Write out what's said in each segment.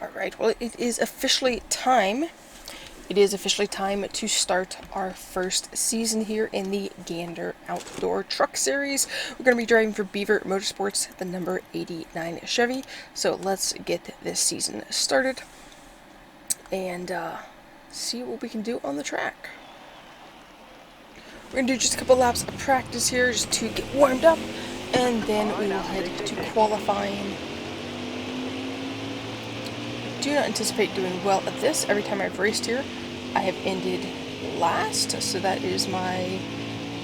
Alright, well, it is officially time. It is officially time to start our first season here in the Gander Outdoor Truck Series. We're going to be driving for Beaver Motorsports, the number 89 Chevy. So let's get this season started and see what we can do on the track. We're going to do just a couple laps of practice here just to get warmed up, and then we will head to qualifying. Do not anticipate doing well at this. Every time I've raced here, I have ended last, so that is my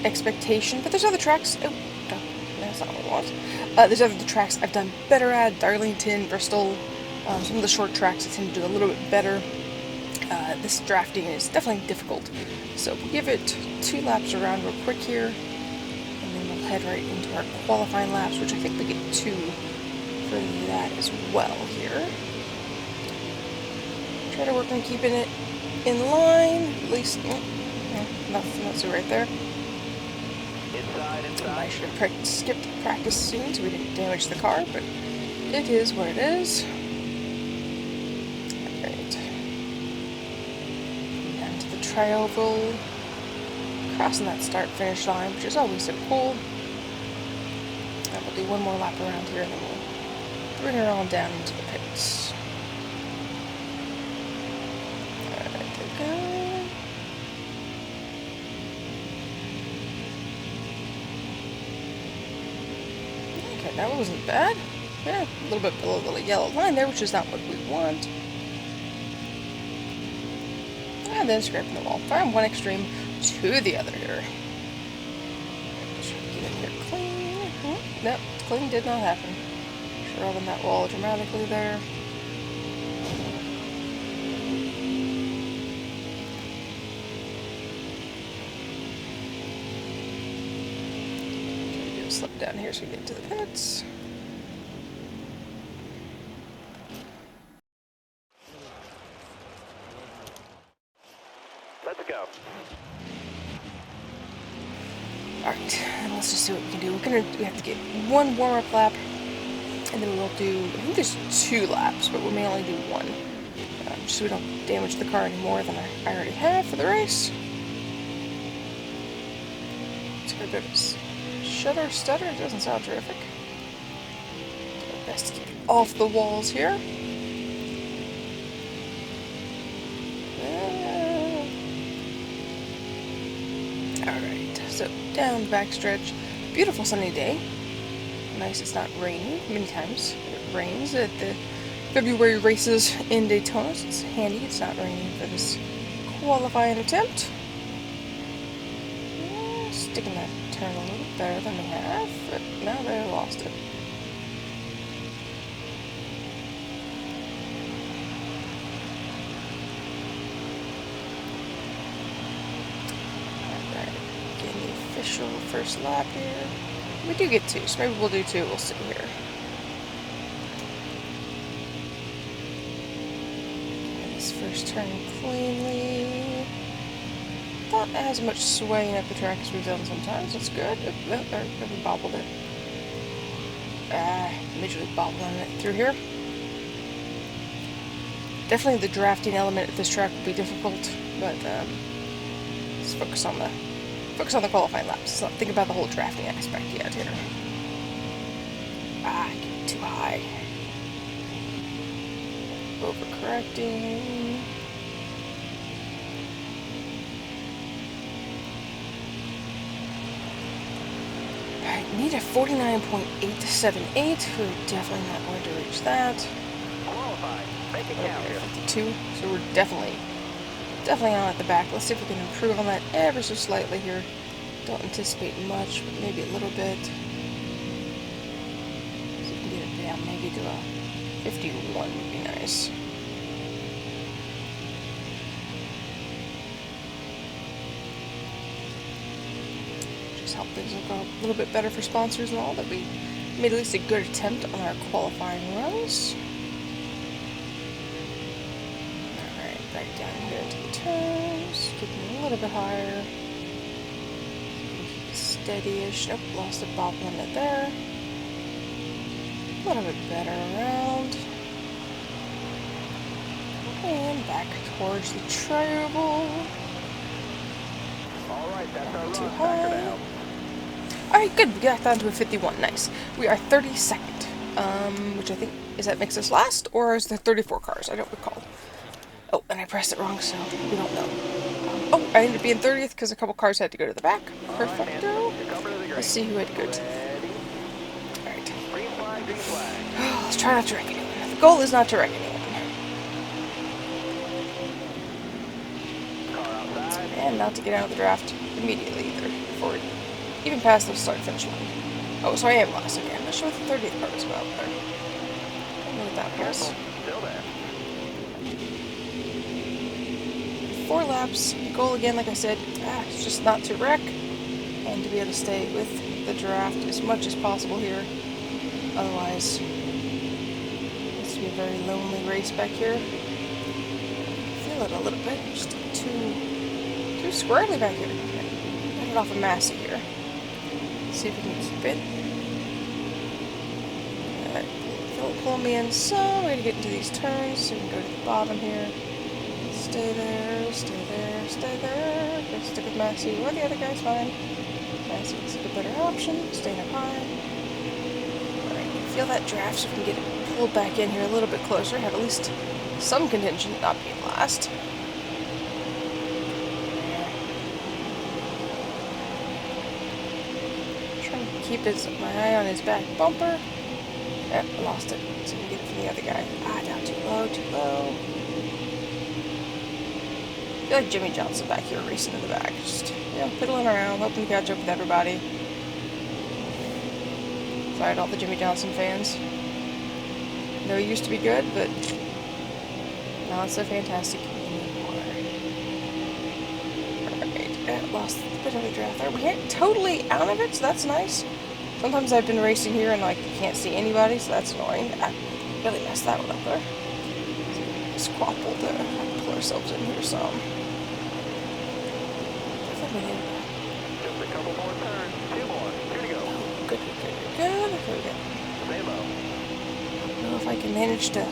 expectation. But there's other tracks. Oh, no, that's not what I want. There's other tracks I've done better at. Darlington, Bristol, some of the short tracks I tend to do a little bit better. This drafting is definitely difficult, so we'll give it 2 laps around real quick here, and then we'll head right into our qualifying laps, which I think we get 2 for that as well here. Try to work on keeping it in line, at least. Nothing else right there. I should have skipped practice soon so we didn't damage the car, but it is what it is. Alright. Down to the tri-oval. Crossing that start-finish line, which is always so cool. And we'll do one more lap around here, and then we'll bring her on down into the pits. Okay, that wasn't bad. Yeah, a little bit below the yellow line there, which is not what we want. And then scraping the wall. From one extreme to the other here. Get in here clean. Nope, clean did not happen. Rubbing that wall dramatically there. Slip down here so we get to the pits. Let's go. Alright, and let's just see what we can do. We have to get 1 warm-up lap, and then we'll do, I think there's 2 laps, but we may only do 1. Just so we don't damage the car any more than I already have for the race. Let's go do this. Shudder, stutter, it doesn't sound terrific. Do our best to keep it off the walls here. Alright, so down the backstretch. Beautiful sunny day. Nice it's not raining. Many times it rains at the February races in Daytona, so it's handy it's not raining for this qualifying attempt. Sticking that turn a little better than we have, but now they lost it. Alright, getting the official first lap here. We do get 2, so maybe we'll do 2, we'll see here. Get this first turn cleanly. Not as much swaying up the track as we've done sometimes. That's good. We bobbled it. Majorly bobbling it through here. Definitely the drafting element of this track will be difficult, but let's focus on the qualifying laps. Let's not think about the whole drafting aspect yet here. Get too high. Overcorrecting. Need a 49.878. We're definitely not going to reach that. Qualified. Make it count. 52. So we're definitely on at the back. Let's see if we can improve on that ever so slightly here. Don't anticipate much, but maybe a little bit. See if we can get it down maybe to a 51 would be nice. Help things look a little bit better for sponsors and all, that we made at least a good attempt on our qualifying runs. Alright, back down here into the turns, getting a little bit higher. Keep it steady-ish. Nope, lost a bobble in it there. A little bit better around. back towards the tribal. Alright, that's our Too run. high. Factor down. Alright, good. We got down to a 51. Nice. We are 32nd. Which I think, makes us last? Or is there 34 cars? I don't recall. Oh, and I pressed it wrong, so we don't know. Oh, I ended up being 30th because a couple cars had to go to the back. Perfecto. Let's see who had to go to. Alright. Green flag, green flag. Let's try not to wreck anyone. The goal is not to wreck anyone. Car outside. And not to get out of the draft immediately either. Before it even past the start finish line. Oh, so I am last again. I'm not sure what the 30th car is about there. I don't know what that was. Still there. 4 laps. The goal again, like I said, is just not to wreck and to be able to stay with the draft as much as possible here. Otherwise, it's to be a very lonely race back here. I feel it a little bit. Just too squarely back here. Get it off of Massey here. See if we can keep it. Alright, pull me in some way to get into these turns so we can go to the bottom here. Stay there, stay there, stay there. Okay, stick with Massey or the other guy's fine. Massey is a better option. Staying up high. Alright, feel that draft so we can get it pulled back in here a little bit closer. Have at least some contention at not being last. Keep my eye on his back bumper. Yep, I lost it. So we can get it from the other guy. Down too low, too low. I feel like Jimmy Johnson back here racing in the back. Just, piddling around, hoping to catch up with everybody. Sorry to all the Jimmy Johnson fans. I know he used to be good, but not so fantastic anymore. Alright, lost a bit of the draft there. We ain't totally out of it, so that's nice. Sometimes I've been racing here and you can't see anybody, so that's annoying. I really messed that one up there. Just quapple to pull ourselves in here some. Just a couple more turns. 2 more. Here to go. Good. Here we go. Stay low. I don't know if I can manage to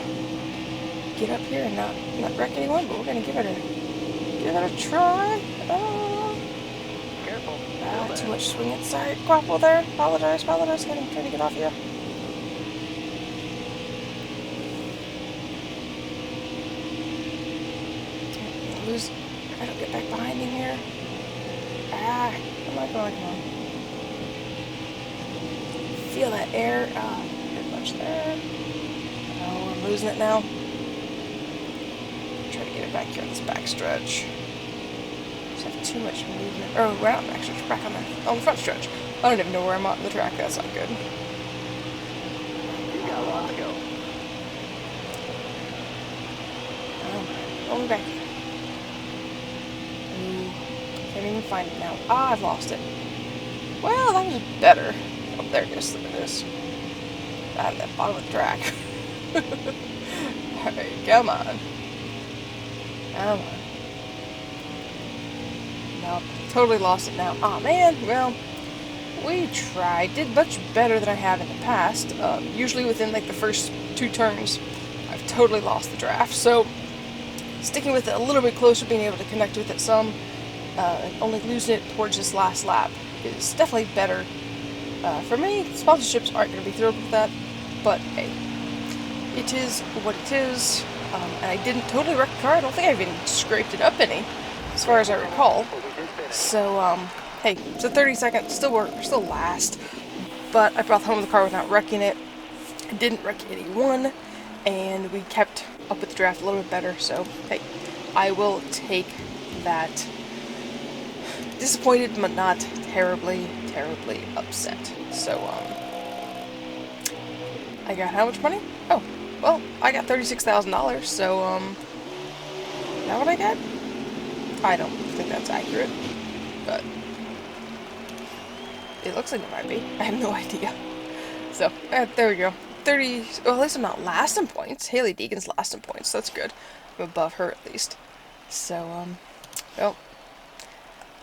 get up here and not wreck anyone, but we're gonna give it a try. Careful. Too much swing inside. Quapple there. Apologize. Trying to get off here. Lose. I don't get back behind him here. Come on. Feel that air. Not much there. Oh, I'm losing it now. Try to get it back here on this back stretch. Just have too much movement. Oh, we're not actually back on the front stretch. I don't even know where I'm at on the track. That's not good. You got a lot to go. Only back here. Ooh, can't even find it now. I've lost it. Well, that was better. Oh, there it is. Look at this. At that bottom of the track. Alright, come on. No, totally lost it now. Oh man, well, we tried. Did much better than I have in the past. Usually within the first 2 turns, I've totally lost the draft. So, sticking with it a little bit closer, being able to connect with it some, and only losing it towards this last lap is definitely better. For me, sponsorships aren't going to be thrilled with that, but hey, it is what it is. And I didn't totally wreck the car. I don't think I've even scraped it up any, as far as I recall. So, hey, so 30 seconds, we're still last. But I brought home the car without wrecking it. I didn't wreck anyone, and we kept up with the draft a little bit better. So, hey, I will take that. Disappointed, but not terribly upset. So, I got how much money? Oh, well, I got $36,000, so, is that what I got? I don't think that's accurate, but it looks like it might be. I have no idea. So, there we go. 30, well, at least I'm not last in points. Haley Deegan's last in points, so that's good. I'm above her, at least. So, well,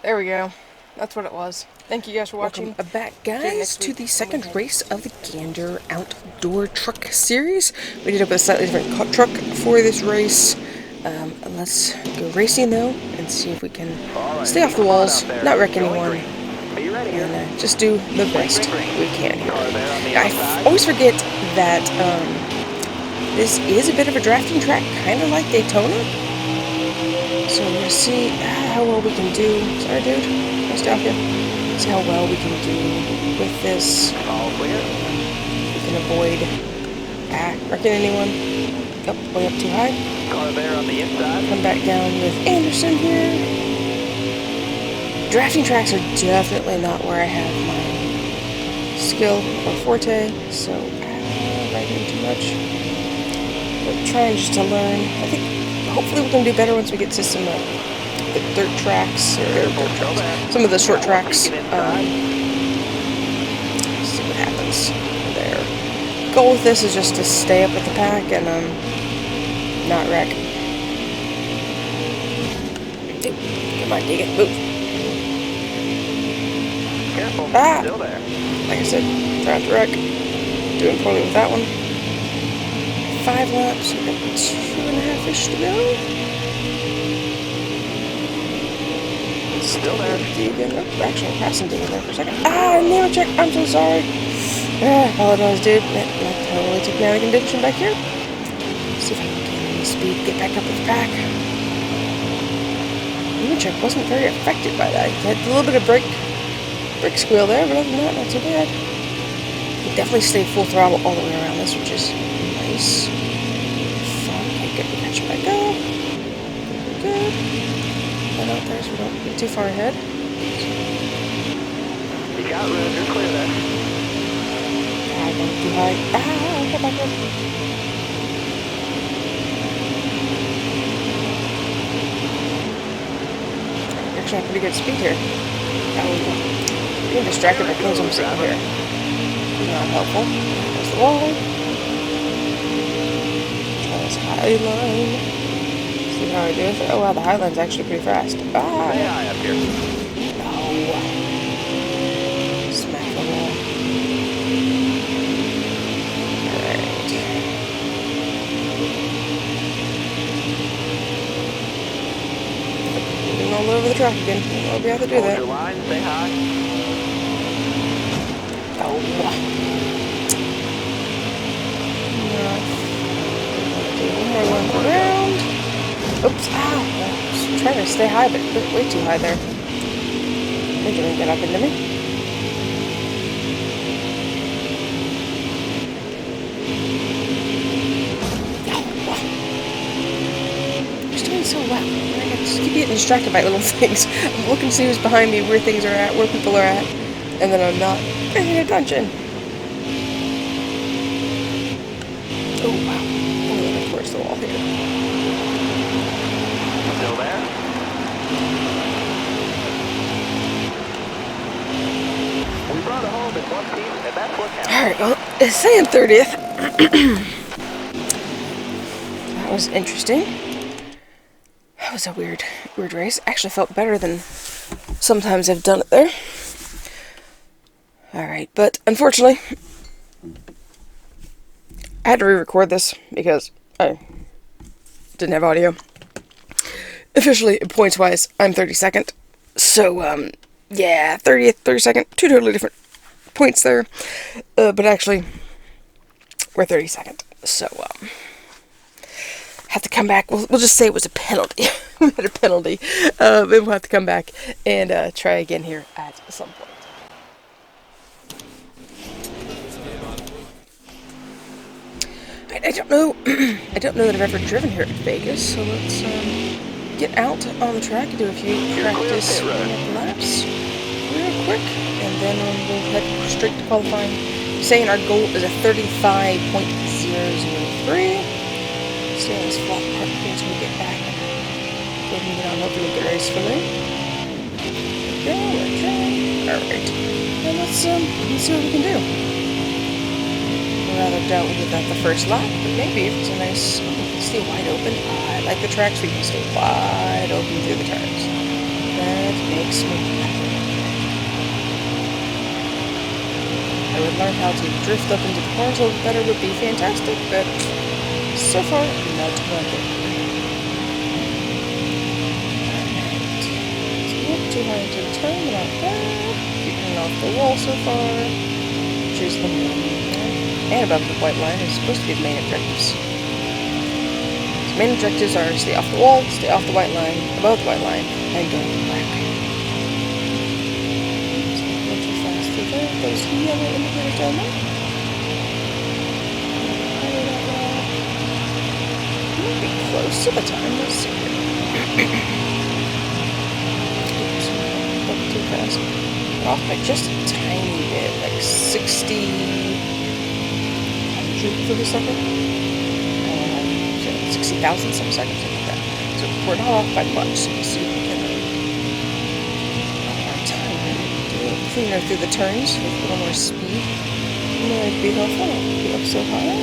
there we go. That's what it was. Thank you guys for watching. Welcome back, guys, to the second race of the Gander Outdoor Truck Series. We did up a slightly different truck for this race. Let's go racing though and see if we can Alright, stay off the walls, not wreck going anyone, green. Are you ready here? and just do the best we can here. Car there on the I outside. always forget that this is a bit of a drafting track, kind of like Daytona. So we're gonna see how well we can do. Sorry, dude. Nice job here. See how well we can do with this. All clear. We can avoid wrecking anyone. Oh, way up too high. Car there on the inside. Come back down with Anderson here. Drafting tracks are definitely not where I have my skill or forte, so riding too much. But trying just to learn. I think hopefully we can do better once we get to some the dirt tracks or some of the short tracks. See what happens there. Goal with this is just to stay up with the pack and not wreck. Come on, dig it, move. Careful. Still there. Like I said, trying to wreck. Doing poorly with that one. 5 laps, we've got 2.5-ish to go. Still there. Deegan. Oh, actually, I'm passing Deegan there for a second. I never checked. I'm so sorry. Apologize, dude. That totally took me out of contention back here. See if I can gain any speed, get back up with the pack. Even check wasn't very affected by that. He had a little bit of brake squeal there, but other than that, not too bad. We definitely stayed full throttle all the way around this, which is nice. Fun. Okay, good. We got you back up. Good. Head out there so we don't get too far ahead. You got room. You're clear there. I'm going too high. Come back up. Actually, have pretty good speed here. Getting distracted by things I'm seeing here. Not helpful. There's the wall. Try this high line. See how I do with it. Oh wow, the high line's actually pretty fast. Stay high up here. No. Smack the wall. Alright. Moving all over the track again. I'll be able to do Hold that. your line. Stay high. Oh. One more lap around. Oops, ow. I was trying to stay high, but way too high there. They're gonna get up into me. He's doing so well. I just keep getting distracted by little things. I'm looking to see who's behind me, where things are at, where people are at, and then I'm not paying attention. Oh wow. I'm looking towards the wall here. Still there. We brought it home in one piece, and that's what counts. Alright, well, it's saying 30th. That was interesting. That was a weird race. Actually felt better than sometimes I've done it there. Alright, but unfortunately, I had to re-record this because I didn't have audio. Officially, points-wise, I'm 32nd. So, yeah, 30th, 32nd, two totally different points there. But actually, we're 32nd. So, have to come back. We'll just say it was a penalty. We had a penalty. We'll have to come back and try again here at some point. I don't know. I don't know that I've ever driven here at Vegas, so let's get out on the track and do a few practice laps real quick, and then we'll head straight to qualifying. Saying our goal is a 35.003. Stay on this flat part here until we get back. Go ahead and get on, hopefully we can race for me. There we go, we're trying. Alright. And let's see what we can do. Rather doubt we get that the first lap, but maybe if it's a nice, we can stay wide open. I like the tracks, we can stay wide open through the turns. That makes me happy. I would learn how to drift up into the corners a little better would be fantastic, but so far, not working. too high into the turn, not bad. Keeping off the wall so far. Which is the main line. And above the white line is supposed to be the main objectives. So main objectives are stay off the wall, stay off the white line, above the white line, and go back. So not too fast through there. Those yellow indicators down there. Might be close to the time. Let's see here. Oops, not too fast. Off by just a tiny bit, like 60 for the second. 60,000 some seconds, something like that. So we're not off by much, so we'll see if we can time do a little cleaner through the turns with a little more speed. Might be helpful. Be up so high.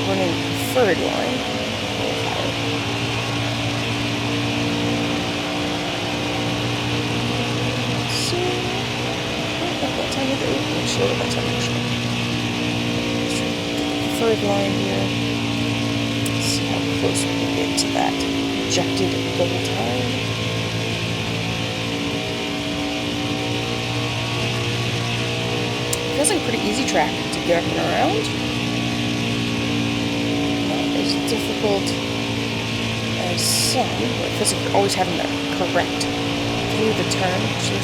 Running preferred line. Slow that time actually. Preferred line here. Let's see how close we can get to that projected goal time. Feels like a pretty easy track to get up and around. Not as difficult as some, but it feels like you're always having to correct through the turn, which is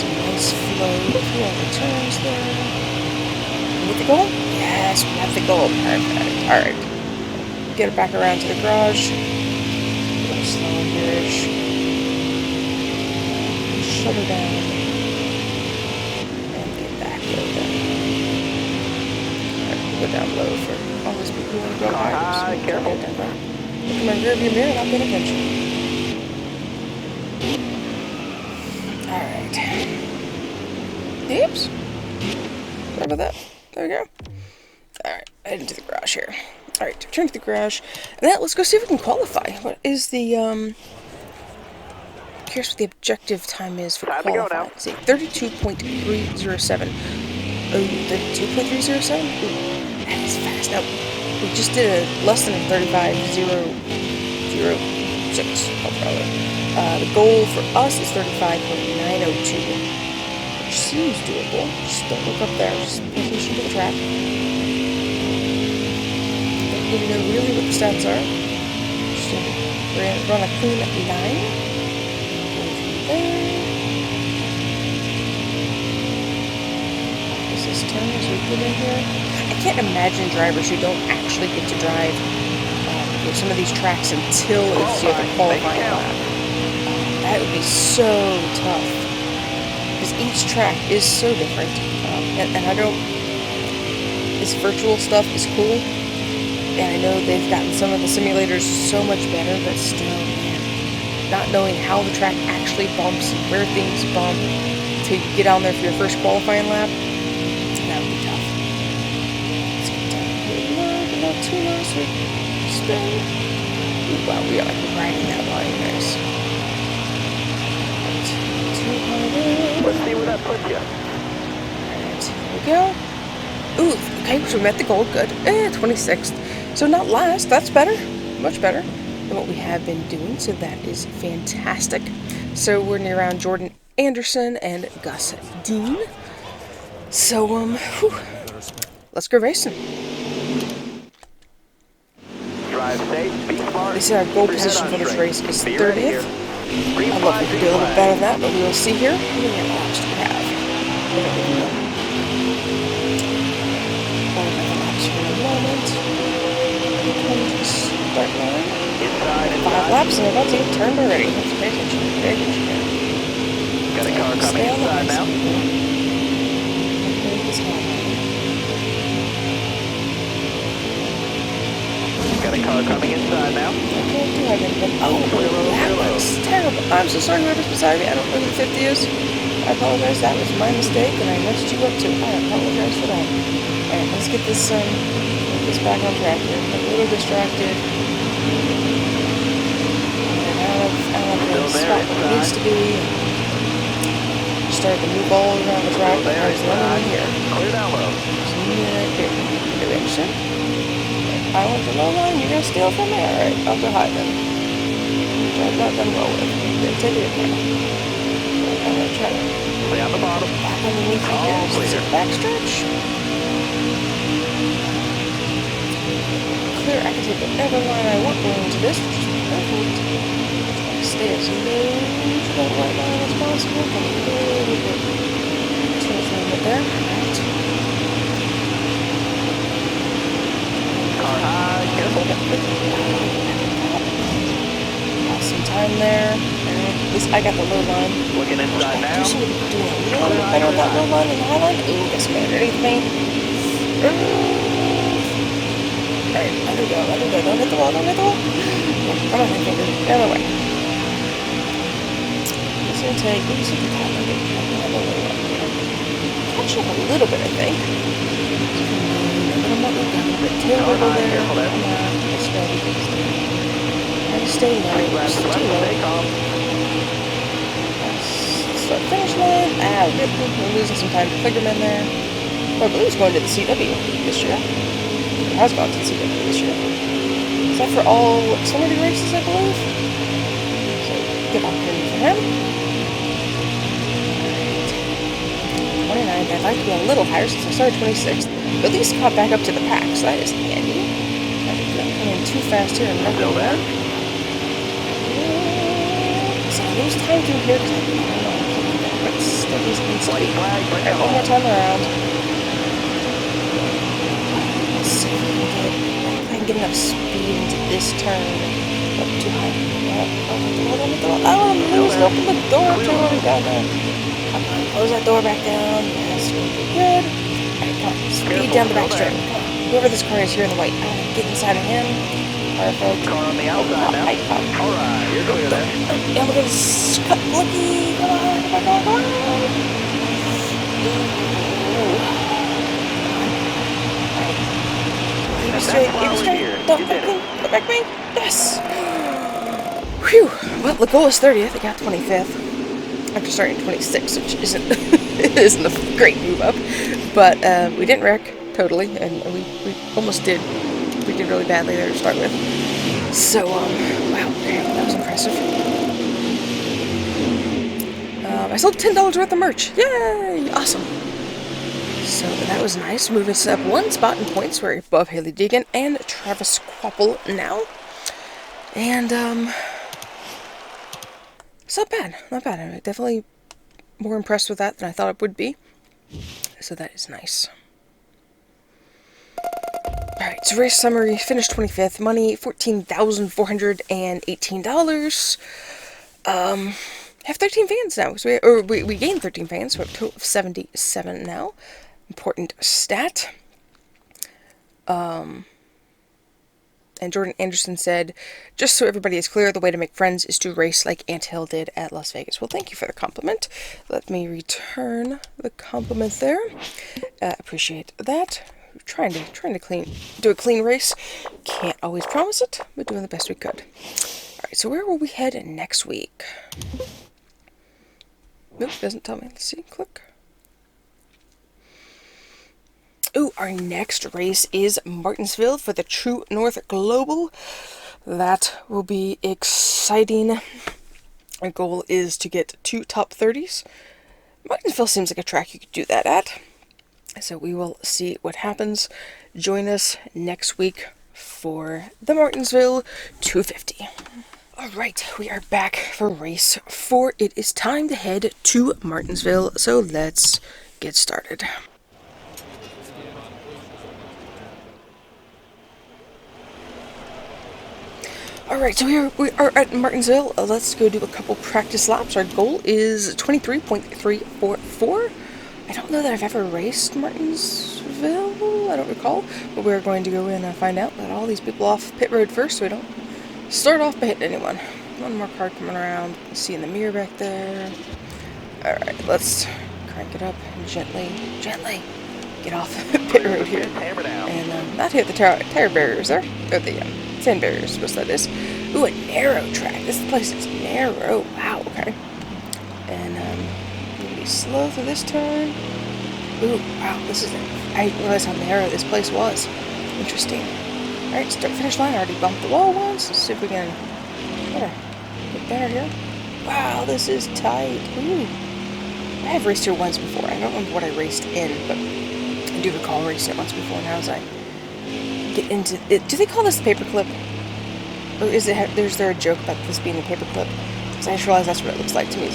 nice flow through all the turns there. With the goal? Yes, we have the goal. Perfect. Alright. Get it back around to the garage. A little slow here-ish. Shut her down. And get back low down. Alright, we'll go down low for all those people who want to go high. Careful. Look at my rearview mirror, not paying attention. Alright. Oops. Sorry about that. There we go. Alright, head into the garage here. Alright, return to the garage. And now let's go see if we can qualify. What is the, Here's what the objective time is for qualifying. Let's see, 32.307. Oh, 32.307? Ooh, that is fast. Now, we just did a less than a 35.006. The goal for us is 35.902. Which seems doable. Just don't look up there. Just pay attention to the track. Don't even know really what the stats are. Just run a clean 9. Go through there. Is this turn as we get in here? I can't imagine drivers who don't actually get to drive some of these tracks until it's the qualifying lap. That would be so tough. Because each track is so different, and I don't, this virtual stuff is cool, and I know they've gotten some of the simulators so much better, but still, man, not knowing how the track actually bumps and where things bump until you get on there for your first qualifying lap, that would be tough. Let's get down here low, but not too low, so we can spin. Ooh, wow, we are like riding that line, nice. Let's see where that puts you. Alright, here we go. Ooh, okay, so we met the goal, good. 26th. So not last, that's better. Much better than what we have been doing, so that is fantastic. So we're near around Jordan Anderson and Gus Dean. So, whew, let's go racing. Drive safe, be smart. They said our goal position for this race is 30th. I'd love if we could do a little bit better than that, but we will see here. How many laps do we have? Laps for the moment. Start line. 5 laps and we're about to get turned already. Let's pay attention. Pay attention here. Got a car coming inside now. Got a car coming inside now. Oh, that was terrible. I'm so sorry whoever's beside me. I don't know who the 50 is. I apologize. That was my mistake, and I messed you up too. I apologize for that. Alright, let's get this back on track here. I'm a little distracted. And out of the spot where it needs to be. Started to move all around the track, but I was running in here. Clear down low. So right here. Direction. I went to low line, you're gonna steal from me? Alright, I'll go high then. which I've not done well with. Didn't take it in now. I'm going to try to Stay on the bottom. back underneath you here. All Is clear. it backstretch? Clear, I can take whatever line I want going into this, which is perfect. Try to stay as low to that white line as possible. Come a little bit. Just a little bit there. Alright. Car high, careful. Lost some time there. Alright, at least I got the low line. Looking inside I now. do seem to be doing a little bit better with that low line than the high line. Ooh, got some underneath me. Alright, let her go, let her go. Don't hit the wall, don't hit the wall. Come on, finger. Get out of the way. It's gonna take, let me see the time. Catch up a little bit, I think. A little bit tail wiggle there. Come on, let's go. Try to stay low. Just too low. Start finish line. Ah, we're losing some time to Figurman there. Well, I believe he's going to the CW this year. He has gone to the CW this year. Is that for all Xfinity races, I believe? So, good opportunity for him. 29th. I'd like to be a little higher since I started 26th. But at least caught back up to the pack, so that is handy. I did not come in too fast here and Still there. So I lose time through here because I don't know. But still is White insane. flag, bring it Alright, one more home. time around. Let's see if I can get enough speed into this turn. Up too high. Oh, I'm losing. Open the door too early down there. Come on, close that door back down. Yes, we'll be good. Alright, come on. Speed down the back straight. Whoever this car is here in the white, I want to get inside of him. Perfect. Car on the outside now. All right, you're clear there. Yeah, look at this cut looky. Come on, come on, come on, come on. Keep it straight, keep it straight. Don't back me, don't back me. Yes. Whew. Well, the goal is 30th. I got 25th. After starting 26th, which isn't a great move up. But we didn't wreck totally, and we almost did. We did really badly there to start with. So, wow, okay, that was impressive. I sold $10 worth of merch. Yay! Awesome. So that was nice. Moving us up one spot in points. We're above Haley Deegan and Travis Quapple now. And, it's not bad. Not bad. I'm definitely more impressed with that than I thought it would be. So that is nice. Alright, so race summary, finished 25th, money $14,418. Have 13 fans now, so we gained 13 fans, so we have a total of 77 now. Important stat. And Jordan Anderson said, just so everybody is clear, the way to make friends is to race like Anthill did at Las Vegas. Well, thank you for the compliment. Let me return the compliment there. Appreciate that. Trying to do a clean race. Can't always promise it, but doing the best we could. Alright, so where will we head next week? Nope, doesn't tell me. Let's see, click. Ooh, our next race is Martinsville for the True North Global. That will be exciting. Our goal is to get 2 top 30s. Martinsville seems like a track you could do that at. So we will see what happens. Join us next week for the Martinsville 250. Alright, we are back for race 4. It is time to head to Martinsville, so let's get started. Alright, so we are at Martinsville. Let's go do a couple practice laps. Our goal is 23.344. I don't know that I've ever raced Martinsville, I don't recall, but we're going to go in and find out. Let all these people off pit road first so we don't start off by hitting anyone. One more car coming around, see in the mirror back there. Alright, let's crank it up and gently get off pit road here. And not hit the tire barriers there, or the sand barriers, suppose that is. Ooh, a narrow track. This place is narrow. Wow, okay. And, slow through this turn. Ooh, wow, this is I didn't realize how narrow this place was. Interesting. Alright, start finish line. I already bumped the wall once. Let's see if we can. Get better here. Wow, this is tight. Ooh. I have raced here once before. I don't remember what I raced in, but I do recall racing it once before. Now as I get into it, do they call this the paperclip? Or is there a joke about this being a paperclip? Because I just realized that's what it looks like to me,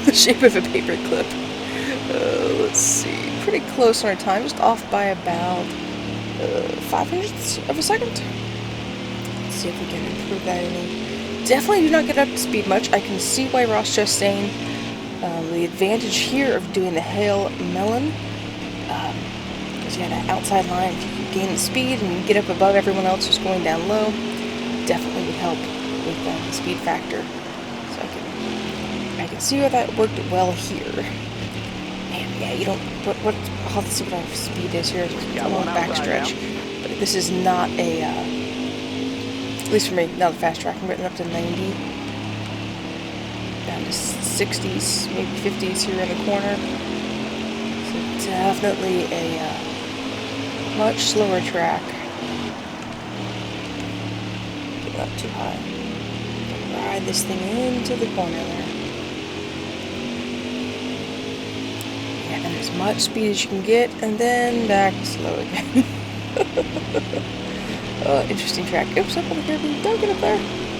the shape of a paperclip. Let's see. Pretty close on our time, just off by about 500ths of a second. Let's see if we can improve that any. Definitely do not get up to speed much. I can see why Ross just saying the advantage here of doing the hail melon, because you got an outside line. If you can gain the speed and get up above everyone else who's going down low, definitely would help with the speed factor. So I can see where that worked well here. Man, yeah, you don't. What? I'll have to see what our speed is here. It's a long backstretch, but this is not a. At least for me, not the fast track. I'm getting up to 90, down to 60s, maybe 50s here in the corner. So definitely a much slower track. Get up too high. Ride this thing into the corner there. Yeah, and as much speed as you can get, and then back slow again. Interesting track. Oops, up on the curb. Don't get up there.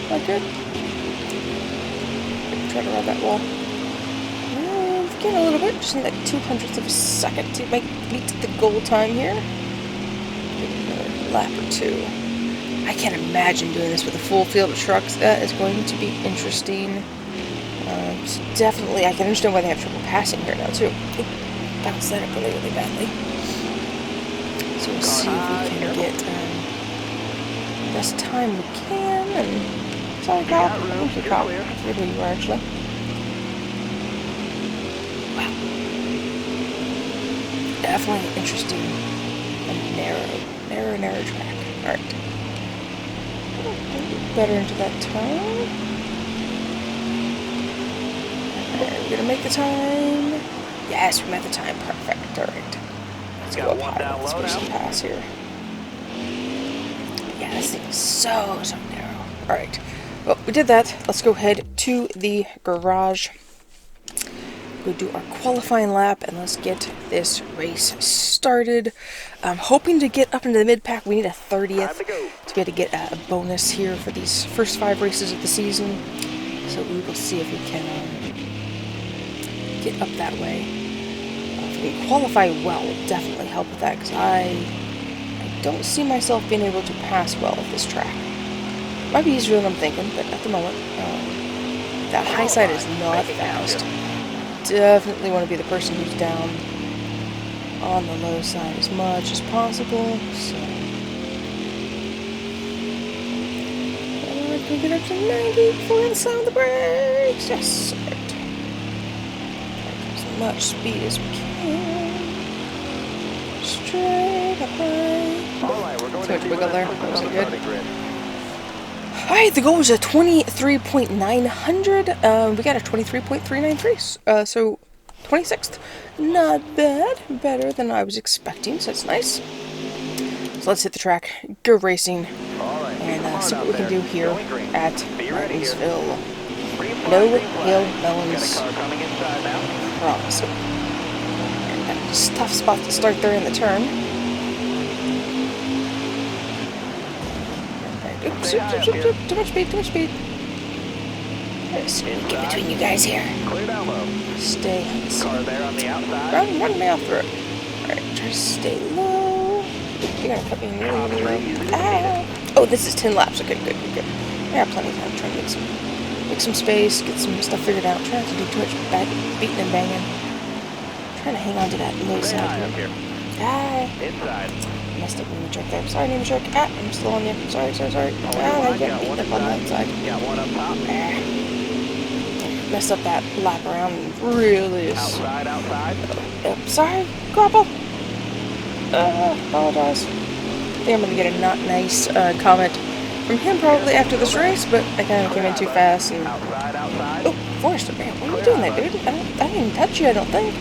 Like good. Try to ride that wall. And again a little bit. Just need like 200ths of a second to meet the goal time here. Maybe another lap or two. I can't imagine doing this with a full field of trucks. That is going to be interesting. Definitely, I can understand why they have trouble passing here now too. Bounce that up really, really badly. So we'll see if we can get best time we can. And sorry, Kyle. Thank you, Kyle. I forget who you are actually. Wow. Definitely interesting and narrow track. All right. Better into that time. Alright, we're gonna make the time. Yes, we made the time. Perfect. Alright. Let's go up high. Let's push some pass here. Yeah, this thing is so narrow. Alright. Well, we did that. Let's go head to the garage. Go do our qualifying lap and let's get this race started. I'm hoping to get up into the mid-pack. We need a 30th to be able to get a bonus here for these first 5 races of the season. So we will see if we can get up that way. If we can qualify well, it will definitely help with that because I don't see myself being able to pass well at this track. Might be easier than I'm thinking, but at the moment, that high side is not fast. Definitely want to be the person who's down on the low side as much as possible. So we can get up to 90 before we slam the brakes. Yes, right. As much speed as we can. Straight up high. Alright, we're going Too much to wiggle there. That wasn't good. grid. Alright, the goal was a 23.900. We got a 23.393. So 26th. Not bad. Better than I was expecting, so that's nice. So let's hit the track, go racing, and see what we can do here at Martinsville. No hill melons. Promise. And that's a tough spot to start there in the turn. Oops, oops, oops, oops, oops. Too much speed, too much speed. Get between you guys here. Clear down low. Stay. Car there on the outside. Run me off through it. Alright, try to stay low. You're gonna put me really, really low. Ah! Oh, this is 10 laps. Okay, good. I got plenty of time to try to make some space, get some stuff figured out. Try not to do too much beating and banging. Trying to hang on to that low side. Up here. Inside. Messed up Nemo Truck there. Sorry, Nemo Truck. I'm still on you. Sorry. I get beat up on that side. Got one up top. Messed up that lap around. Really is. Outside. Sorry, Grapple. Apologize. I think I'm gonna get a not nice comment from him probably after this race, but I kind of came in too fast and. Outside. Oh, Forrester, man, what are you doing there, dude? I didn't even touch you, I don't think.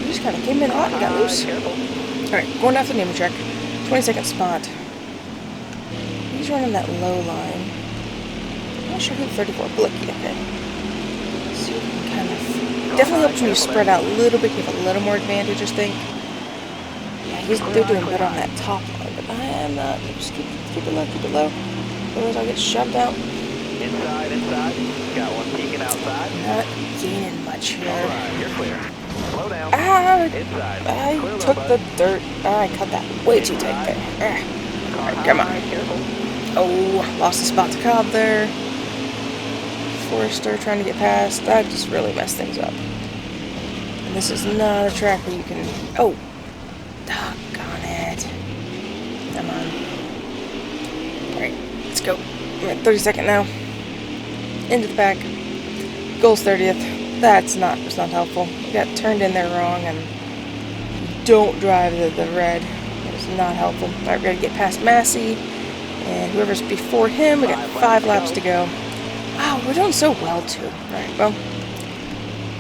You just kind of came in hot and got loose. Alright, going after the Nemo Truck. 22nd spot. He's running that low line. I'm not sure who the 34 Blicky, okay. So you can kind of definitely helps when you spread out a little bit, you have a little more advantage, I think. Yeah, they're doing better on that top line, but I am not. Just keep it low, keep it low. Otherwise I'll get shoved out. Inside. Got one peeking outside. Not gaining much here. Alright, you're clear. Slow down. Ah, Inside. I Clear took low, the bud. dirt. I cut that way too tight there. Car Alright, high, come on. Careful. Oh, lost the spot to Cobb there. Forrester trying to get past. That just really messed things up. And this is not a track where you can... Oh! Doggone it. Come on. Alright, let's go. We're at 32nd now. Into the back. Goal's 30th. That's not helpful. We got turned in there wrong, and don't drive the red. That is not helpful. Alright, we gotta get past Massey. And whoever's before him, we got 5 laps to go. Wow, we're doing so well, too. Alright, well,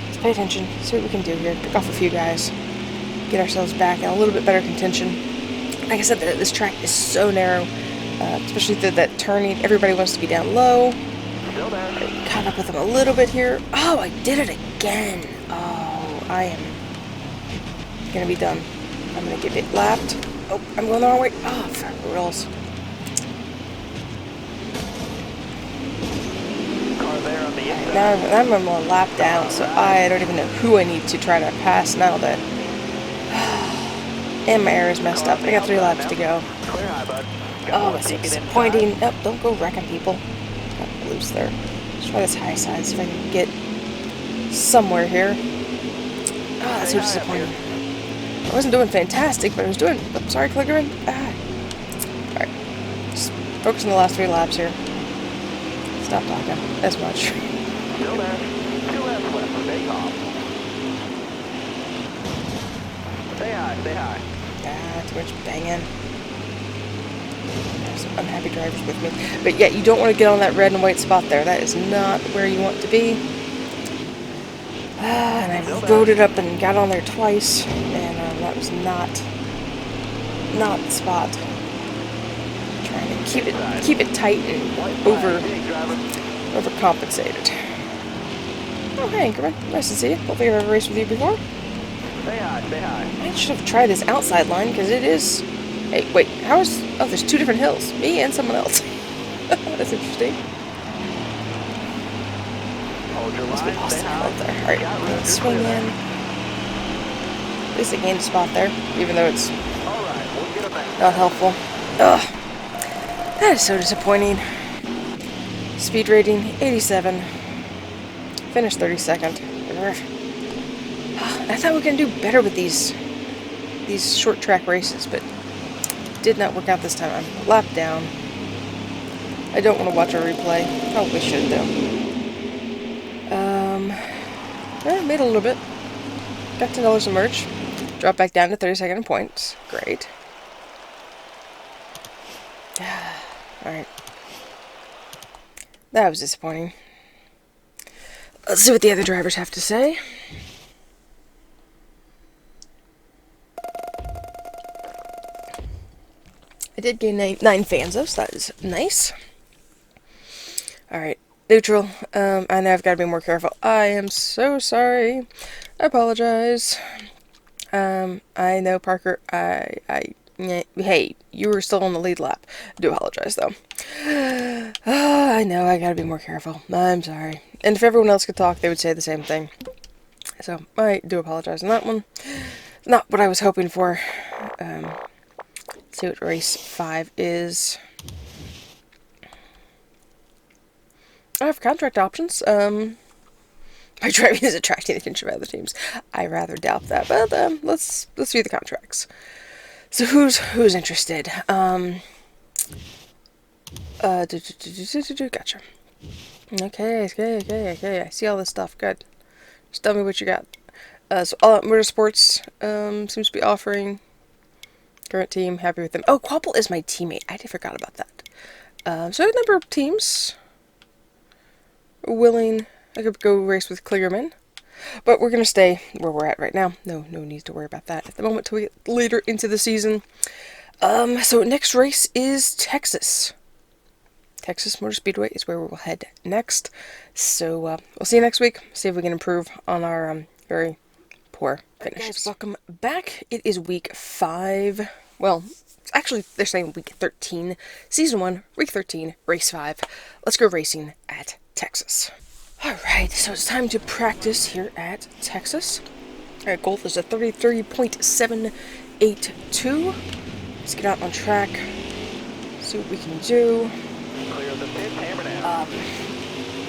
let's pay attention, see what we can do here. Pick off a few guys. Get ourselves back in a little bit better contention. Like I said, this track is so narrow, especially through that turning. Everybody wants to be down low. Still there. I caught up with them a little bit here. Oh, I did it again. Oh, I am gonna be done. I'm gonna get it lapped. Oh, I'm going the wrong way. Oh, for reals. Car there on the inside. Now I'm a lap down, so I don't even know who I need to try to pass now that... And my air is messed up. I got 3 laps to go. Clear high, bud. Got Oh, one it's so peeking disappointing. inside. Oh, don't go wrecking people. Got loose there. Let's try this high side, see if I can get somewhere here. Oh, that's so disappointing. I wasn't doing fantastic, but I was doing... Oh, sorry, Kliggerman. Alright. Just focus on the last 3 laps here. Stop talking as much. Still there. 2 laps left. Stay calm. Stay high. Too much banging. There's some unhappy drivers with me. But yeah, you don't want to get on that red and white spot there. That is not where you want to be. And I rode it up and got on there twice, and that was not the spot. Trying to keep it tight and overcompensated. Oh, hey, Anchorman. Nice to see you. Don't think I've ever raced with you before. Stay high. I should have tried this outside line, because it is... Hey, wait, how is... Oh, there's 2 different hills. Me and someone else. That's interesting. Hold your Must be line. lost Stay in the high. hill there. Alright, Got room. let's You're swing clear in. there. At least I gained a spot there, even though it's Alright, we'll get him back. not helpful. Ugh. That is so disappointing. Speed rating, 87. Finished 32nd. Ugh. I thought we were going to do better with these short track races, but did not work out this time. I'm a lap down. I don't want to watch a replay. Probably should, though. Made a little bit. Got $10 of merch. Dropped back down to 32nd in points. Great. Alright. That was disappointing. Let's see what the other drivers have to say. I did gain 9 fans, though, so that is nice. Alright, neutral. I know I've got to be more careful. I am so sorry. I apologize. I know, Parker, hey, you were still on the lead lap. I do apologize, though. I know, I gotta be more careful. I'm sorry. And if everyone else could talk, they would say the same thing. So, I do apologize on that one. Not what I was hoping for. Let's see what race 5 is. I have contract options. My driving is attracting the attention of other teams. I rather doubt that, but let's view the contracts. So who's interested? Gotcha. Okay. I see all this stuff. Good. Just tell me what you got. So All Out Motorsports seems to be offering. Current team, happy with them. Oh, Quapple is my teammate. I forgot about that. So a number of teams are willing. I could go race with Kligerman, but we're gonna stay where we're at right now. No need to worry about that at the moment till we get later into the season. So next race is Texas. Texas Motor Speedway is where we will head next. So we'll see you next week. See if we can improve on our very poor finishes. Right, guys, welcome back. It is week 5. Well, actually, they're saying week 13. Season 1, week 13, race 5. Let's go racing at Texas. Alright, so it's time to practice here at Texas. Alright, goal is a 33.782. Let's get out on track. See what we can do. Clear the pits, hammer down.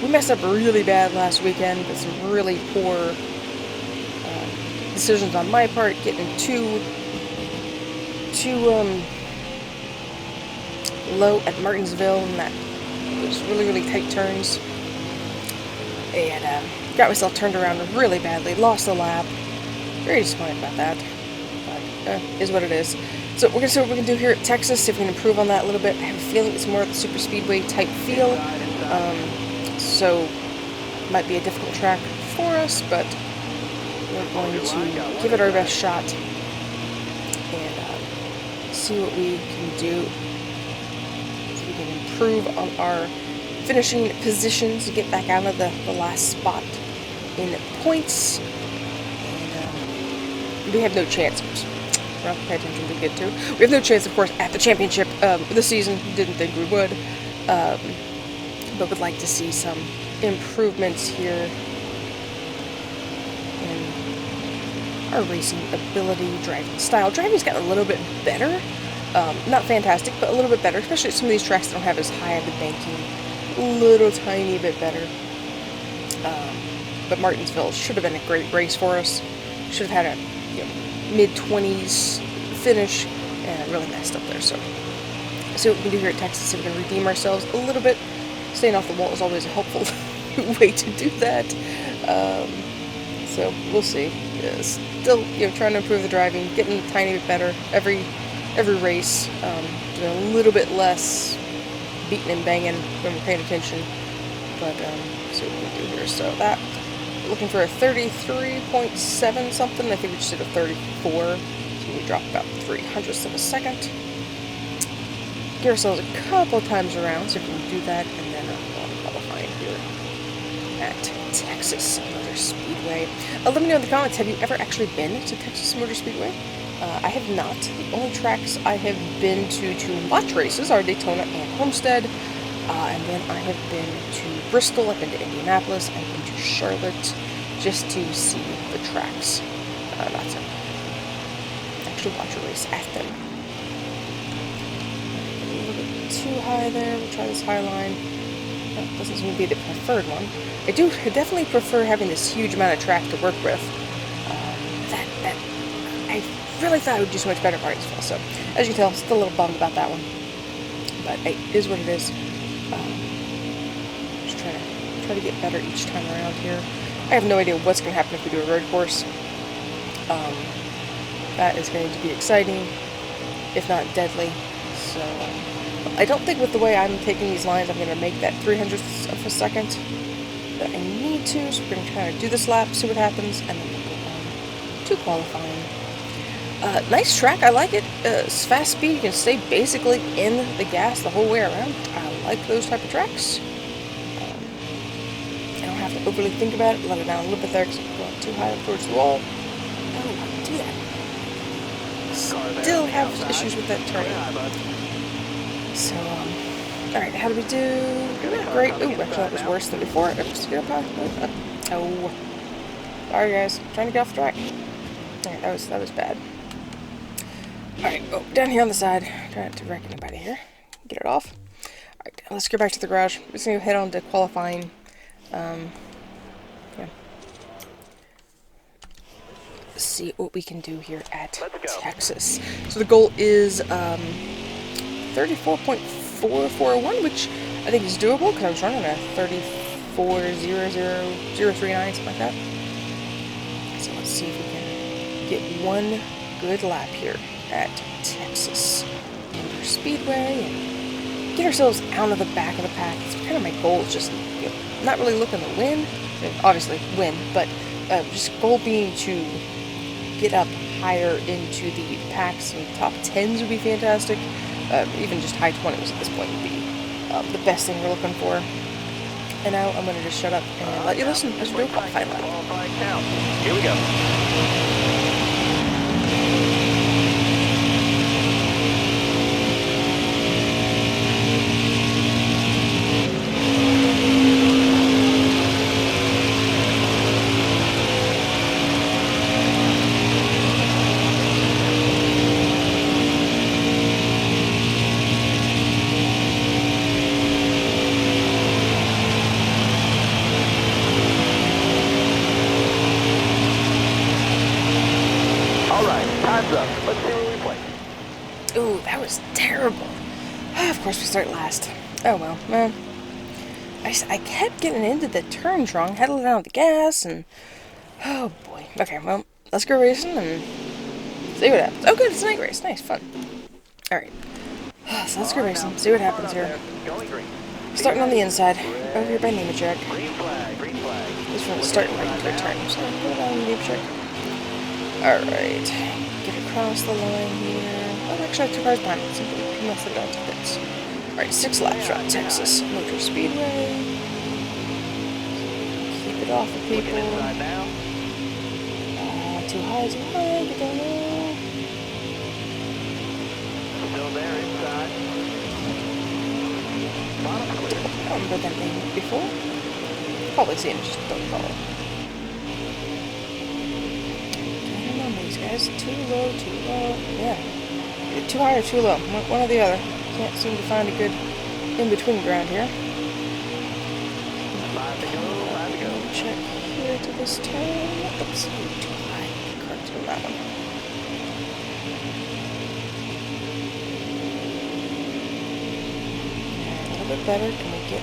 We messed up really bad last weekend with some really poor decisions on my part, getting too low at Martinsville, and that was really tight turns. And got myself turned around really badly, lost a lap. Very disappointed about that, but is what it is. So we're gonna see what we can do here at Texas, see if we can improve on that a little bit. I have a feeling it's more of the super speedway type feel, so might be a difficult track for us, but we're going to give it our best shot and see what we can do. See if we can improve on our finishing positions to get back out of the last spot in points. And we have no chance. Well, pay attention to get to. We have no chance, of course, at the championship this season. Didn't think we would, but would like to see some improvements here in our racing ability, driving style. Driving's gotten a little bit better. Not fantastic, but a little bit better, especially at some of these tracks that don't have as high of the banking. A little tiny bit better. But Martinsville should have been a great race for us. Should have had a mid-20s finish, and I really messed up there. So see what we can do here at Texas. See if we can redeem ourselves a little bit. Staying off the wall is always a helpful way to do that. So we'll see. Still, trying to improve the driving, getting a tiny bit better every race. Doing a little bit less beating and banging when we're paying attention. But see what we can do here. So that, looking for a 33.7 something. I think we just did a 34. So we dropped about 300ths of a second. Get ourselves a couple times around, so if we can do that, and then we'll qualify here at Texas Motor Speedway. Let me know in the comments, have you ever actually been to Texas Motor Speedway? I have not. The only tracks I have been to watch races are Daytona and Homestead, and then I have been to Bristol, I've been to Indianapolis, I've been to Charlotte, just to see the tracks, not to actually watch a race at them. A little bit too high there. We'll try this high line. That doesn't seem to be the preferred one. I definitely prefer having this huge amount of track to work with. I really thought it would do so much better Martinsville. So as you can tell, still a little bummed about that one. But it is what it is. Just try to get better each time around here. I have no idea what's going to happen if we do a road course. That is going to be exciting, if not deadly. So I don't think with the way I'm taking these lines, I'm going to make that 300th of a second that I need to. So we're going to try to do this lap, see what happens, and then we'll go on to qualifying. Nice track, I like it. It's fast speed, you can stay basically in the gas the whole way around. I like those type of tracks. I don't have to overly think about it, let it down a little bit there because I'm going too high up towards the wall. Oh, I can do that. Still have issues with that turn. So, alright, how do we do? Not great. Ooh, actually that was worse than before. Oops, get up high. Oh. Sorry guys, trying to get off the track. Alright, that was bad. Alright, down here on the side. Try not to wreck anybody here. Get it off. Alright, let's go back to the garage. We're just going to head on to qualifying. Yeah. See what we can do here at Texas. So the goal is 34.441, which I think is doable because I was running a 34.00039, something like that. So let's see if we can get one good lap here at Texas Motor Speedway and get ourselves out of the back of the pack. It's kind of my goal. It's just not really looking to win. Obviously win, but just goal being to get up higher into the packs, and top 10s would be fantastic. Even just high 20s at this point would be the best thing we're looking for. And now I'm going to just shut up and let you listen as we do a qualifying lap. Qualifying count. Here we go. Time's up. Let's see where we play. Ooh, that was terrible. Of course we start last. Oh well, man. I kept getting into the turns wrong. Had to let down the gas and... Oh boy. Okay, well, let's go racing and see what happens. Oh good, it's a night race. Nice, fun. Alright. So let's go racing, see what happens here. Starting on the inside. Over here by Name Check. Green flag, green flag. This one's starting right into a turn. So put it on Name Check. Alright. Get across the line here. Oh, actually I have 2 cars behind me. Simply too much to go into pits. Alright, 6 laps around Texas Motor Speedway. Keep it off of people. Inside now. Too high, get down low. Still there inside. Bottom clear. I don't remember that name before. Probably seen it, just don't follow. Turn on these guys. Too low, too low. Yeah. Either too high or too low. One or the other. Can't seem to find a good in-between ground here. 5 to go, 5 to go. Check here to this turn. Oops, too high. Correct on that one. A little bit better. Can we get a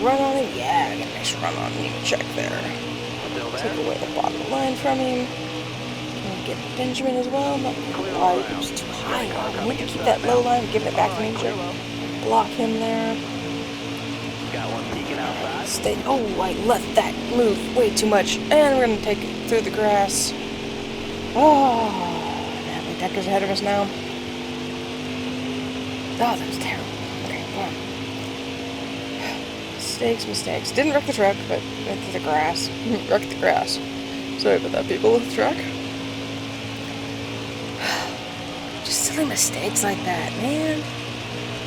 run on him? Yeah, get a nice run on him. Check there. Still Take there. away the bottom line from him. Can we get Benjamin as well? Not quite. It was too high. Oh, we need to keep that low line. Give it back to him. Check. Block him there. Got one peeking outside. Stay. Oh, I let that move way too much. And we're going to take it through the grass. Oh, Natalie Decker's ahead of us now. Oh, that was terrible. Okay, come on. Mistakes. Didn't wreck the truck, but went through the grass. Wrecked the grass. Sorry about that, people with the truck. Just silly mistakes like that, man.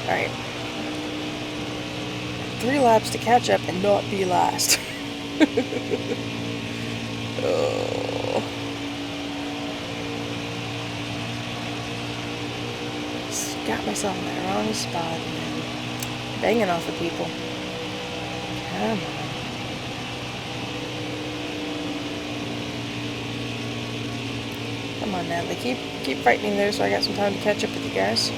Alright. 3 laps to catch up and not be last. Oh. Just got myself in the wrong spot, man. Banging off of people. Come on. Come on, Natalie. Keep fighting there so I got some time to catch up with you guys.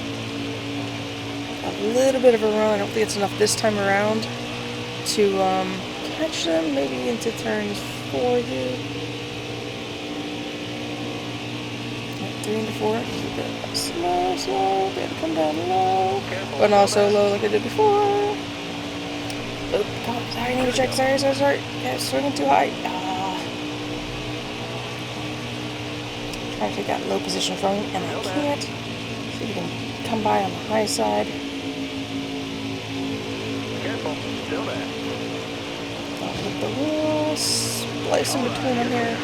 A little bit of a run. I don't think it's enough this time around to catch them. Maybe into turns 4 here. 3 into 4. Keep it slow. Gotta come down low. But not so low like I did before. Oh, God. Sorry, I need to check. Sorry. Yeah, swinging too high. Trying to take that low position from him, and I can't. See if we can come by on the high side. Careful. Still there. I'll hit the wheel. Splice in between them here.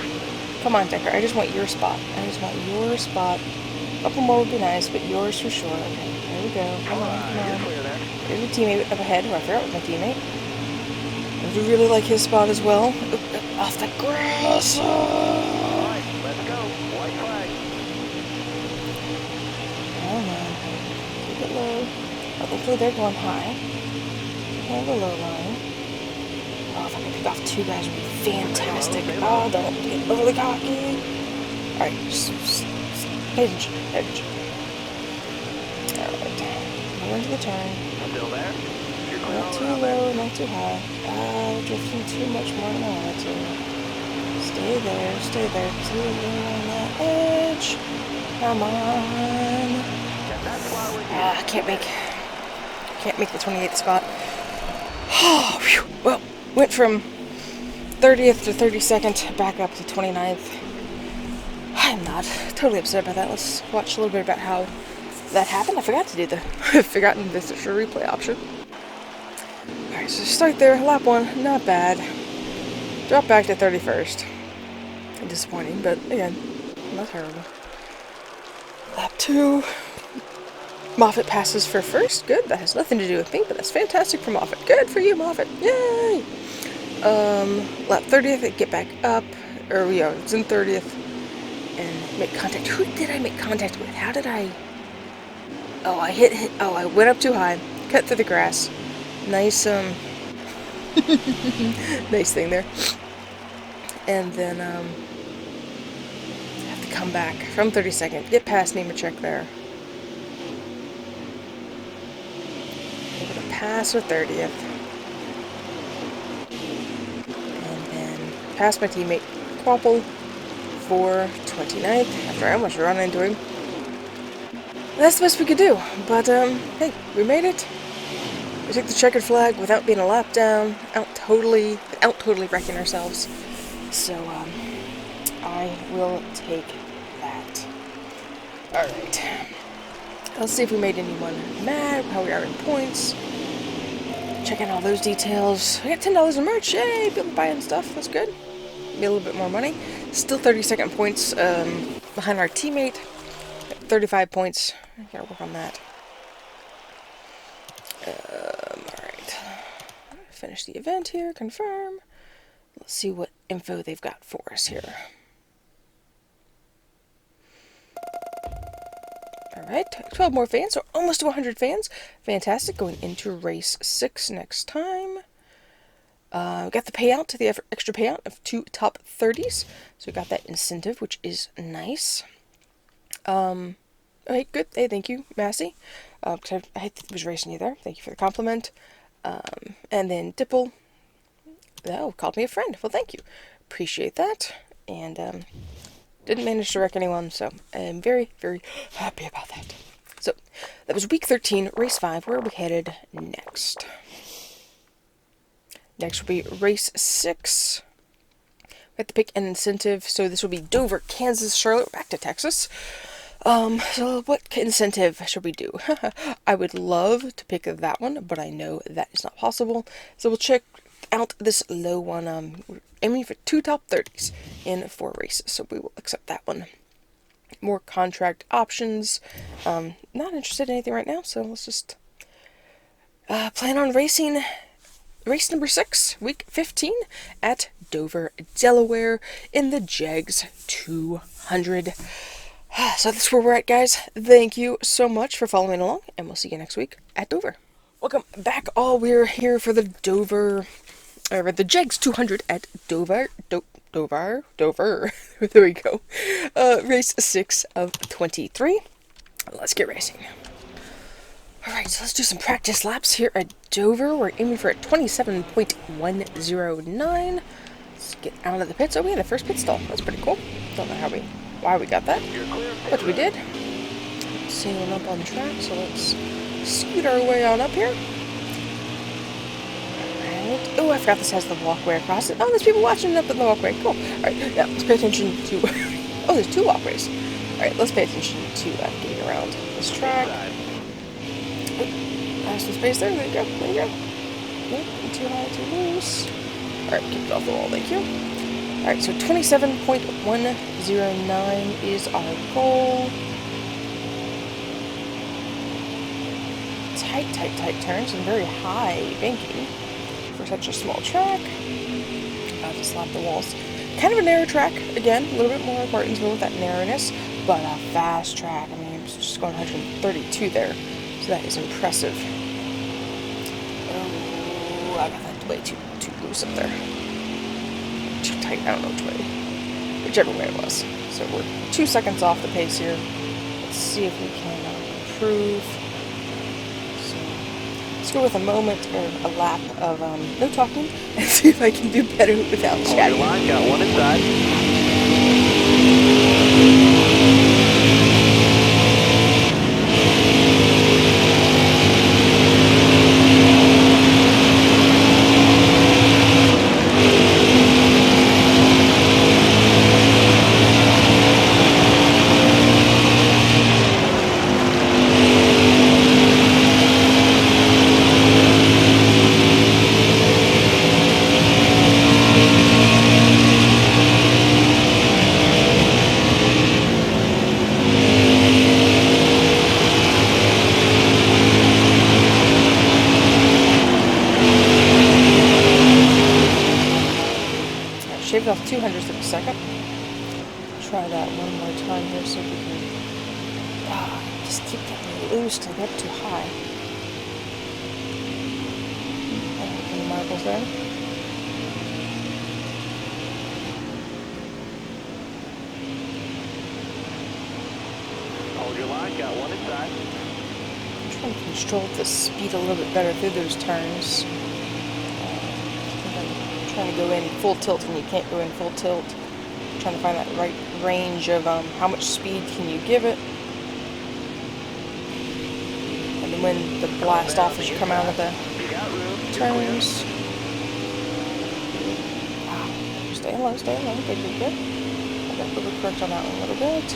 Come on, Decker. I just want your spot. A couple more would be nice, but yours for sure. Okay, there we go. Come on. You're clear there. There's a teammate up ahead who I forgot was my teammate. I do really like his spot as well. Off the grass. All right, let's go. White flag. Come on. Keep it low. Oh, hopefully they're going high. Have a low line. Oh, if I could pick off 2 guys would be fantastic. Oh, don't get overly cocky. Alright, just pay attention. Alright. Go into the turn. Still there. You're clear Not all too around low, there. not too high. Drifting too much more than I wanted to. Stay there. Too low on that edge. Come on. And that's why we're here. I can't make the 28th spot. Oh, phew. Well, went from 30th to 32nd, back up to 29th. I'm not totally upset about that. Let's watch a little bit about how that happened. I forgot to do the replay option. Alright, so start there, lap 1, not bad. Drop back to 31st. Disappointing, but again, not terrible. Lap 2. Moffat passes for first. Good. That has nothing to do with me, but that's fantastic for Moffat. Good for you, Moffat. Yay! Lap 30th, get back up. Or, yeah, it's in 30th. And make contact. Who did I make contact with? How did I... Oh, I went up too high. Cut through the grass. Nice, nice thing there. And then, have to come back from 32nd. Get past Check there. Able to pass with 30th. And then pass my teammate Quapple for 29th after I almost run into him. That's the best we could do, but hey, we made it. We took the checkered flag without being a lap down, without totally wrecking ourselves. So I will take that. Alright. Let's see if we made anyone mad, how we are in points. Check out all those details. We got $10 in merch, yay! Be able to buy in stuff, that's good. Be a little bit more money. Still 32nd points behind our teammate. 35 points. I gotta work on that. Alright. Finish the event here, confirm. Let's see what info they've got for us here. Alright, 12 more fans, so almost to 100 fans. Fantastic, going into race 6 next time. Got the payout, the extra payout of 2 top 30s. So we got that incentive, which is nice. Okay, good. Hey, thank you, Massey. I was racing you there. Thank you for the compliment. And then Dipple. Oh, called me a friend. Well, thank you. Appreciate that. And didn't manage to wreck anyone, so I'm very, very happy about that. So, that was week 13, race 5. Where are we headed next? Next will be race 6. We have to pick an incentive, so this will be Dover, Kansas, Charlotte, back to Texas. So what incentive should we do? I would love to pick that one, but I know that is not possible. So we'll check out this low one. We're aiming for 2 top 30s in 4 races, so we will accept that one. More contract options. Not interested in anything right now, so let's just plan on racing race number 6, week 15, at Dover, Delaware, in the Jags 200. So that's where we're at, guys. Thank you so much for following along, and we'll see you next week at Dover. Welcome back, all. We're here for the the Jags 200 at Dover. Dover. There we go. Race 6 of 23. Let's get racing. Alright, so let's do some practice laps here at Dover. We're aiming for a 27.109. Let's get out of the pits. Oh, we had a first pit stall. That's pretty cool. Don't know why we got that, but we did. Sailing up on track, so let's scoot our way on up here. Alright. Oh, I forgot this has the walkway across it. Oh, there's people watching up in the walkway. Cool. Alright, yeah, let's pay attention to... oh, there's 2 walkways. Alright, let's pay attention to getting around this track. Oh, have some space there. There you go. There you go. Nope, too high, too loose. Alright, keep it off the wall. Thank you. Alright, so 27.109 is our goal. Tight turns and very high banking for such a small track. I'll just slap the walls. Kind of a narrow track, again, a little bit more like Martinsville with that narrowness, but a fast track. I mean, it's just going 132 there, so that is impressive. Oh, I got that way too loose up there. Too tight, I don't know which way. Whichever way it was. So we're 2 seconds off the pace here. Let's see if we can improve. So let's go with a moment or a lap of no talking and see if I can do better without chatting. Line, got one inside. off 200ths of a second. Try that one more time here so we can just keep getting loose to get too high. Open the marbles there. Hold your line, got one inside. I'm trying to control the speed a little bit better through those turns. I'm trying to go in full tilt and you can't go in full tilt. I'm trying to find that right range of how much speed can you give it. And then when the blast off as you come out of the turns. Wow. Stay low, good, good, good. I got overcorrect on that one a little bit.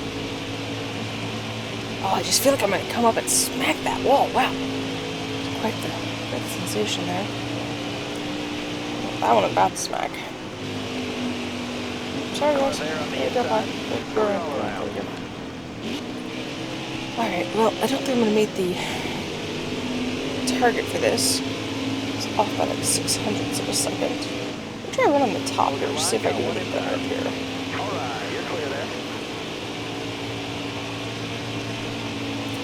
Oh, I just feel like I'm going to come up and smack that wall. Wow. Quite the sensation there. That one I'm about to smack. Sorry, guys. Alright, well, I don't think I'm going to meet the target for this. It's off by like 600ths of a second. I'll try to run on the top here, just see if I can get better up here. Alright, you're clear there.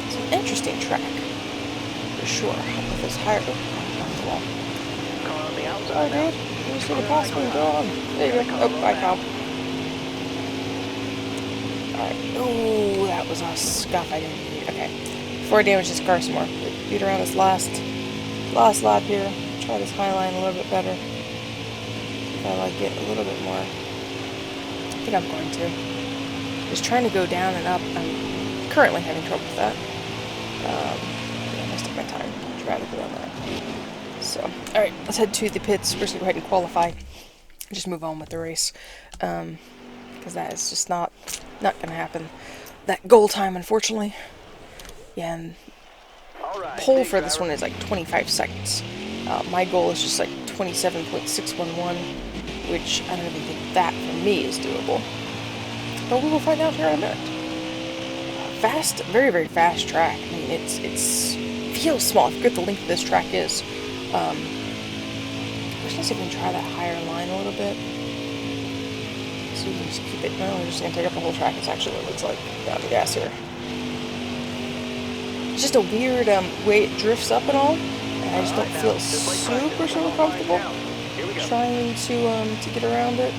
It's an interesting track, for sure. With this higher... Oh, off the wall. Car on the outside Sorry, now. dude. You just need to pass me and go on. There you go. Oh, bye, Cobb. Alright. Oh, that was a scuff I didn't need. Okay. Before I damage this car some more, beat around this last lap here. Try this high line a little bit better. If I like it a little bit more. I think I'm going to. Just trying to go down and up. I'm currently having trouble with that. Yeah, I messed up my time dramatically on that. So, alright, let's head to the pits. First, go ahead and qualify. Just move on with the race. Because that is just not going to happen. That goal time, unfortunately. Yeah, and pole for this one is like 25 seconds. My goal is just like 27.611, which I don't even think that for me is doable. But we will find out here in a minute. Fast, very, very fast track. I mean, it's feels small. I forget what the length of this track is. Let's just see if we can try that higher line a little bit. So we can just keep it. No, we're just gonna take up the whole track. It's actually what it looks like down the gas here. It's just a weird way it drifts up and all. And I just don't feel super comfortable trying to get around it.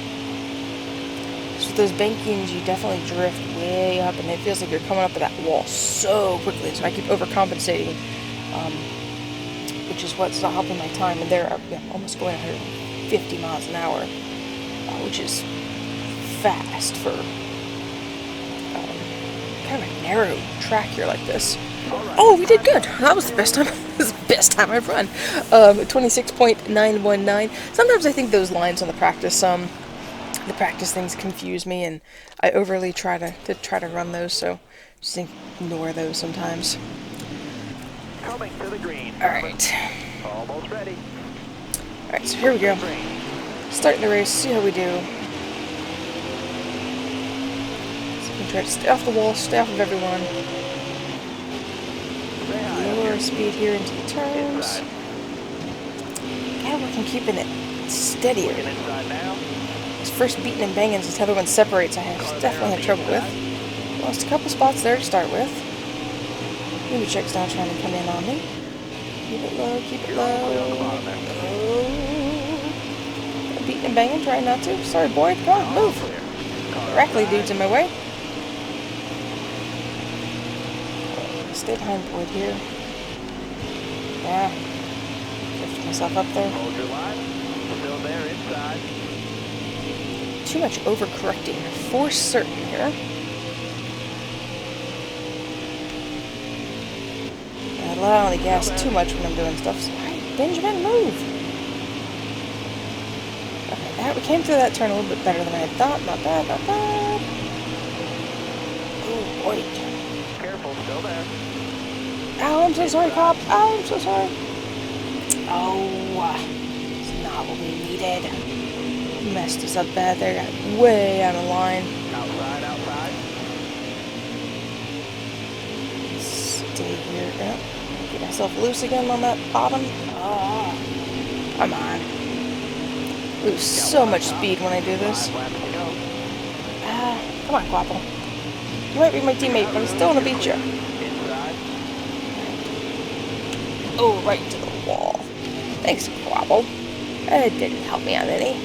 So with those bankings, you definitely drift way up, and it feels like you're coming up to that wall so quickly. So I keep overcompensating, which is what's not helping my time. And there, I'm almost going 150 miles an hour, which is fast for kind of a narrow track here like this. Oh, we did good. That was the best time. This is the best time I've run. 26.919. Sometimes I think those lines on the practice things confuse me, and I overly try to run those. So just ignore those sometimes. Coming to the green. All right. Almost ready. All right. So here we go. Starting the race. See how we do. So we can try to stay off the wall, stay off of everyone. Lower speed here into the turns. Gotta work on keeping it steadier. This first beating and banging as the other one separates, I definitely had trouble with. Lost a couple spots there to start with. Maybe Check's now trying to come in on me. Keep it low, keep it low. Oh. Beating and banging, trying not to. Sorry, boy. Come on, move. Rackley dude's in my way. Stay behind Boyd here. Yeah. Lift myself up there. Hold your line. Still there inside. Too much overcorrecting for certain here. I let out on the gas too much when I'm doing stuff. So, hey, Benjamin, move. Okay, we came through that turn a little bit better than I had thought. Not bad, not bad. Oh, boy. Careful, still there. Oh, I'm so sorry, cop. Oh, I'm so sorry. Oh, it's not what we needed. Messed us up bad there. Got way out of line. Outside. Stay here. Yep. Get myself loose again on that bottom. Oh, come on. lose so much speed when I do this. Come on, Quapple. You might be my teammate, but I still want to beat you. Oh, right to the wall. Thanks, Quapple. It didn't help me out any.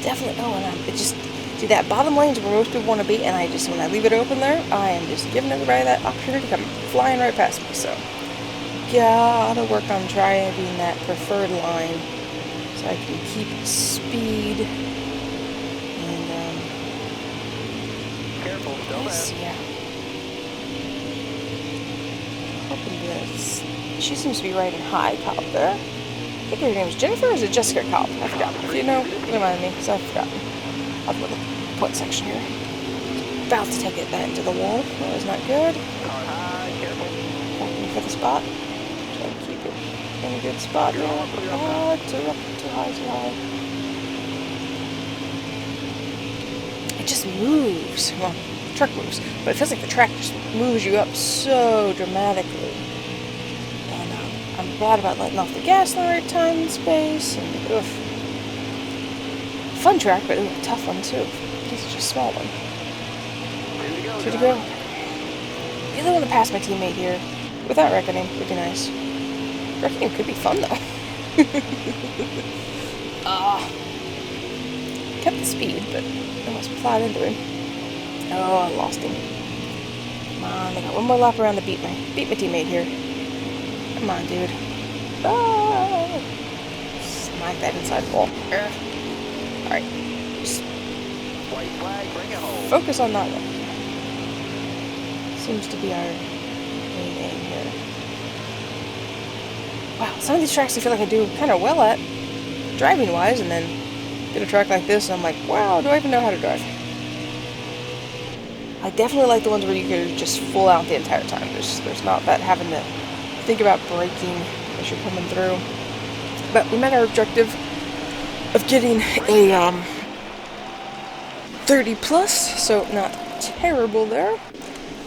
Definitely. Oh, and it just... See, that bottom lane's where most people want to be, and when I leave it open there, I am just giving everybody that opportunity to come flying right past me, so... Gotta work on driving that preferred line, so I can keep speed, and, Careful, still yes, there. yeah. Hoping this... She seems to be riding high cop there. I think her name is Jennifer, or is it Jessica Cobb? I forgot. If you know, remind me, because I've forgotten. I'll put the point section here. About to take it into the wall. That was not good. Car high, careful. Looking for the spot. Try to keep it in a good spot here. Oh, too high, too high. It just moves. Well, the truck moves, but it feels like the track just moves you up so dramatically. And I'm bad about letting off the gas in the right time and space. And oof. Fun track, but ooh, tough one too. This is just a small one. Two to go. Really want to pass my teammate here. Without reckoning, would be nice. Reckoning could be fun though. Kept the speed, but almost plowed into him. Oh, I lost him. Come on, I got one more lap around to beat my teammate here. Come on, dude. Ah! Smack that inside wall. Alright. Just White flag, bring it home. focus on that one. Seems to be our main aim here. Wow, some of these tracks I feel like I do kind of well at, driving-wise, and then get a track like this, and I'm like, wow, do I even know how to drive? I definitely like the ones where you can just full out the entire time. There's not that having to think about braking as you're coming through. But we met our objective of getting a 30 plus, so not terrible there.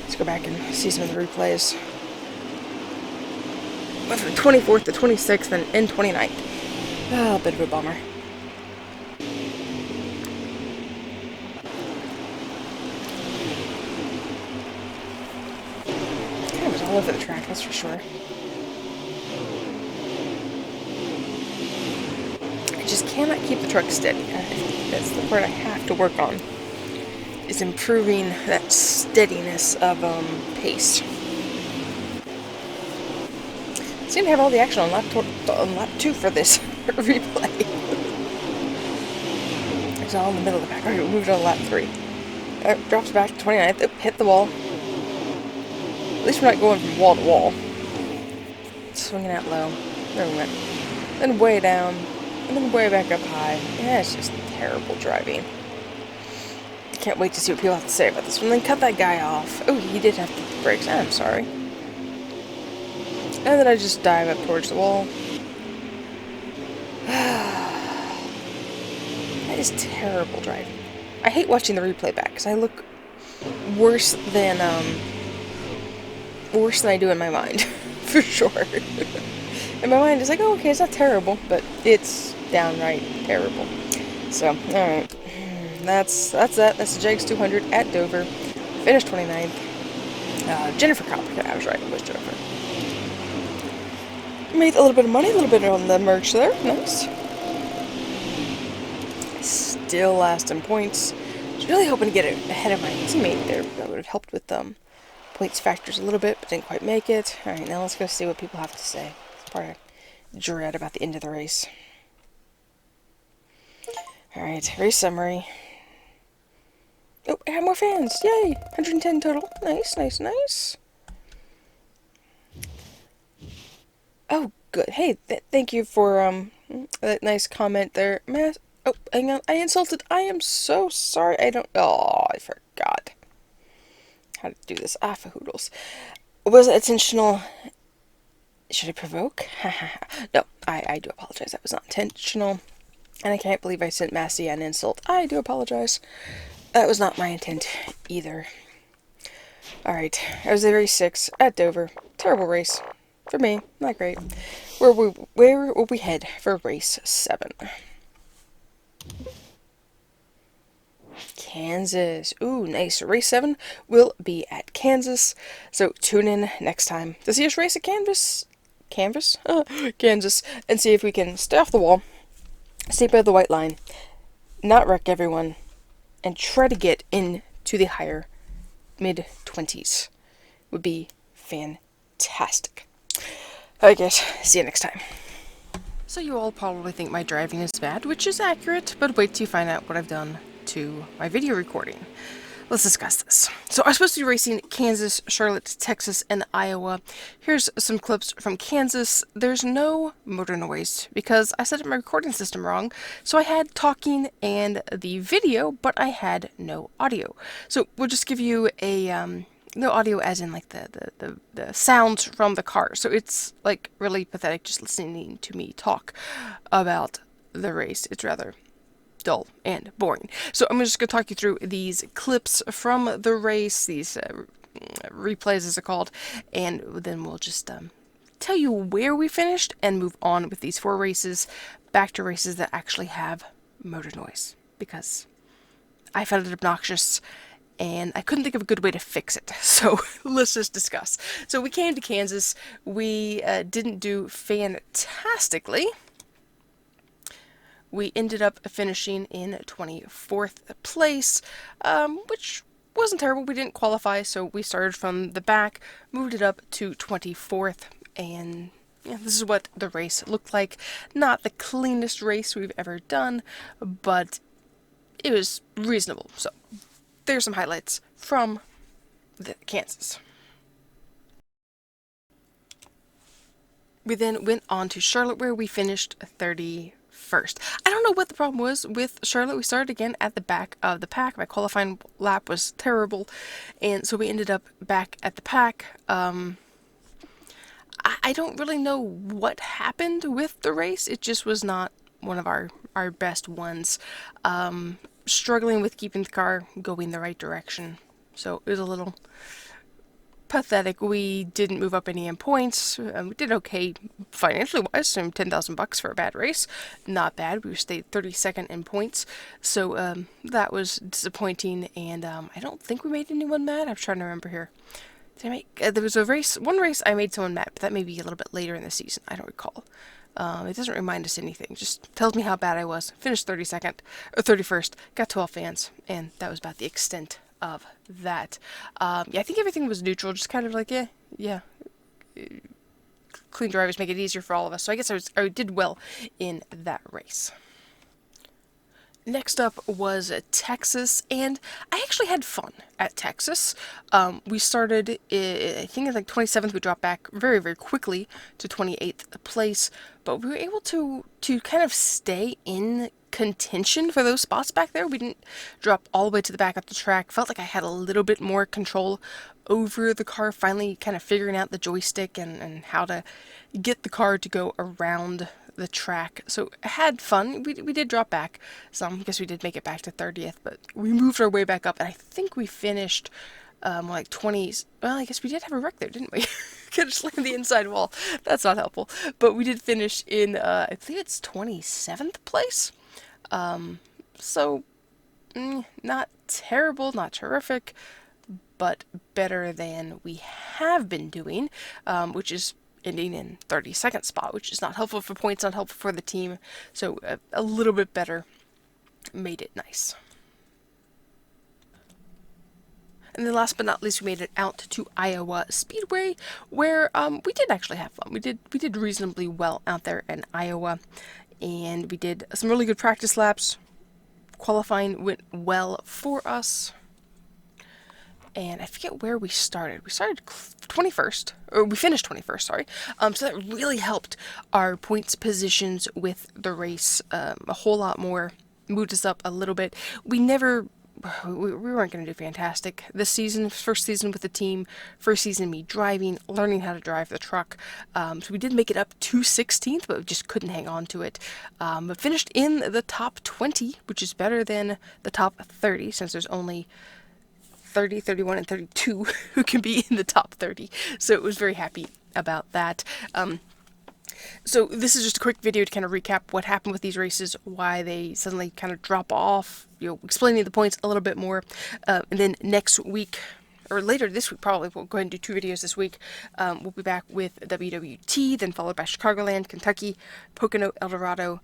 Let's go back and see some of the replays. Went from 24th to 26th and 29th. Oh, a bit of a bummer. Kind of was all over the track, that's for sure. I just cannot keep the truck steady. That's the part I have to work on. Is improving that steadiness of pace. Seem to have all the action on lap 2 for this replay. It's all in the middle of the pack. Alright, we moved on to lap 3. Drops back to 29th. Hit the wall. At least we're not going from wall to wall. Swinging out low. There we went. Then way down. And then way back up high. Yeah, it's just terrible driving. Can't wait to see what people have to say about this one. Then cut that guy off. Oh, he did have to hit the brakes. I'm sorry. And then I just dive up towards the wall. That is terrible driving. I hate watching the replay back because I look worse than I do in my mind, for sure. And my mind is like, oh, okay, it's not terrible, but it's downright terrible. So, all right. That's that. That's the Jags 200 at Dover. Finished 29th. Jennifer Cobb. I was right. It was Jennifer. Made a little bit of money, a little bit on the merch there. Nice. Still last in points. I was really hoping to get it ahead of my teammate there. That would have helped with points factors a little bit, but didn't quite make it. Alright, now let's go see what people have to say. It's part of dread about the end of the race. Alright, race summary. Oh, I have more fans! Yay! 110 total. Nice, nice, nice. Oh, good. Hey, thank you for that nice comment there. Oh, hang on. I insulted. I am so sorry. Oh, I forgot how to do this. Ah, for hoodles. Was it intentional? Should I provoke? No, I do apologize. That was not intentional. And I can't believe I sent Massey an insult. I do apologize. That was not my intent either. Alright, I was at race 6 at Dover. Terrible race. For me, not great. Where will we head for race 7? Kansas. Ooh, nice. Race 7 will be at Kansas. So tune in next time to see us race at Kansas, and see if we can stay off the wall, stay by the white line, not wreck everyone, and try to get into the higher mid-20s. Would be fantastic. Alright guys, see you next time. So you all probably think my driving is bad, which is accurate, but wait till you find out what I've done to my video recording. Let's discuss this. So I was supposed to be racing Kansas, Charlotte, Texas, and Iowa. Here's some clips from Kansas. There's no motor noise because I set up my recording system wrong. So I had talking and the video, but I had no audio. So we'll just give you a no audio as in like the sounds from the car. So it's like really pathetic just listening to me talk about the race. It's rather dull and boring. So I'm just going to talk you through these clips from the race, these replays as they're called, and then we'll just tell you where we finished and move on with these 4 races back to races that actually have motor noise, because I found it obnoxious and I couldn't think of a good way to fix it. So let's just discuss. So we came to Kansas. We didn't do fantastically. We ended up finishing in 24th place, which wasn't terrible. We didn't qualify, so we started from the back, moved it up to 24th, and yeah, this is what the race looked like. Not the cleanest race we've ever done, but it was reasonable. So there's some highlights from Kansas. We then went on to Charlotte, where we finished 31st. I don't know what the problem was with Charlotte. We started again at the back of the pack. My qualifying lap was terrible, and so we ended up back at the pack. I don't really know what happened with the race. It just was not one of our best ones. Struggling with keeping the car going the right direction. So it was a little pathetic. We didn't move up any in points. We did okay financially wise, some $10,000 for a bad race. Not bad. We stayed 32nd in points. So that was disappointing, and I don't think we made anyone mad. I'm trying to remember here. Did I make, there was one race I made someone mad, but that may be a little bit later in the season. I don't recall. It doesn't remind us anything. It just tells me how bad I was. Finished 32nd, or 31st, got 12 fans, and that was about the extent of that. Yeah, I think everything was neutral, just kind of like, yeah. Clean drivers make it easier for all of us, so I guess I did well in that race. Next up was Texas, and I actually had fun at Texas. We started, I think at like 27th, we dropped back very, very quickly to 28th place, but we were able to kind of stay in contention for those spots back there. We didn't drop all the way to the back of the track. Felt like I had a little bit more control over the car, finally kind of figuring out the joystick and how to get the car to go around the track. So I had fun. We did drop back some. I guess we did make it back to 30th, but we moved our way back up, and I think we finished like 20s. Well, I guess we did have a wreck there, didn't we? Could have slammed the inside wall. That's not helpful. But we did finish in, I think it's 27th place. So not terrible, not terrific, but better than we have been doing, which is ending in 32nd spot, which is not helpful for points, not helpful for the team. So a little bit better made it nice. And then last but not least, we made it out to Iowa Speedway, where we did actually have fun. We did reasonably well out there in Iowa, and we did some really good practice laps. Qualifying went well for us. And I forget where we started. We started 21st, or we finished 21st, sorry. So that really helped our points positions with the race a whole lot more. Moved us up a little bit. We weren't going to do fantastic this season. First season with the team, first season me driving, learning how to drive the truck. So we did make it up to 16th, but we just couldn't hang on to it. But finished in the top 20, which is better than the top 30, since there's only 30, 31, and 32 who can be in the top 30. So it was very happy about that. So this is just a quick video to kind of recap what happened with these races, why they suddenly kind of drop off, explaining the points a little bit more. And then next week, or later this week probably, we'll go ahead and do 2 videos this week. We'll be back with WWT, then followed by Chicagoland, Kentucky, Pocono, Eldorado,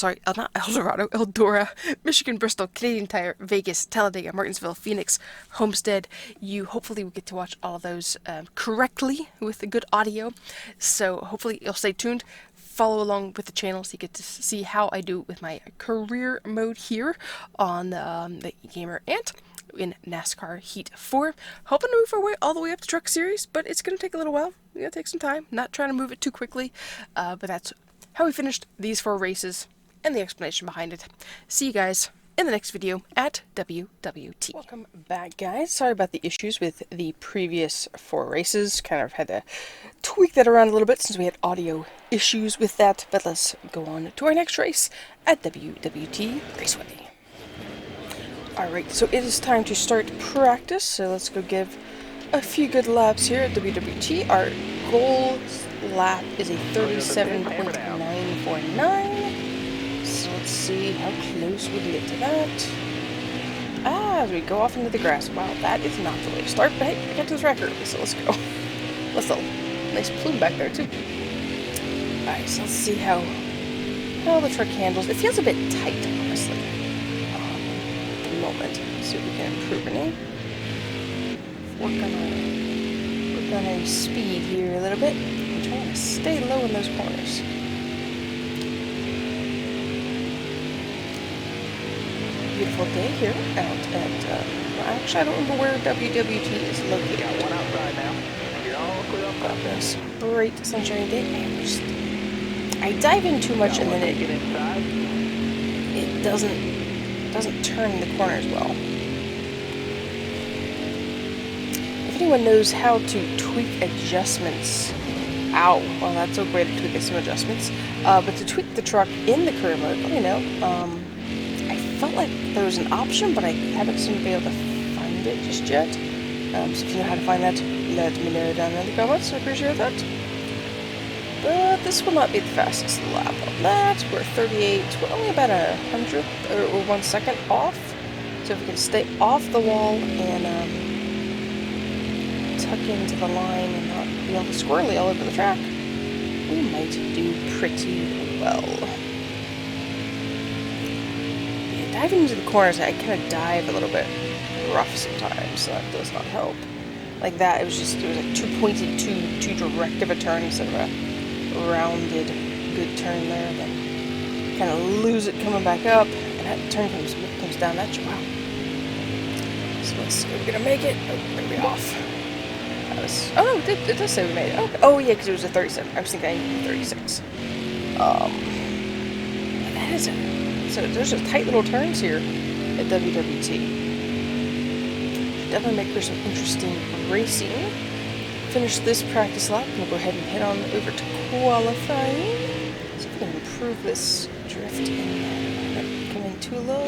not Eldorado, Eldora, Michigan, Bristol, Canadian Tire, Vegas, Talladega, Martinsville, Phoenix, Homestead. You hopefully will get to watch all of those correctly with the good audio. So hopefully you'll stay tuned. Follow along with the channel so you get to see how I do with my career mode here on the Gamer Ant in NASCAR Heat 4. Hoping to move our way all the way up to Truck Series, but it's going to take a little while. It's going to take some time. Not trying to move it too quickly, but that's how we finished these 4 races and the explanation behind it. See you guys in the next video at WWT. Welcome back, guys. Sorry about the issues with the previous 4 races. Kind of had to tweak that around a little bit since we had audio issues with that. But let's go on to our next race at WWT Raceway. Alright, so it is time to start practice. So let's go give a few good laps here at WWT. Our goal lap is a 37.949. So let's see how close we get to that. As we go off into the grass. Wow, that is not the way to start, but hey, I got to the track early, so let's go. That's a nice plume back there, too. Alright, so let's see how the truck handles. It feels a bit tight, honestly, at the moment. Let's see if we can improve any. Work on our speed here a little bit. I'm trying to stay low in those corners. Beautiful day here out at, well, actually I don't remember where WWT is located. Got one outside now. You're all clear up. Got this great sunshine day. Man, I dive in too much and then it doesn't turn the corners well. If anyone knows how to tweak adjustments, well, that's a way to tweak some adjustments, but to tweak the truck in the career mode, let me know. I felt like there was an option, but I haven't seemed to be able to find it just yet. So if you know how to find that, let me know down in the comments. I appreciate that. But this will not be the fastest lap on that. We're 38. We're only about 100 or 1 second off. So if we can stay off the wall and tuck into the line and not be all squirrely all over the track, we might do pretty well. Diving into the corners, I kind of dive a little bit rough sometimes, so that does not help. Like that, it was like too pointed, too direct of a turn instead of a rounded, good turn there. Then kind of lose it coming back up, and that turn comes down at you. Wow. So let's see if we're gonna make it. Oh, we're gonna be off. Oh no, it does say we made it. Okay. Oh yeah, because it was a 37. I was thinking I needed 36. That is it. So there's just tight little turns here at WWT. Definitely make for some interesting racing. Finish this practice lap. We'll go ahead and head on over to qualifying. See if we can improve this drift in there. Coming too low.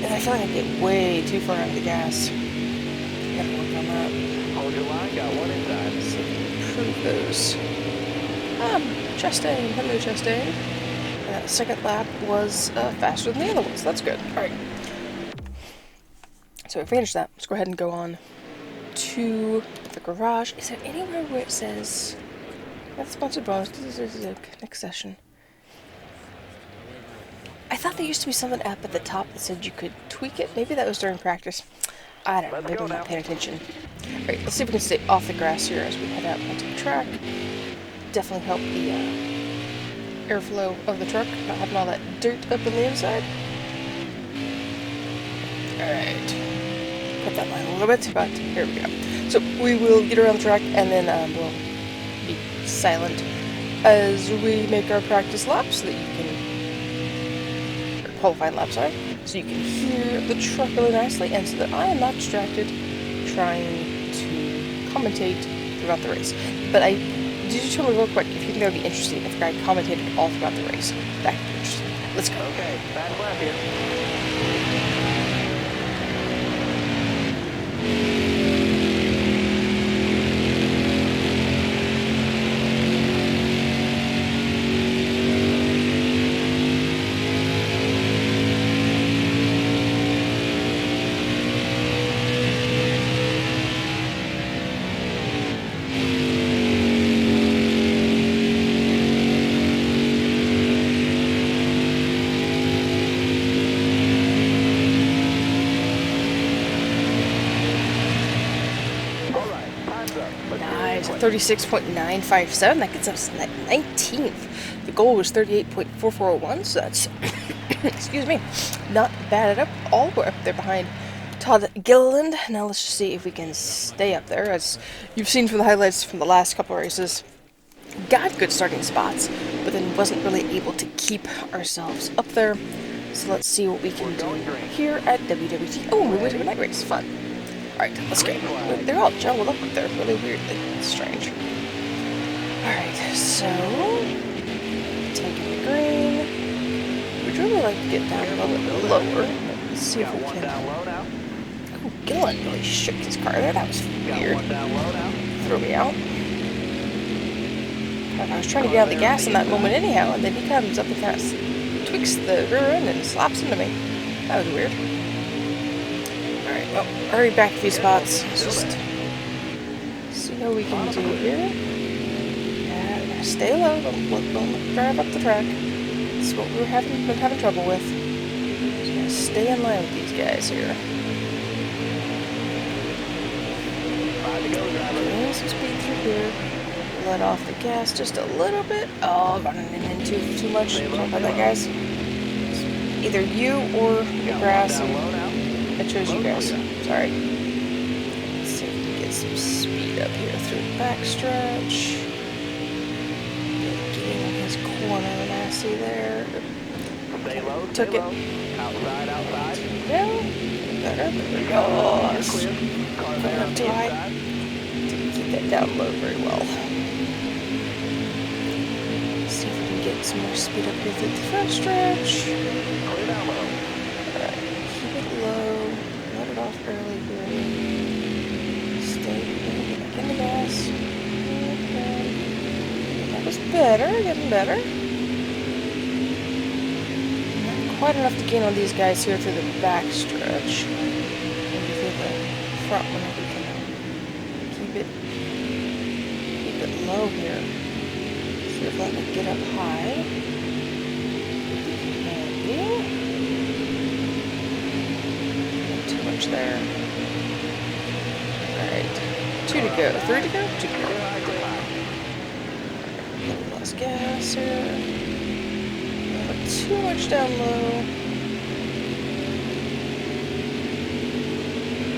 And I feel like I get way too far out of the gas. Gotta work on that. Hold your line, got one inside. See if we can improve those. Chastain. Hello, Chastain. That second lap was faster than the other ones. That's good. Alright. So we finished that. Let's go ahead and go on to the garage. Is there anywhere where it says that's sponsored bonus? This is a next session. I thought there used to be something up at the top that said you could tweak it. Maybe that was during practice. I don't know. Maybe I'm not paying attention. Alright, let's see if we can stay off the grass here as we head out onto the track. Definitely help the airflow of the truck, not having all that dirt up on the inside. Alright. Put that line a little bit, but here we go. So we will get around the track and then we'll be silent as we make our practice laps so that you can, or qualifying laps, sorry, so you can hear the truck really nicely and so that I am not distracted trying to commentate throughout the race. But did you tell me real quick if you think that would be interesting if I commentated all throughout the race? That could be interesting. Let's go. Okay, back lap here. 36.957. That gets us 19th. The goal was 38.4401, so that's, excuse me, not bad at all. We're up there behind Todd Gilliland. Now let's just see if we can stay up there. As you've seen from the highlights from the last couple races, got good starting spots, but then wasn't really able to keep ourselves up there. So let's see what we can do here at WWT. Oh, we went to a night race. Fun. Alright, let's go. They're all jumbled up there really weirdly. It's strange. Alright, so taking the green. We'd really like to get down a little bit lower. Let's see if we can. Oh, Gillen really shook his car there. That was weird. Threw me out. I was trying to get out of the gas in that moment anyhow, and then he comes up and kind of tweaks the rear end and slaps into me. That was weird. Alright, well, already back a few spots. Let's just see how we can do here. Yeah, stay low. Don't drive up the track. That's what we're been having trouble with. Just gotta stay in line with these guys here. Gain some speed through here. Let off the gas just a little bit. Oh, running in too much. Sorry about that, guys. It's either you or the grass. I chose you guys. Sorry. Let's see if we can get some speed up here through the backstretch. Getting in his corner, nasty there. Took it. Outside. Yeah. Better. Gosh. Going up too high. Didn't keep that down low very well. See if we can get some more speed up here through the first stretch. Alright, keep it low. Let it off early here. Stay back in the gas. Okay. That was better, getting better. Not quite enough to gain on these guys here through the back stretch. Maybe through the front one if we can keep it low here. See if I can get up high. Maybe. Not too much there. Alright. 2 to go. 3 to go? 2 to go. A little less gas here. Not too much down low.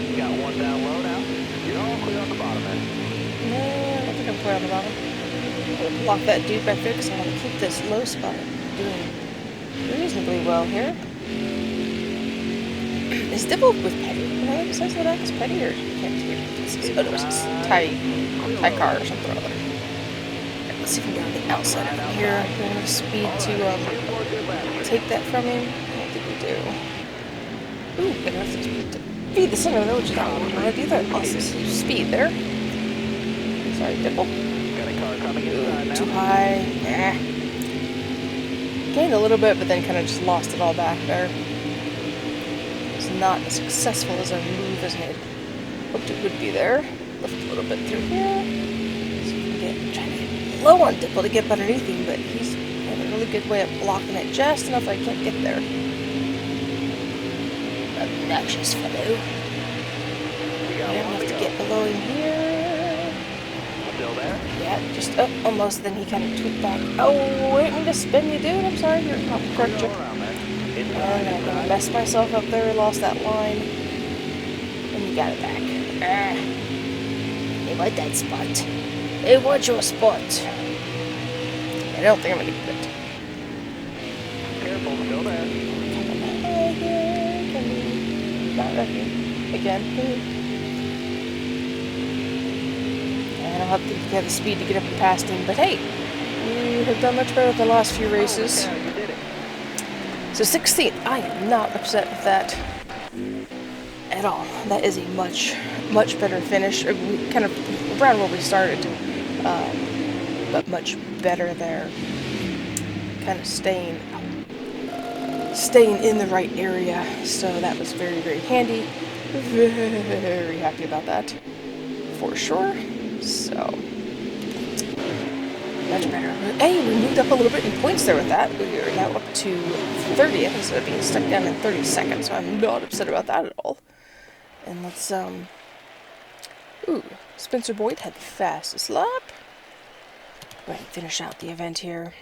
You got one down low now. You're all clear on the bottom end. No, I don't think I'm clear on the bottom. I'll block that dude back there because I want to keep this low spot doing reasonably well here. Is Dibble with Petty? You know, besides the back is Petty or can't see it? Oh no, it's Ty car or something or other. Right, let's see if we can get on the outside of here. Do we have enough speed to take that from him? I don't think we do. Ooh, we have to feed the center though, which is not what we want to do. That lost some speed there. Sorry, Dibble. Too high. Nah. Gained a little bit, but then kind of just lost it all back there. It's not as successful as our move as I hoped it would be there. Lift a little bit through here. So trying to get low on Dipple to get underneath him, but he's got a really good way of blocking it just enough I can't get there. Obnoxious fellow. I have to get below him here. Still there? Yeah, just almost. Then he kind of tweaked back. Oh, wait, me to spin you, dude. I'm sorry, you're not correct. And I'm gonna mess myself up there. Lost that line, and you got it back. They want that spot. They want your spot. I don't think I'm gonna get it. Careful, still there. Not wrecking again. And I'll have to get the speed to get up and past him. But hey, we have done much better the last few races. Yeah, you did it. So 16th, I am not upset with that at all. That is a much better finish. We kind of around where we started, but much better there. Kind of staying in the right area. So that was very, very handy. Very happy about that, for sure. So, much better. Hey, we moved up a little bit in points there with that. We are now up to 30th instead of being stuck down in 32nd, so I'm not upset about that at all. And let's, Ooh, Spencer Boyd had the fastest lap. Go ahead and finish out the event here.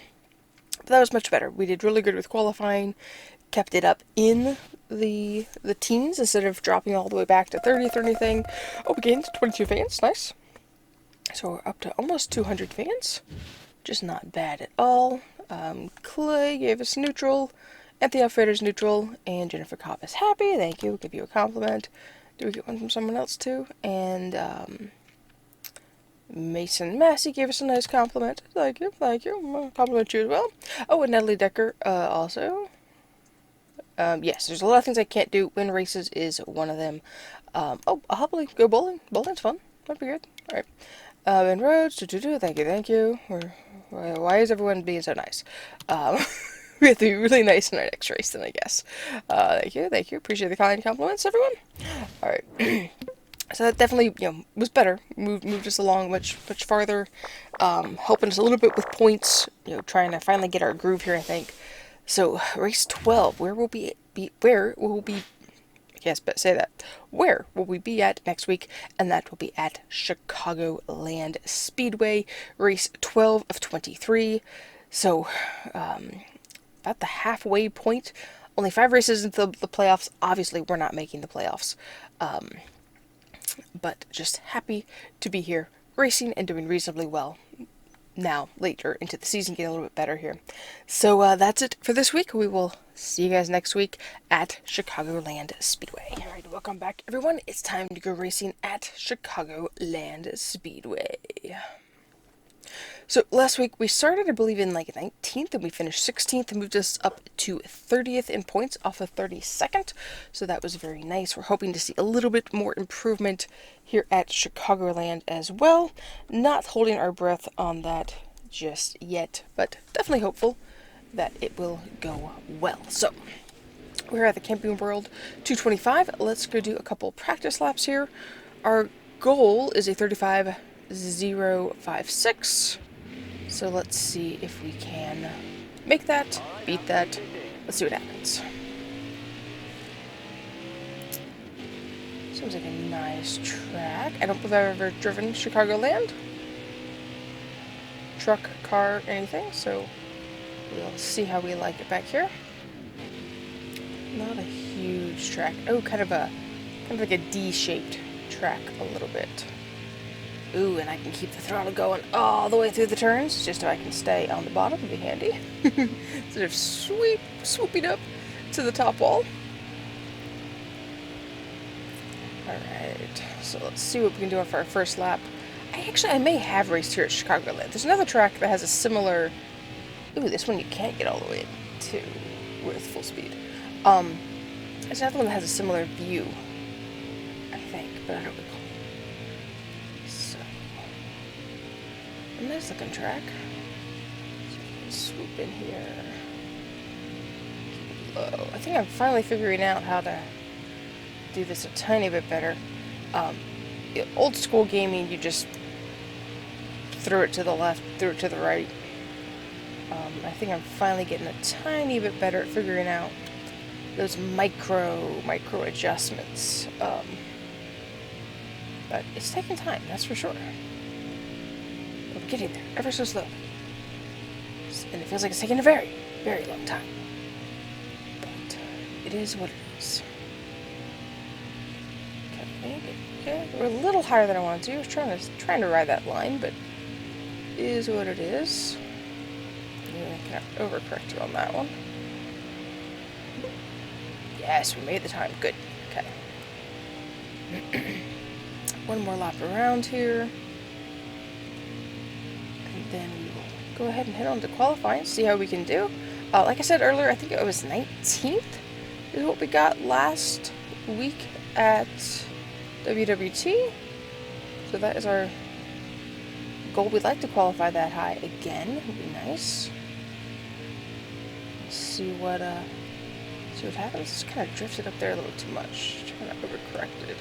But that was much better. We did really good with qualifying, kept it up in the teens instead of dropping all the way back to 30th or anything. Oh, we gained 22 fans, nice. So we're up to almost 200 fans, just not bad at all. Clay gave us neutral, Anthony Alfredo's neutral, and Jennifer Cobb is happy. Thank you. Give you a compliment. Do we get one from someone else too? And Mason Massey gave us a nice compliment. Thank you, thank you. I'll compliment you as well. Oh, and Natalie Decker also. Yes, there's a lot of things I can't do. Win races is one of them. Oh, I'll happily go bowling. Bowling's fun. That'd be good. Alright. And Rhodes, thank you, thank you. Why is everyone being so nice? We have to be really nice in our next race then, I guess. Thank you, thank you. Appreciate the kind compliments, everyone. Alright. So that definitely, was better. Moved us along much farther. Helping us a little bit with points. Trying to finally get our groove here, I think. So, race 12, where will we be at next week? And that will be at Chicagoland Speedway, race 12 of 23. So, about the halfway point. Only 5 races into the playoffs. Obviously, we're not making the playoffs. But just happy to be here, racing and doing reasonably well. Now, later into the season, getting a little bit better here. So that's it for this week. We will see you guys next week at Chicagoland Speedway. Alright, welcome back, everyone. It's time to go racing at Chicagoland Speedway. So last week we started, I believe, in like 19th, and we finished 16th and moved us up to 30th in points off of 32nd. So that was very nice. We're hoping to see a little bit more improvement here at Chicagoland as well. Not holding our breath on that just yet, but definitely hopeful that it will go well. So we're at the Camping World 225. Let's go do a couple practice laps here. Our goal is a 35.056. So let's see if we can make that, beat that. Let's see what happens. Seems like a nice track. I don't believe I've ever driven Chicagoland. Truck, car, anything. So we'll see how we like it back here. Not a huge track. Oh, kind of like a D-shaped track a little bit. Ooh, and I can keep the throttle going all the way through the turns, just so I can stay on the bottom. It'd be handy. Instead of swooping up to the top wall. Alright, so let's see what we can do for our first lap. I may have raced here at Chicagoland. There's another track that has a similar... Ooh, this one you can't get all the way to with full speed. There's another one that has a similar view, I think, but I don't recall. A nice looking track. So we can swoop in here. Keep it low. I think I'm finally figuring out how to do this a tiny bit better. Old school gaming, you just threw it to the left, threw it to the right. I think I'm finally getting a tiny bit better at figuring out those micro adjustments. But it's taking time, that's for sure. We're getting there, ever so slow. And it feels like it's taking a very, very long time. But it is what it is. Okay, we're a little higher than I wanted to. I was trying to ride that line, but it is what it is. Yeah, kind of overcorrected on that one. Yes, we made the time. Good. Okay. One more lap around here. Then we will go ahead and head on to qualifying, see how we can do. Like I said earlier, I think it was 19th is what we got last week at WWT. So that is our goal. We'd like to qualify that high again. Would be nice. Let's see what happens. It's kind of drifted up there a little too much. Kind of overcorrected.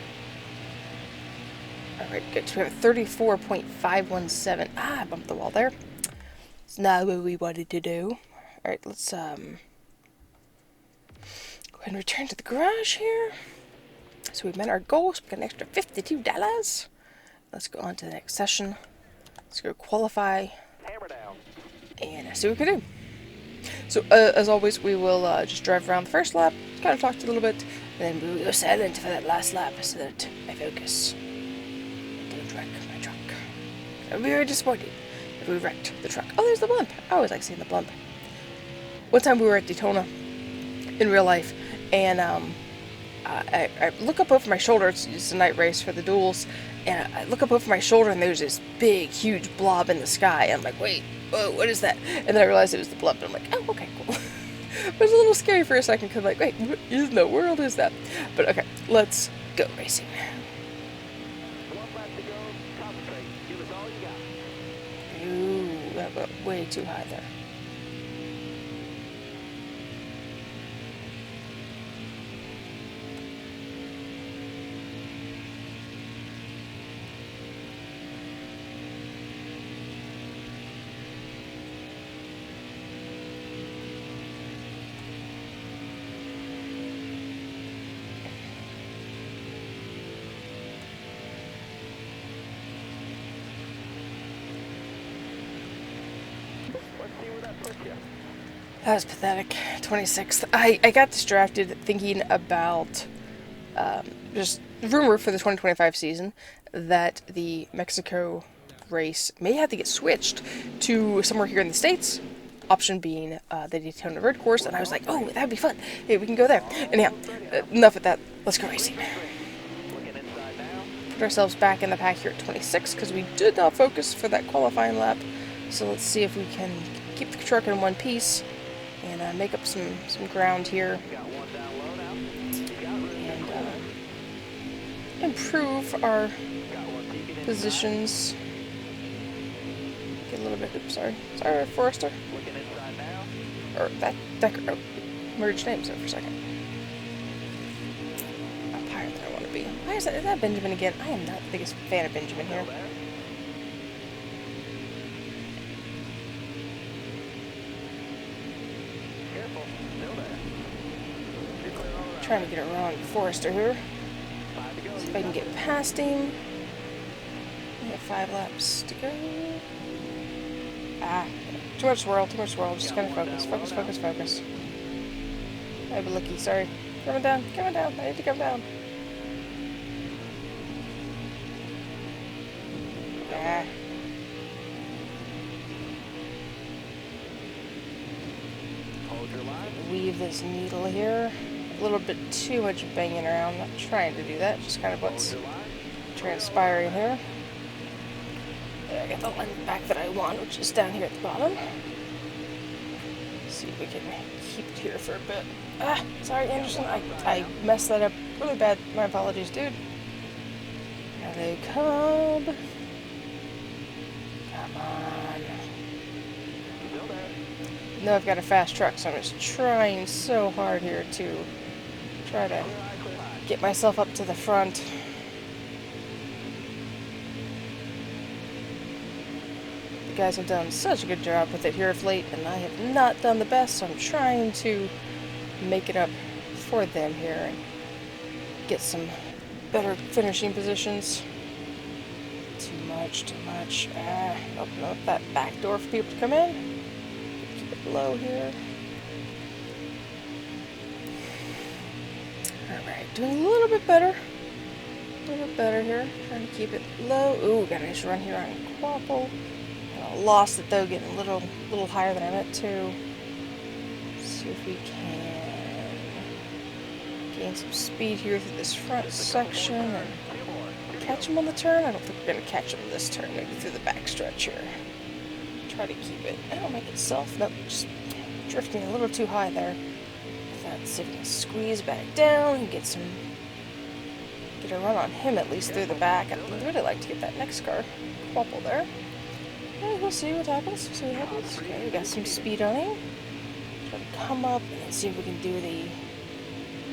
Alright, good. So we have 34.517. Ah, I bumped the wall there. It's not what we wanted to do. Alright, let's go ahead and return to the garage here. So we met our goal, so we got an extra $52. let's go on to the next session. Let's go qualify Hammer down. and see what we can do. So, as always, we will just drive around the first lap, kind of talk to you a little bit, and then we will go silent for that last lap so that I focus. Don't wreck my truck. I would be very disappointed if we wrecked the truck. Oh, there's the blimp. I always like seeing the blimp. One time we were at Daytona in real life, and I look up over my shoulder. It's a night race for the duels, and I look up over my shoulder, and there's this big, huge blob in the sky. I'm like, wait, whoa, what is that? And then I realized it was the blimp, and I'm like, oh, okay, cool. It was a little scary for a second, because like, wait, what in the world is that? But okay, let's go racing. 1 lap to go. Concentrate. Give us all you got. Ooh, that went way too high there. Let's see where that puts you. That was pathetic. 26th. I got distracted thinking about just rumor for the 2025 season that the Mexico race may have to get switched to somewhere here in the States. Option being the Daytona Road Course, and I was like, oh, that'd be fun. Hey, we can go there. Anyhow, enough of that. Let's go racing. Looking inside now. Put ourselves back in the pack here at 26 because we did not focus for that qualifying lap. So let's see if we can keep the truck in one piece and make up some ground here Got one down low now. You got room. and improve our Got one peeking inside. positions. Get a little bit. Oops, sorry, Forrester, Looking inside now. or that Decker. Oh, merged names there for a second. Up higher than I want to be. Why is that Benjamin again? I am not the biggest fan of Benjamin here. Still there. Careful. Still there. You're clear all around. Trying to get around Forrester here. 5 to go. See if I can get past him. We have 5 laps to go. Ah, too much swirl. Just gotta focus. I have a looky, sorry. Coming down. I need to come down. Ah. Hold your line. Weave this needle here. A little bit too much banging around. Not trying to do that. Just kind of what's Hold your line. transpiring here. There, I got the line back that I want, which is down here at the bottom. See if we can keep it here for a bit. Ah, sorry, Anderson. I messed that up really bad. My apologies, dude. Hello, Cub. Come on. Still there. No, I've got a fast truck, so I'm just trying so hard here to try to Clear high. get myself up to the front. You guys have done such a good job with it here of late, and I have not done the best, so I'm trying to make it up for them here and get some better finishing positions. Too much. Open up that back door for people to come in. Keep it low here. Alright, doing a little bit better. Here. Trying to keep it low. Ooh, got a nice run here on Quapple. Lost it though, getting a little higher than I meant to. See if we can gain some speed here through this front section and catch him on the turn. I don't think we're gonna catch him this turn. Maybe through the back stretch here. Try to keep it. I don't make itself. Nope, just drifting a little too high there. Let's see if we can squeeze back down and get a run on him at least through the back. I'd really like to get that next car Quapple there. Okay, we'll see what happens. Okay, we got some speed on him. Try to come up and see if we can do the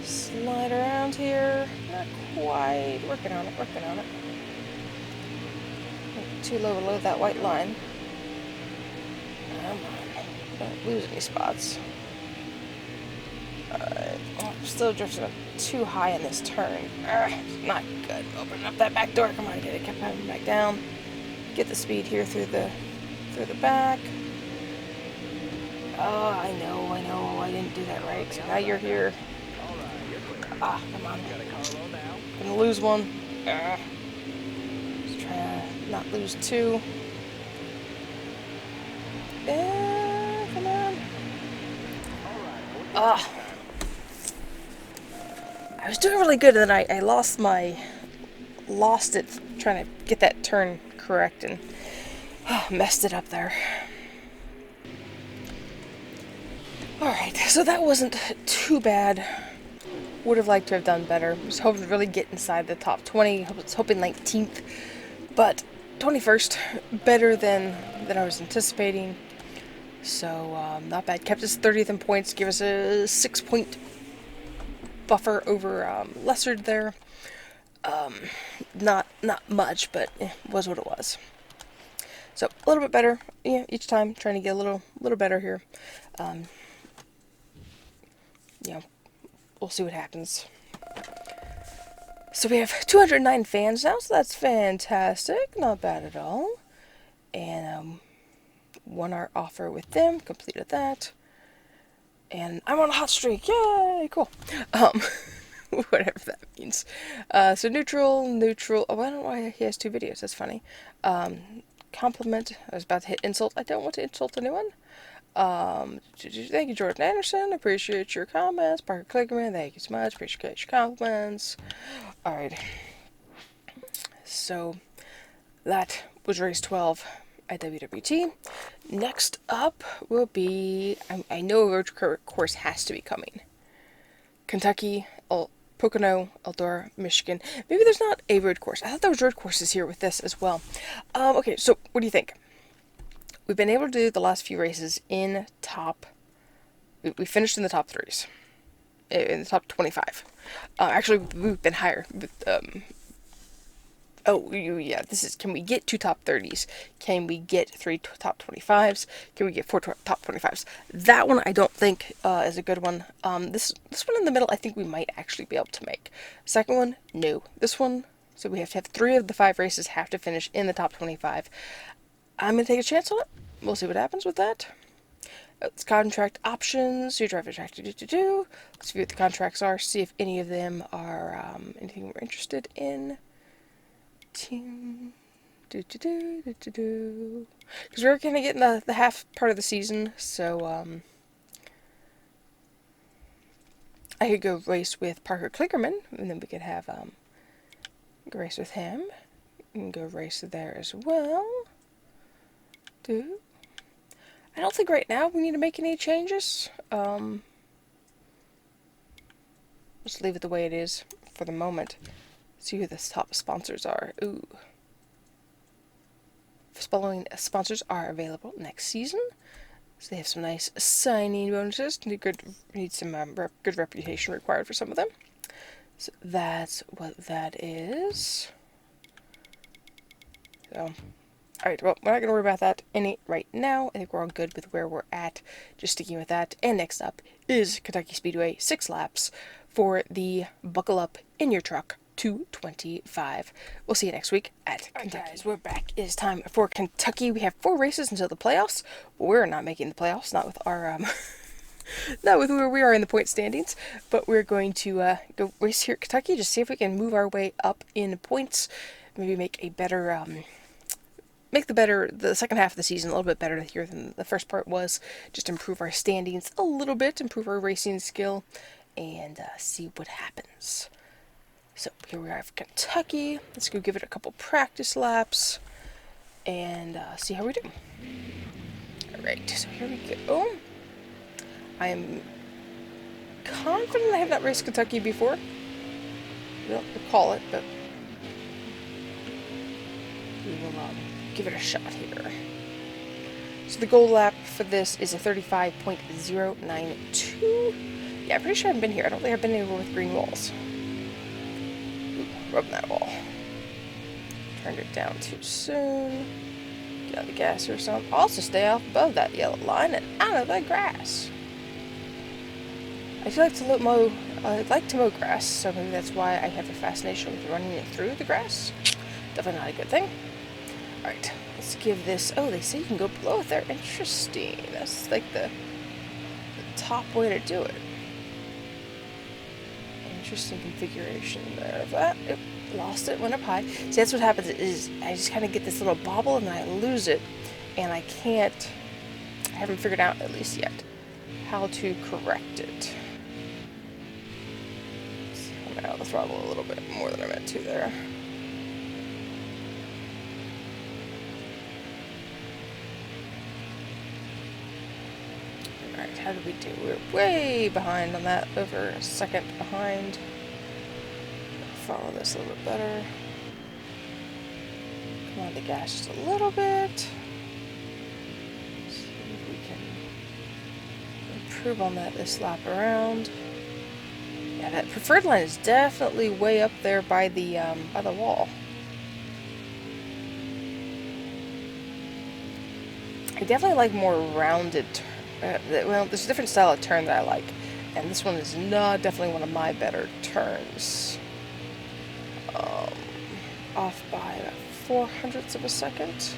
slide around here. Not quite. Working on it. Too low below that white line. Come on. Don't lose any spots. Alright. still drifting up too high in this turn. Not good. Open up that back door. Come on, get it. Kept having back down. Get the speed here through the back. Oh, I know. I didn't do that right. So now you're here. Ah, come on. Gonna lose one. Just trying to not lose two. Come on. Ah. I was doing really good, and then I lost it trying to get that turn correct, and messed it up there. Alright, so that wasn't too bad. Would have liked to have done better. Was hoping to really get inside the top 20. I was hoping 19th, but 21st, better than I was anticipating. So, not bad. Kept us 30th in points, give us a 6-point buffer over Lessard there. Not much, but was what it was. So a little bit better, yeah. Each time trying to get a little better here. We'll see what happens. So we have 209 fans now, so that's fantastic. Not bad at all. And won our offer with them, completed that. And I'm on a hot streak. Yay! Cool. Whatever that means. So neutral. Oh, I don't know why he has two videos. That's funny. Compliment. I was about to hit insult. I don't want to insult anyone. Thank you, Jordan Anderson. Appreciate your comments. Parker Klickerman. Thank you so much. Appreciate your compliments. Alright. So that was race 12 at WWT. Next up will be, I know a road course has to be coming. Kentucky, Pocono, Eldora, Michigan. Maybe there's not a road course. I thought there was road courses here with this as well. Okay, so what do you think? We've been able to do the last few races in top. We finished in the top 3s. In the top 25. Actually, we've been higher. This is, can we get 2 top 30s? Can we get 3 top 25s? Can we get 4 top 25s? That one I don't think is a good one. This one in the middle I think we might actually be able to make. Second one, no. This one, so we have to have 3 of the 5 races have to finish in the top 25. I'm going to take a chance on it. We'll see what happens with that. It's contract options. Your driver track to do. Let's view what the contracts are. See if any of them are anything we're interested in. Because we're kind of getting the half part of the season, so I could go race with Parker Klickerman, and then we could have go race with him, and go race there as well. I don't think right now we need to make any changes. Just leave it the way it is for the moment. See who the top sponsors are. Ooh. Following sponsors are available next season. So they have some nice signing bonuses. Need some good reputation required for some of them. So that's what that is. So, alright, well, we're not going to worry about that right now. I think we're all good with where we're at. Just sticking with that. And next up is Kentucky Speedway 6 laps for the Buckle Up in Your Truck 225. We'll see you next week at Kentucky. Guys, we're back. It is time for Kentucky. We have 4 races until the playoffs. We're not making the playoffs, not with our not with where we are in the point standings, but we're going to go race here at Kentucky, just see if we can move our way up in points, maybe make a better the second half of the season a little bit better here than the first part was. Just improve our standings a little bit, improve our racing skill, and see what happens. So here we are for Kentucky. Let's go give it a couple practice laps and see how we do. Alright, so here we go. I am confident I have not raced Kentucky before. I don't recall it, but we will give it a shot here. So the goal lap for this is a 35.092. Yeah, I'm pretty sure I haven't been here. I don't think I've been anywhere with green walls. Rubbing that wall. Turned it down too soon. Get out the gas or something. Also stay off above that yellow line and out of the grass. I do like to mow. I like to mow grass, so maybe that's why I have a fascination with running it through the grass. Definitely not a good thing. All right, let's give this. Oh, they say you can go below it there. Interesting. That's like the top way to do it. Interesting configuration there of that. Oop, lost it, went up high. See, that's what happens is I just kind of get this little bobble and then I lose it, and I haven't figured out, at least yet, how to correct it. So I'm out of the throttle a little bit more than I meant to there. Alright, how did we do? We're way behind on that, over a second behind. Follow this a little bit better. Come on the gas just a little bit. See if we can improve on that this lap around. Yeah, that preferred line is definitely way up there by the wall. I definitely like more rounded. Well, there's a different style of turn that I like, and this one is not definitely one of my better turns. Off by about 0.04 of a second.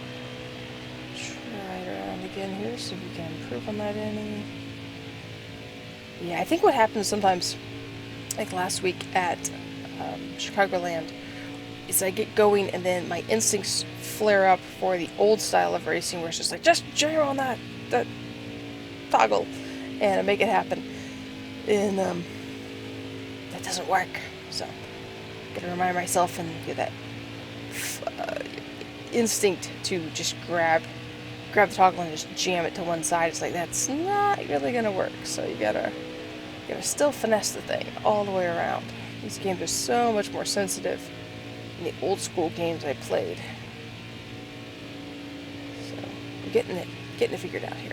Try it around again here, see if we can improve on that any. Yeah, I think what happens sometimes, like last week at Chicagoland, is I get going and then my instincts flare up for the old style of racing, where it's just like, just jam on that toggle and make it happen, and that doesn't work. So gotta remind myself and get that instinct to just grab the toggle and just jam it to one side. It's like, that's not really gonna work. So you gotta still finesse the thing all the way around. These games are so much more sensitive than the old school games I played. So I'm getting it figured out here.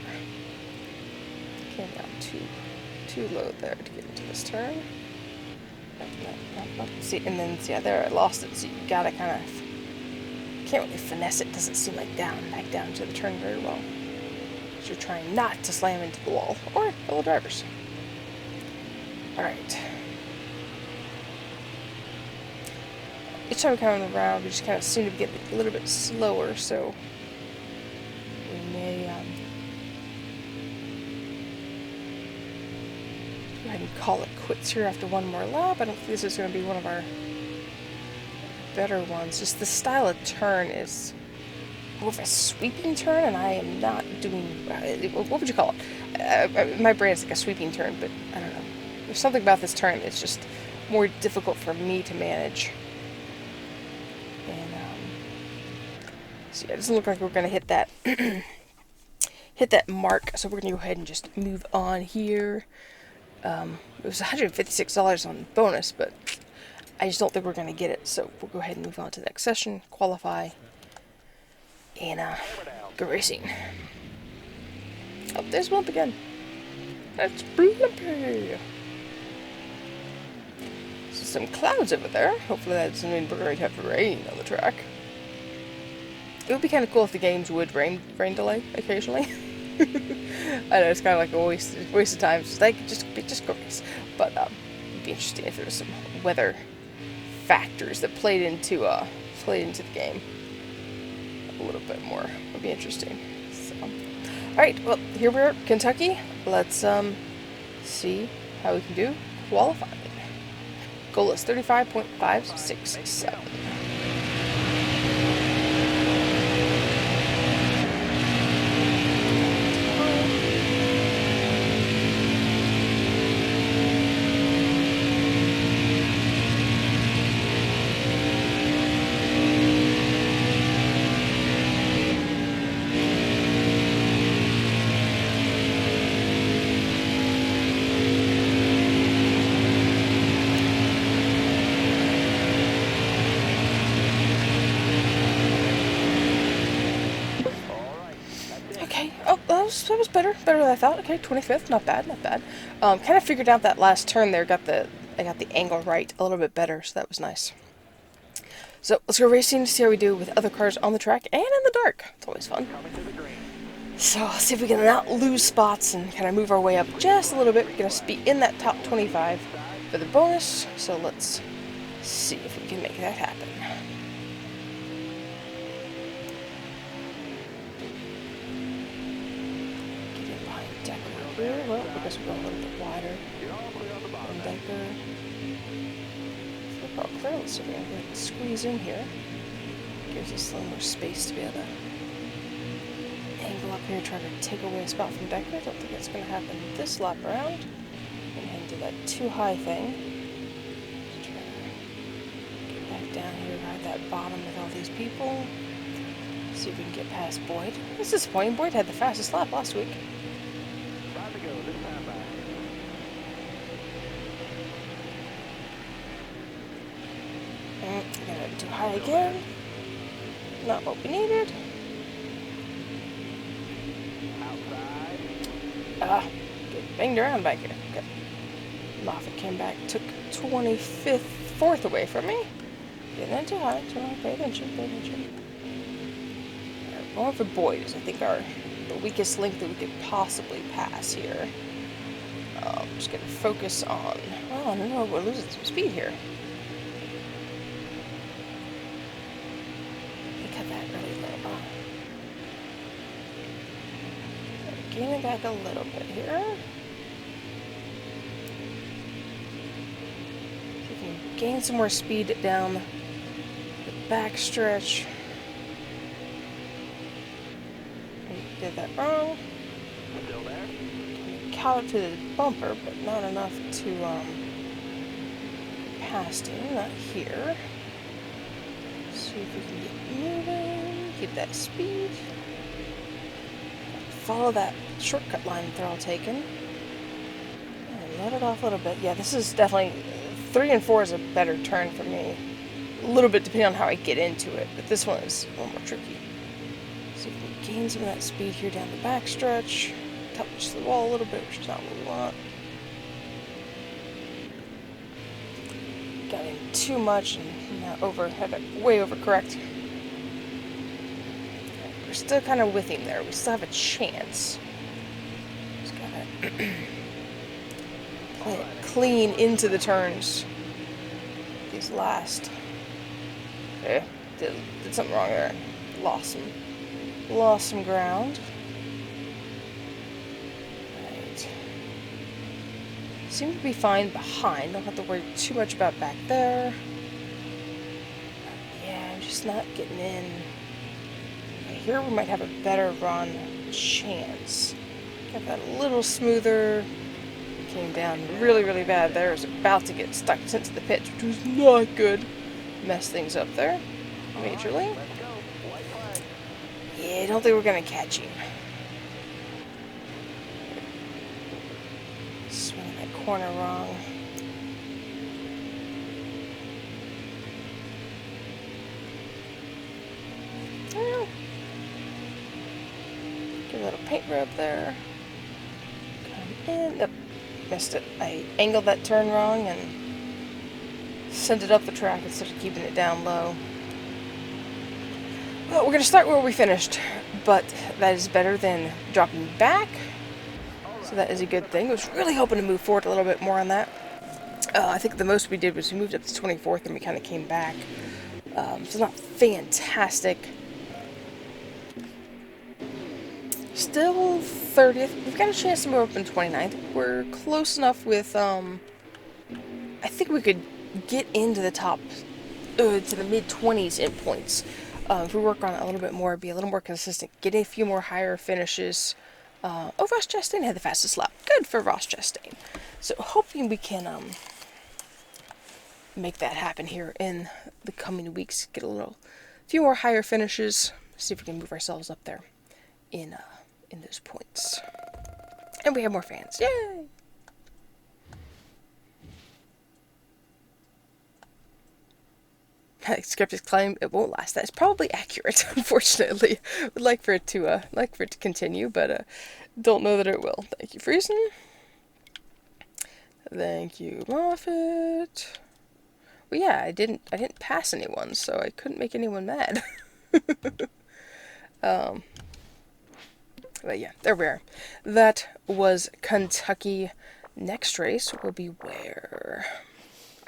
Came down too low there to get into this turn. See, and then yeah, there I lost it. So you gotta kind of can't really finesse it. Doesn't seem like back down to the turn very well. So you're trying not to slam into the wall or fellow drivers. All right. Each time we come around, we just kind of seem to be getting a little bit slower. So we may go ahead and call it quits here after one more lap. I don't think this is going to be one of our better ones. Just the style of turn is more of a sweeping turn, and I am not doing, what would you call it? My brain's like a sweeping turn, but I don't know. There's something about this turn that's just more difficult for me to manage. And so yeah, it doesn't look like we're going to hit that hit that mark, so we're going to go ahead and just move on here. It was $156 on bonus, but I just don't think we're going to get it, so we'll go ahead and move on to the next session, qualify, and go racing. Oh, there's Blimp again. That's Blimpy. So some clouds over there. Hopefully that doesn't mean we're going to have rain on the track. It would be kind of cool if the games would rain delay occasionally. I know it's kind of like a waste of time. So they could just go race, but it'd be interesting if there was some weather factors that played into the game a little bit more. Would be interesting. So, all right, well, here we're at Kentucky. Let's see how we can do qualifying. Goal is 35.567. That was better than I thought. Okay, 25th, not bad. Kind of figured out that last turn there. I got the angle right a little bit better, so that was nice. So let's go racing to see how we do with other cars on the track and in the dark. It's always fun. So I'll see if we can not lose spots and kind of move our way up just a little bit. We're going to be in that top 25 for the bonus. So let's see if we can make that happen. Get in behind Decker here. Well, because we're going a little bit wider than Decker. We're probably clear. Let's see if we can squeeze in here. Gives us a little more space to be able to angle up here, try to take away a spot from Decker. I don't think that's going to happen this lap around. I'm going to do that too high thing. Try to get back down here, ride that bottom with all these people. See if we can get past Boyd. This is disappointing. Boyd had the fastest lap last week. 5 to go, this time back. Gonna too high again. Not what we needed. Outside. Get banged around back here. Okay. Moffat came back, took 25th, 4th away from me. Getting in too high, pay attention, pay attention. Alright, going for Boyd is, I think, the weakest link that we could possibly pass here. Just gonna focus on, oh no, we're losing some speed here. They cut that really low. Gaining back a little bit here. So we can gain some more speed down the back stretch. We did that wrong. Still there? Caught to the bumper, but not enough to past him. Not here. See if we can get moving. Keep that speed. Follow that shortcut line that they're all taking. And let it off a little bit. Yeah, this is definitely 3 and 4 is a better turn for me. A little bit depending on how I get into it, but this one is a little more tricky. See if we can gain some of that speed here down the back stretch. Touch the wall a little bit, which is not what we want. Got in too much and had to way overcorrect. We're still kind of with him there. We still have a chance. Just gotta play it clean into the turns. These last. Okay, did something wrong there. Lost some ground. Right. Seem to be fine behind. Don't have to worry too much about back there. Yeah, I'm just not getting in. Here we might have a better run chance. Got that a little smoother. Came down really, really bad there. Was about to get stuck into the pit, which was not good. Messed things up there, majorly. Let's go. White flag. Yeah, I don't think we're gonna catch him. Swing that corner wrong. Well, give a little paint rub there. Come in. Nope, missed it. I angled that turn wrong and sent it up the track instead of keeping it down low. Well, we're going to start where we finished, but that is better than dropping back. So that is a good thing. I was really hoping to move forward a little bit more on that. I think the most we did was we moved up to 24th and we kind of came back. So it's not fantastic. Still 30th. We've got a chance to move up in 29th. We're close enough with, I think we could get into the top, to the mid-20s in points. If we work on it a little bit more, be a little more consistent, get a few more higher finishes. Oh, Ross Chastain had the fastest lap. Good for Ross Chastain. So hoping we can make that happen here in the coming weeks. Get a few more higher finishes. See if we can move ourselves up there in those points. And we have more fans. Yay! Skeptics claim it won't last. That's probably accurate, unfortunately. Would like for it to continue, but don't know that it will. Thank you, Friesen. Thank you, Moffat. Well, yeah, I didn't pass anyone, so I couldn't make anyone mad. But yeah, there we are. That was Kentucky. Next race will be where?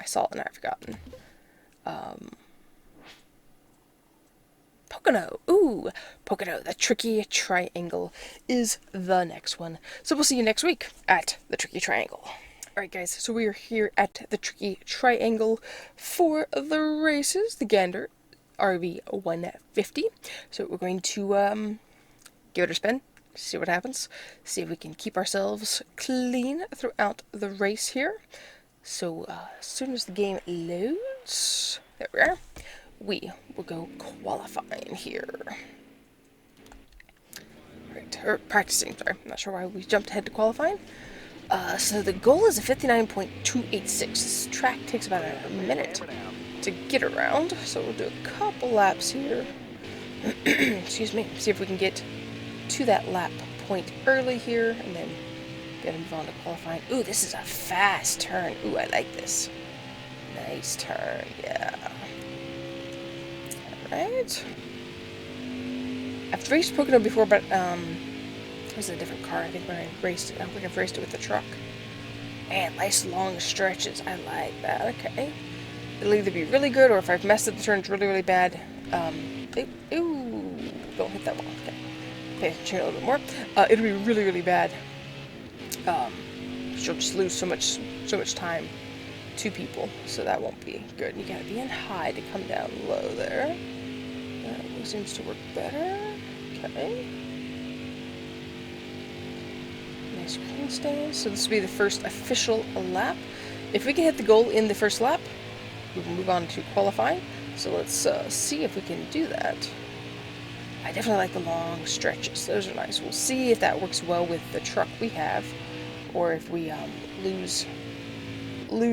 I saw it and I've forgotten. Pocono. Ooh, Pocono. The Tricky Triangle is the next one. So we'll see you next week at the Tricky Triangle. Alright guys, so we are here at the Tricky Triangle for the races, the Gander RV 150. So we're going to give it a spin, see what happens, see if we can keep ourselves clean throughout the race here. So as soon as the game loads, there we are, we will go qualifying here. Right, or practicing, sorry. I'm not sure why we jumped ahead to qualifying. So the goal is a 59.286. This track takes about a minute to get around, so we'll do a couple laps here. Excuse me. See if we can get to that lap point early here, and then get move on to qualifying. Ooh, this is a fast turn. Ooh, I like this. Nice turn, yeah. Alright. I've raced Pocono before, but it was a different car. I think when I raced it, I think I've raced it with the truck. And nice long stretches. I like that. Okay. It'll either be really good, or if I've messed up the turns really, really bad. Ooh, don't hit that wall. Okay. Pay attention a little bit more. It'll be really, really bad. She'll just lose so much time to people, so that won't be good. You gotta be in high to come down low there. That seems to work better. Okay. Nice green stand. So this will be the first official lap. If we can hit the goal in the first lap, we will move on to qualifying. So let's see if we can do that. I definitely like the long stretches. Those are nice. We'll see if that works well with the truck we have, or if we lose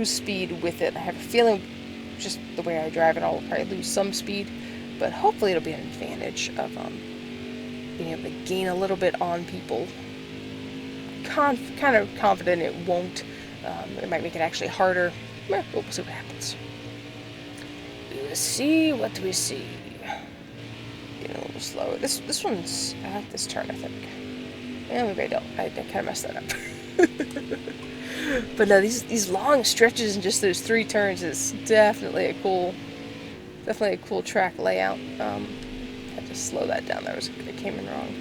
speed with it. I have a feeling, just the way I drive it, I'll probably lose some speed, but hopefully it'll be an advantage of being able to gain a little bit on people. Kind of confident it won't. It might make it actually harder. Well, we'll see what happens. Let's see. What do we see? Getting a little slower. This one's. I like this turn, I think. Yeah, maybe I don't. I kind of messed that up. But no, these long stretches and just those 3 turns is definitely a cool track layout. Had to slow that down. It came in wrong.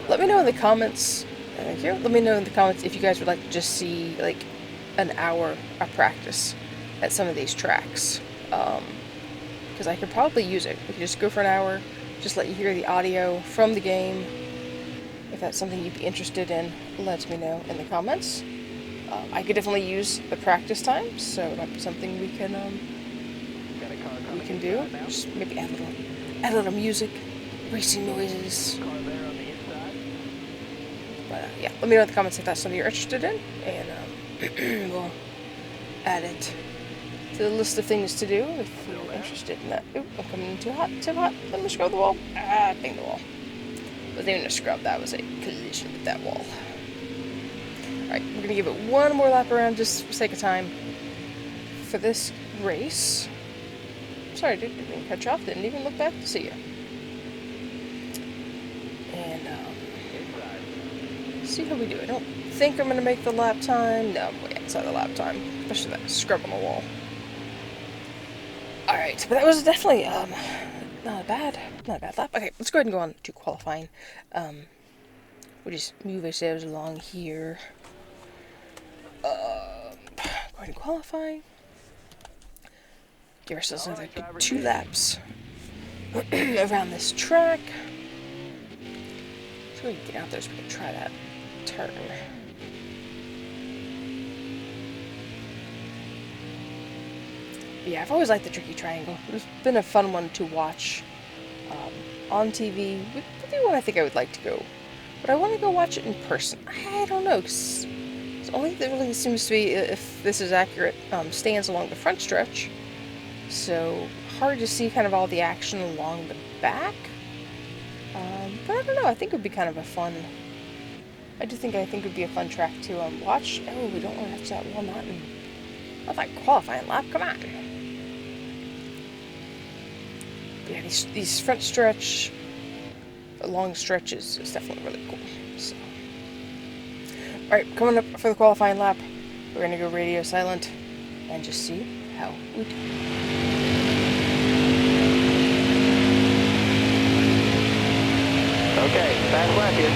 Let me know in the comments. Let me know in the comments if you guys would like to just see like an hour of practice at some of these tracks. Because I could probably use it. We could just go for an hour, just let you hear the audio from the game. If that's something you'd be interested in, let me know in the comments. I could definitely use the practice time, so it might be something we can do. Just maybe add a little music, racing noises. But yeah, let me know in the comments if that's something you're interested in, and we'll add it to the list of things to do if you're interested in that. Oop, I'm coming in too hot. Let me scrub the wall. Bang the wall. Wasn't even a scrub, that was a collision with that wall. Alright, we're gonna give it one more lap around just for sake of time for this race. Sorry, dude, didn't even cut you off, didn't even look back to see you. And, see how we do. I don't think I'm gonna make the lap time. No, I'm way outside the lap time, especially that scrub on the wall. Alright, but that was definitely, not a bad lap. Okay, let's go ahead and go on to qualifying. We'll just move ourselves along here. Go ahead and qualify. Give ourselves another good 2 laps around this track. So we can get out there so we can try that turn. Yeah, I've always liked the Tricky Triangle. It's been a fun one to watch on TV. Would be one I think I would like to go. But I want to go watch it in person. I don't know, because the only thing that really seems to be, if this is accurate, stands along the front stretch. So, hard to see kind of all the action along the back. But I don't know, I think it would be kind of a fun... I think it would be a fun track to watch. Oh, we don't want to have that wall mountain. Not that qualifying lap, come on. yeah, these front stretch, the long stretches is definitely really cool. So, all right, coming up for the qualifying lap, we're gonna go radio silent and just see how we do. Okay, fast lap here.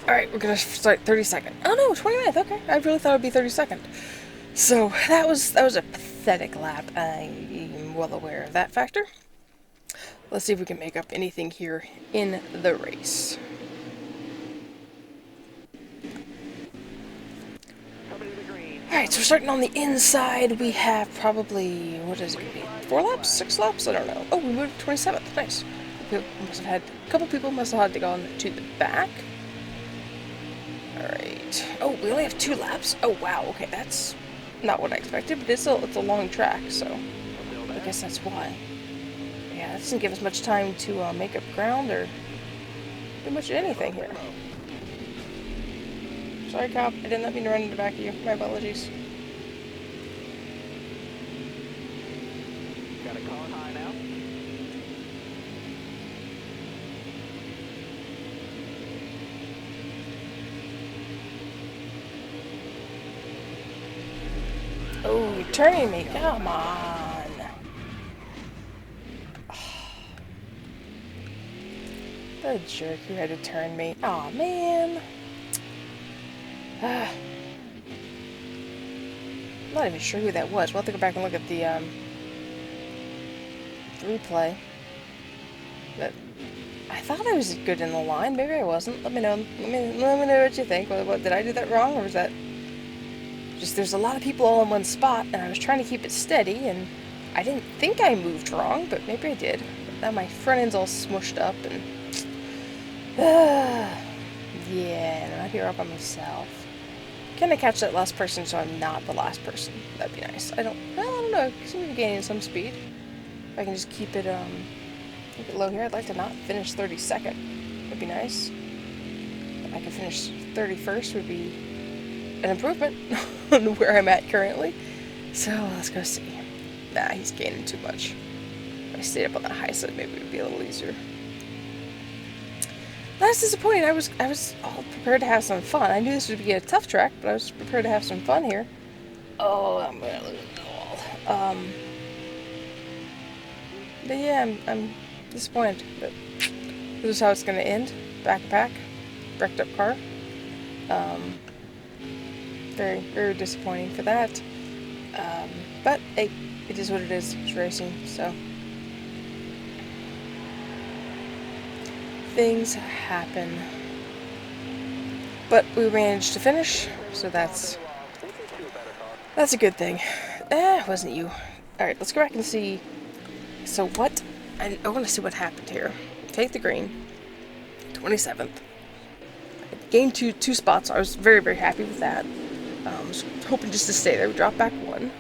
Alright, we're gonna start 32nd. Oh no, 29th, okay. I really thought it would be 32nd. So, that was a pathetic lap. I'm well aware of that factor. Let's see if we can make up anything here in the race. Alright, so we're starting on the inside. We have probably, what is it going to be? 4 laps? 6 laps? I don't know. Oh, we moved to 27th. Nice. A couple people must have had to go on to the back. Alright. Oh, we only have 2 laps? Oh, wow. Okay, that's not what I expected, but it's a long track, so I guess that's why. Yeah, that doesn't give us much time to make up ground or do much of anything here. Sorry, cop. I didn't mean to run in the back of you. My apologies. Got a car high now. Oh, you're turning me. Come on. The jerk who had to turn me. Aw, man. I'm not even sure who that was. We'll have to go back and look at the replay. But I thought I was good in the line. Maybe I wasn't. Let me know. Let me know what you think. What did I do that wrong, or was that just there's a lot of people all in one spot, and I was trying to keep it steady, and I didn't think I moved wrong, but maybe I did. But now my front end's all smushed up, and yeah, I'm not here all by myself. Can I catch that last person so I'm not the last person? That'd be nice. I don't know. I seem to be gaining some speed. If I can just keep it low here. I'd like to not finish 32nd. That'd be nice. If I could finish 31st would be an improvement on where I'm at currently. So let's go see. Nah, he's gaining too much. If I stayed up on the high side, maybe it would be a little easier. That's disappointing. I was all prepared to have some fun. I knew this would be a tough track, but I was prepared to have some fun here. Oh, I'm gonna lose the wall. But yeah, I'm disappointed. But this is how it's gonna end. Back to back, wrecked up car. Very, very disappointing for that. But hey, it is what it is. It's racing, so. Things happen. But we managed to finish, so that's a good thing. Wasn't you. Alright, let's go back and see. So what, I want to see what happened here. Take the green. 27th. I gained two spots. I was very, very happy with that. I was hoping just to stay there. We dropped back 1.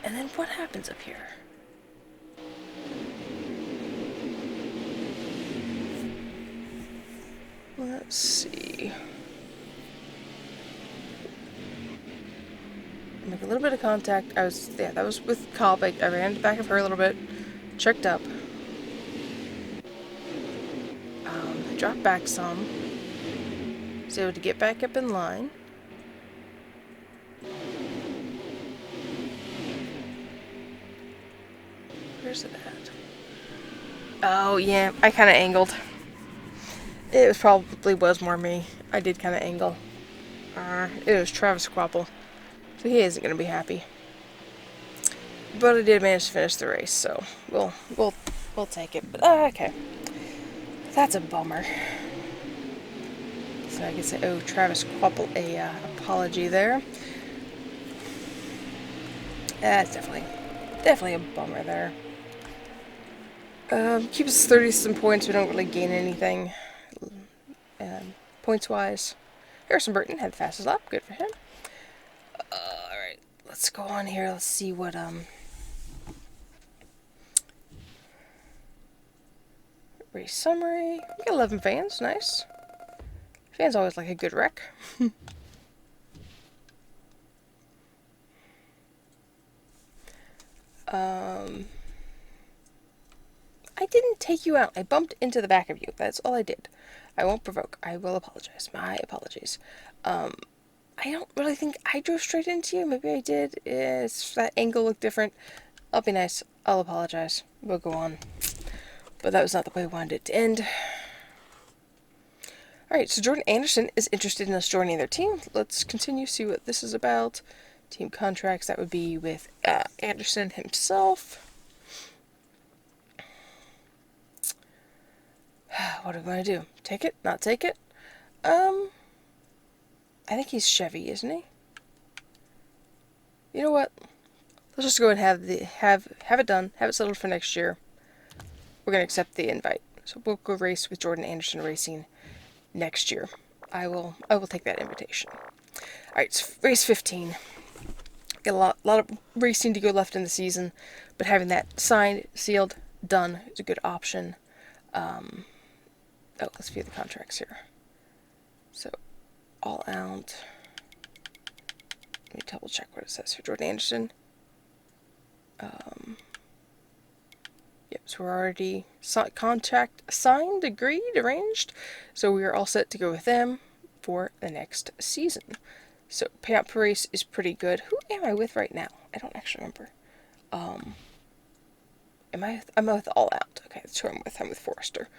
And then what happens up here? Let's see. Make a little bit of contact. That was with Cobb. I ran to the back of her a little bit. Checked up. Dropped back some. Was able to get back up in line. Where's it at? Oh, yeah, I kind of angled. It was probably was more me. I did kind of angle. It was Travis Quapple, so he isn't going to be happy. But I did manage to finish the race, so we'll take it. But okay, that's a bummer. So I can say, oh, Travis Quapple, a apology there. That's definitely a bummer there. Keeps us 30 some points. We don't really gain anything points wise. Harrison Burton had the fastest lap. Good for him. Alright, let's go on here. Let's see what race summary. We got 11 fans. Nice. Fans always like a good wreck. I didn't take you out. I bumped into the back of you. That's all I did. I won't provoke. I will apologize. My apologies. I don't really think I drove straight into you. Maybe I did. That angle looked different. I'll be nice. I'll apologize. We'll go on. But that was not the way I wanted it to end. Alright, so Jordan Anderson is interested in us joining their team. Let's continue, see what this is about. Team contracts, that would be with Anderson himself. What are we going to do? Take it? Not take it? I think he's Chevy, isn't he? You know what? Let's just go and have it done. Have it settled for next year. We're going to accept the invite. So we'll go race with Jordan Anderson Racing next year. I will take that invitation. Alright, it's race 15. Got a lot of racing to go left in the season, but having that signed, sealed, done is a good option. Let's view the contracts here. So, all out. Let me double check what it says here. Jordan Anderson. Yep, so we're already contract signed, agreed, arranged. So we are all set to go with them for the next season. So payout per race is pretty good. Who am I with right now? I don't actually remember. I'm with All Out. Okay, that's who I'm with. I'm with Forrester.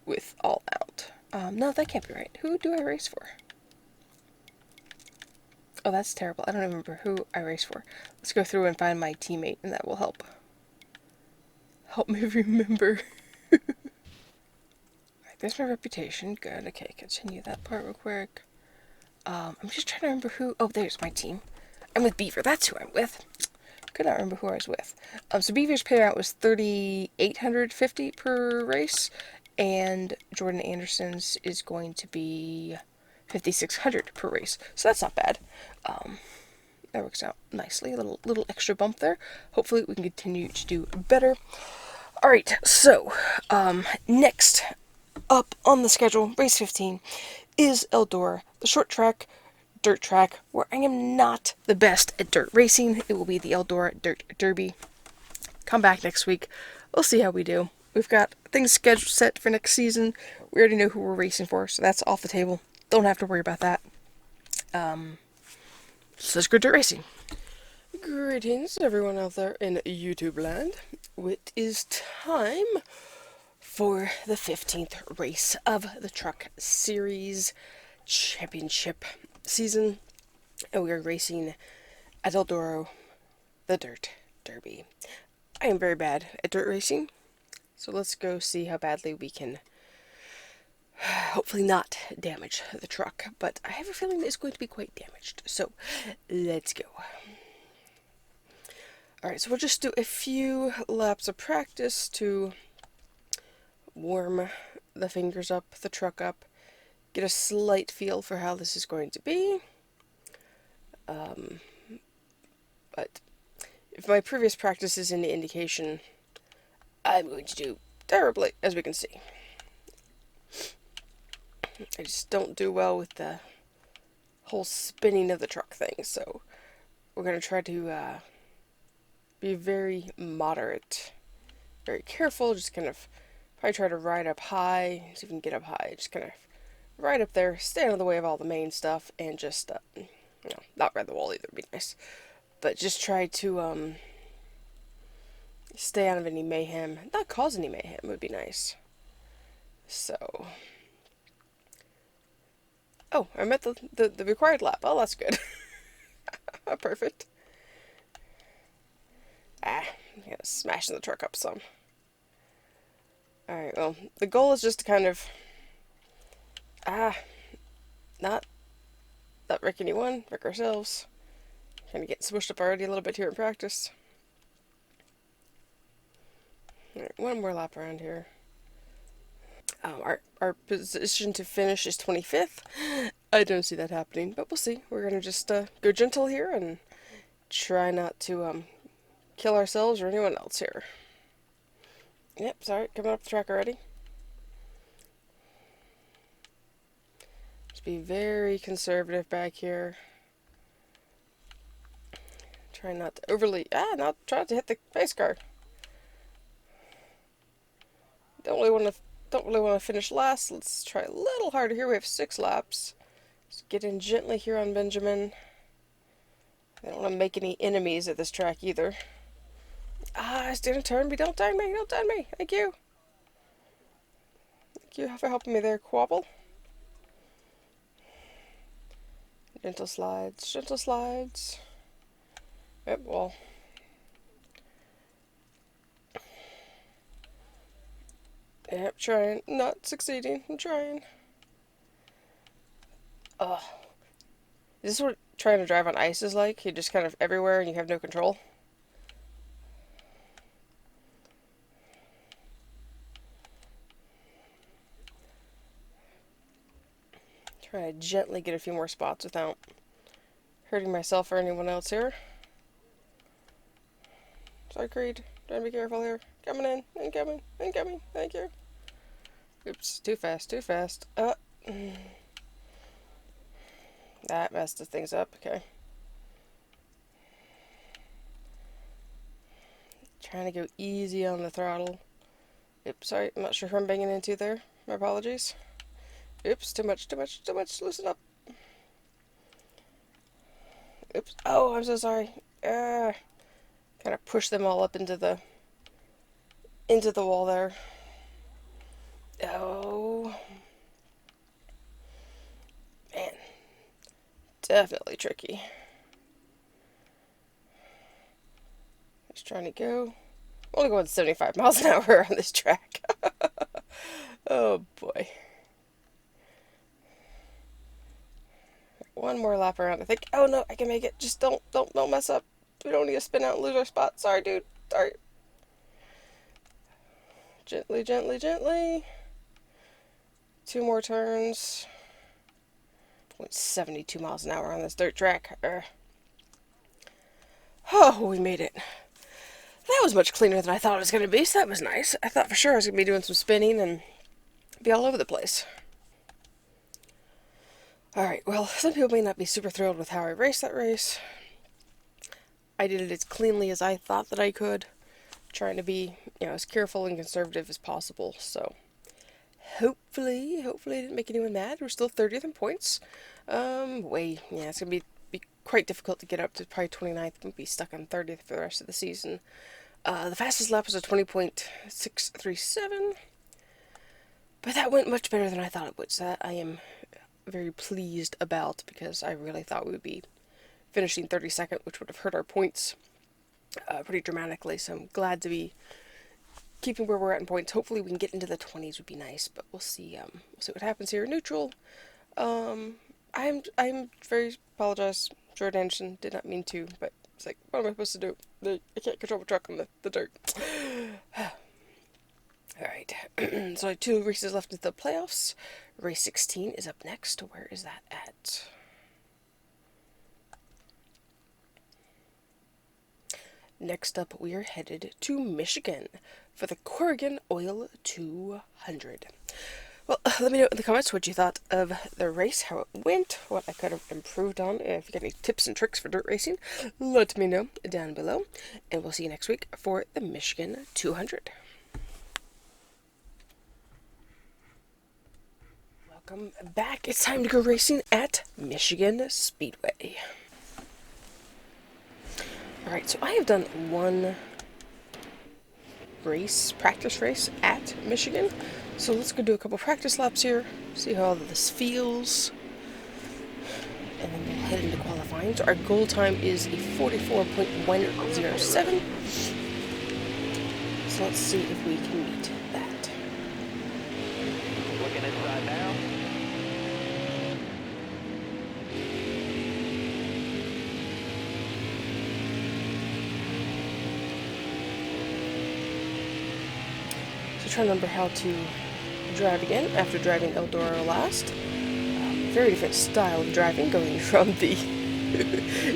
With All Out. No, that can't be right. Who do I race for? Oh, that's terrible. I don't remember who I race for. Let's go through and find my teammate, and that will help me remember. Alright, there's my reputation. Good. Okay, continue that part real quick. I'm just trying to remember who... Oh, there's my team. I'm with Beaver. That's who I'm with. Could not remember who I was with. So Beaver's payout was $3,850 per race, and Jordan Anderson's is going to be $5,600 per race. So that's not bad. That works out nicely. A little extra bump there. Hopefully we can continue to do better. Alright, so next up on the schedule, race 15, is Eldora, the short track, dirt track, where I am not the best at dirt racing. It will be the Eldora Dirt Derby. Come back next week. We'll see how we do. We've got things scheduled set for next season. We already know who we're racing for, so that's off the table. Don't have to worry about that. So let's go dirt racing. Greetings, everyone out there in YouTube land. It is time for the 15th race of the Truck Series Championship season, and we are racing at Eldora, the Dirt Derby. I am very bad at dirt racing, so let's go see how badly we can hopefully not damage the truck, but I have a feeling it's going to be quite damaged, so let's go. Alright, so we'll just do a few laps of practice to warm the fingers up, the truck up, get a slight feel for how this is going to be. But if my previous practice is any indication, I'm going to do terribly, as we can see. I just don't do well with the whole spinning of the truck thing, so we're going to try to be very moderate, very careful, just kind of probably try to ride up high, see if we can get up high, just kind of ride up there, stay out of the way of all the main stuff, and just, not ride the wall either, would be nice, but just try to, Stay out of any mayhem. Not cause any mayhem would be nice. So. Oh, I met the required lap. Oh, that's good. Perfect. Ah, I'm gonna smash the truck up some. Alright, well, the goal is just to kind of... not wreck anyone, wreck ourselves. Kind of getting smushed up already a little bit here in practice. Alright, one more lap around here. Our position to finish is 25th. I don't see that happening, but we'll see. We're gonna just go gentle here and try not to kill ourselves or anyone else here. Yep, sorry, coming up the track already. Just be very conservative back here. Try not to overly not try to hit the pace car. Don't really want to finish last. Let's try a little harder here. We have 6 laps. Just get in gently here on Benjamin. I don't want to make any enemies at this track either. It's gonna turn me. Don't turn me. Don't turn me. Thank you. Thank you for helping me there, Quabble. Gentle slides. Gentle slides. Yep, well. Yep, trying. Not succeeding. I'm trying. Ugh. Is this what trying to drive on ice is like? You're just kind of everywhere and you have no control? Try to gently get a few more spots without hurting myself or anyone else here. Sorry, Creed. Trying to be careful here. Coming in. Incoming. Incoming. Thank you. Oops. Too fast. Too fast. That messed things up. Okay. Trying to go easy on the throttle. Oops. Sorry. I'm not sure who I'm banging into there. My apologies. Oops. Too much. Too much. Too much. Loosen up. Oops. Oh, I'm so sorry. Kind of push them all up into the wall there. Oh. Man. Definitely tricky. Just trying to go. I'm only going 75 miles an hour on this track. Oh boy. One more lap around, I think. Oh no, I can make it. Just don't mess up. We don't need to spin out and lose our spot. Sorry, dude. Sorry. Gently, gently, gently. 2 more turns. 72 miles an hour on this dirt track. Oh, we made it. That was much cleaner than I thought it was going to be, so that was nice. I thought for sure I was going to be doing some spinning and be all over the place. Alright, well, some people may not be super thrilled with how I raced that race. I did it as cleanly as I thought that I could, trying to be, as careful and conservative as possible, so hopefully I didn't make anyone mad. We're still 30th in points. It's going to be quite difficult to get up to probably 29th and be stuck on 30th for the rest of the season. The fastest lap was a 20.637, but that went much better than I thought it would, so that I am very pleased about, because I really thought we would be finishing 32nd, which would have hurt our points pretty dramatically, so I'm glad to be keeping where we're at in points. Hopefully we can get into the 20s would be nice, but we'll see what happens here. Neutral. I'm very apologize, Jordan Anderson, did not mean to, but it's like, what am I supposed to do? I can't control the truck on the dirt. Alright, so 2 races left into the playoffs. Race 16 is up next. Where is that at? Next up, we are headed to Michigan for the Corrigan Oil 200. Well, let me know in the comments what you thought of the race, how it went, what I could have improved on. If you got any tips and tricks for dirt racing, let me know down below. And we'll see you next week for the Michigan 200. Welcome back. It's time to go racing at Michigan Speedway. Alright, so I have done one race, practice race at Michigan. So let's go do a couple practice laps here, see how all of this feels, and then we'll head into qualifying. So our goal time is a 44.107. So let's see if we can meet that. Looking inside now. So trying to remember how to drive again after driving Eldora last. Very different style of driving, going from the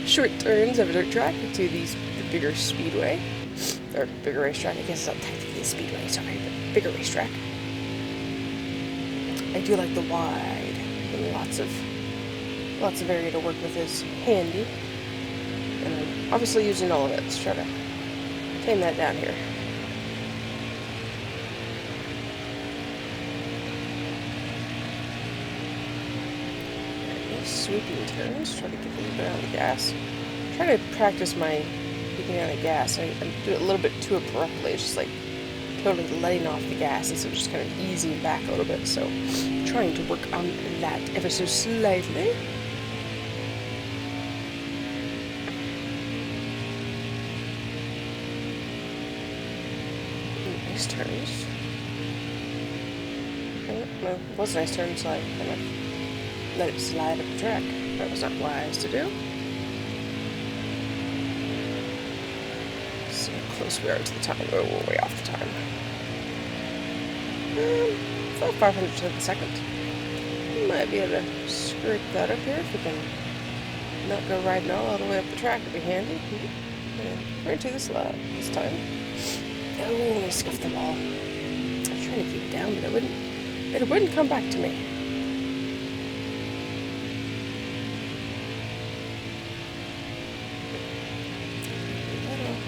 short turns of a dirt track to the bigger speedway, or bigger racetrack. I guess it's not technically a speedway, sorry, but bigger racetrack. I do like the wide, and lots of area to work with is handy, and I'm obviously using all of it. Let's try to tame that down here. Sweeping turns, try to get a little bit on the gas. Try to practice my getting on the gas. I do it a little bit too abruptly. It's just like totally letting off the gas instead of just kind of easing back a little bit. So trying to work on that ever so slightly. Nice turns. Well, it was a nice turn, so I kind of let it slide up the track. That was not wise to do. See how close we are to the time. Oh, we're way off the time. About 500th of a second. Might be able to scrape that up here if we can not go riding all the way up the track. It'd be handy. And right to this lap this time. Oh, I scuffed the wall. I was trying to keep it down, but it wouldn't come back to me.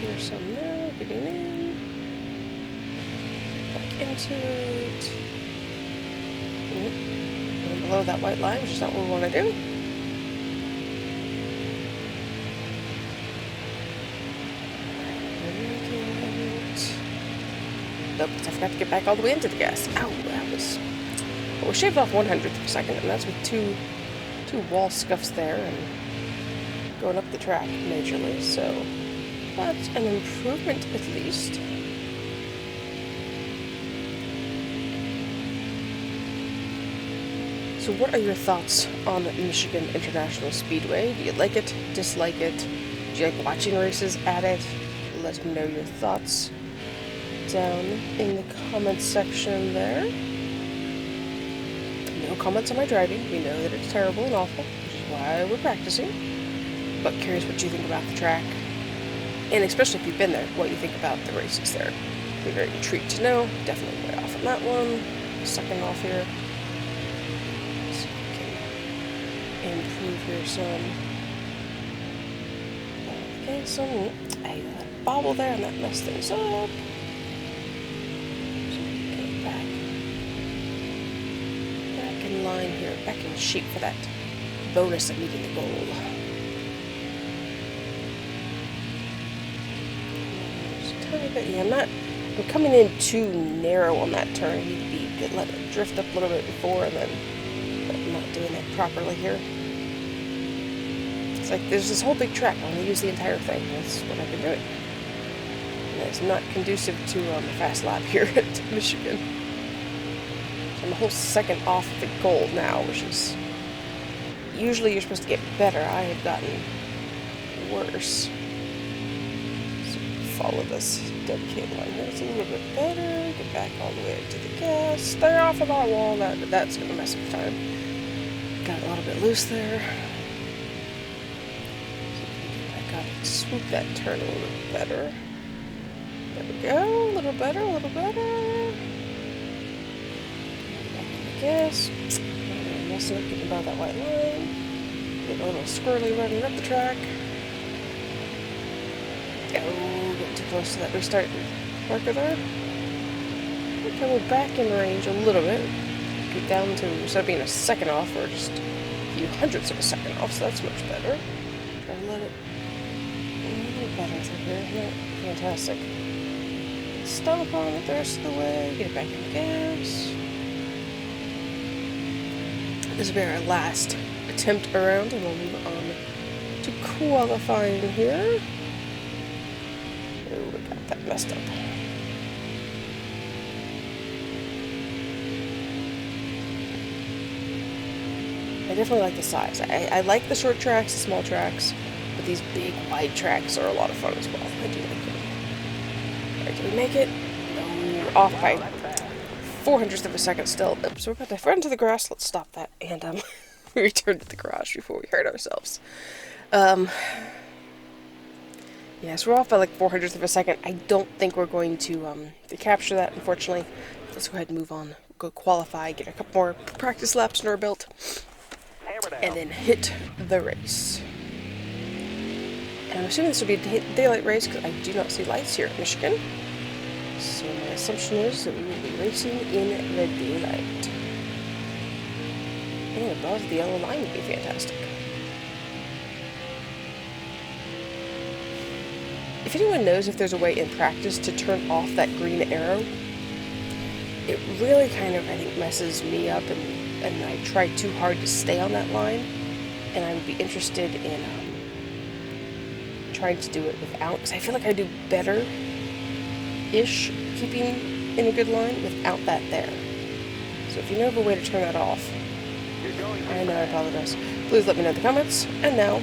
Here's some now, getting in, back into it, and below that white line, which is not what we want to do. Nope, I forgot to get back all the way into the gas. Ow, that was... Well, we shaved off 100th of a second, and that's with two wall scuffs there, and going up the track majorly, so... That's an improvement, at least. So what are your thoughts on Michigan International Speedway? Do you like it? Dislike it? Do you like watching races at it? Let me know your thoughts down in the comments section there. No comments on my driving. We know that it's terrible and awful, which is why we're practicing. But curious what you think about the track. And especially if you've been there, what you think about the races there. Be very intrigued to know. Definitely way off on that one. Second off here. So we can improve here some. Okay, so I got a bobble there and that messed things up. So get back in line here, back in shape for that bonus of meeting the goal. But yeah, I'm coming in too narrow on that turn. I need to let it drift up a little bit before, and then I'm not doing that properly here. It's like there's this whole big track. I want to use the entire thing. That's what I've been doing. And it's not conducive to a fast lap here at Michigan. So I'm a whole second off the goal now, which is usually you're supposed to get better. I have gotten worse. Follow this dedicated line here. It's a little bit better. Get back all the way to the gas. Stay off of our wall. That's going to mess up time. Got a little bit loose there. I got to swoop that turn a little bit better. There we go. A little better, a little better. Back in the gas. Messing up, getting above that white line. Get a little squirrely running up the track. Get too close to that restart marker there. Okay, we're back in range a little bit. Get down to, instead of being a second off, we're just a few hundredths of a second off, so that's much better. Try to let it a little better through here. Yeah, fantastic. Stomp on it the rest of the way. Get it back in the gas. This will be our last attempt around, and we'll move on to qualifying here. Oh, we got that messed up. I definitely like the size. I like the short tracks, the small tracks, but these big wide tracks are a lot of fun as well. I do like them. Alright, did we make it? No, we're off by 0.04 of a second still. So we're about to run to the grass. Let's stop that and return to the garage before we hurt ourselves. Yeah, so we're off by like 0.04 of a second. I don't think we're going to capture that, unfortunately. Let's go ahead and move on. Go qualify, get a couple more practice laps in our belt, and then hit the race. And I'm assuming this will be a daylight race because I do not see lights here in Michigan. So my assumption is that we will be racing in the daylight. And above the yellow line would be fantastic. If anyone knows if there's a way in practice to turn off that green arrow, it really kind of, I think, messes me up, and I try too hard to stay on that line, and I would be interested in trying to do it without, because I feel like I do better-ish keeping in a good line without that there. So if you know of a way to turn that off, I know I apologize. Please let me know in the comments, and now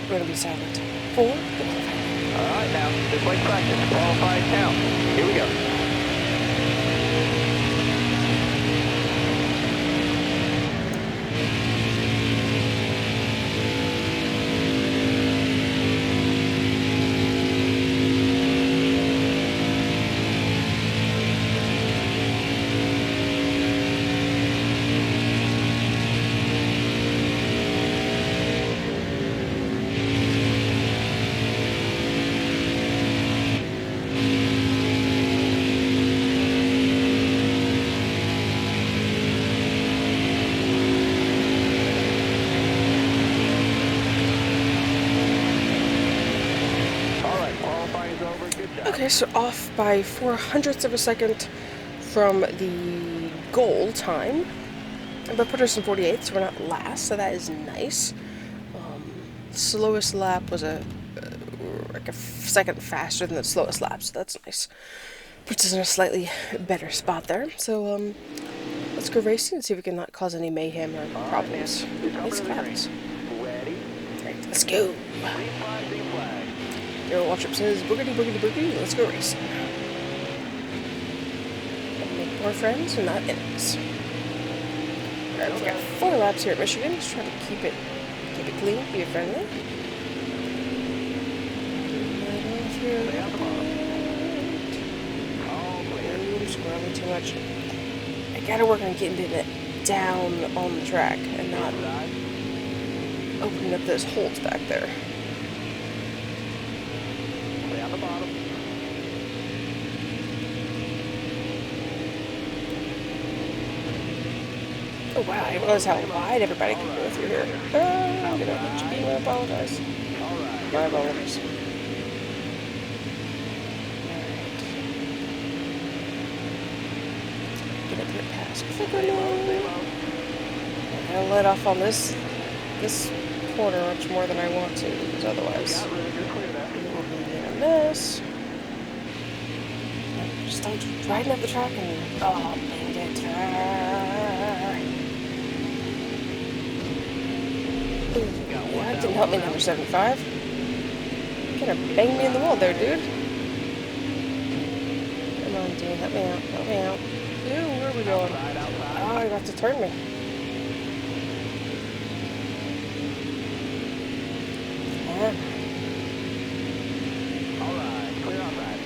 we're going to be silent for the qualifying. Alright, now, just like practice, qualifying count. Here we go. Okay, so off by 0.04 of a second from the goal time, but put us in 48th, so we're not last, so that is nice. Slowest lap was like a second faster than the slowest lap, so that's nice. Puts us in a slightly better spot there. So let's go racing and see if we can not cause any mayhem or problems. Nice clouds. Alright, let's go. Your watch-up says boogity boogity boogity. Let's go racing. Make more friends and not enemies. Alright, we've got 4 laps here at Michigan. Let's try to keep it clean, keep it friendly. I'm squirreling too much. I gotta work on getting it down on the track and not opening up those holes back there. The bottom. Oh wow, I didn't realize how wide everybody can go through here. I'm gonna let you be, I apologize. My apologies. Alright. Get up here past Quickly. I gotta let off on this corner much more than I want to, because otherwise we'll be in a mess. Just start riding up the track and bang it. Ooh, that didn't help me, number 75. You kinda banged me in the wall there, dude. Come on, dude, help me out, help me out. Ooh, where are we going? Oh, you have to turn me. Yeah. Alright, clear outside.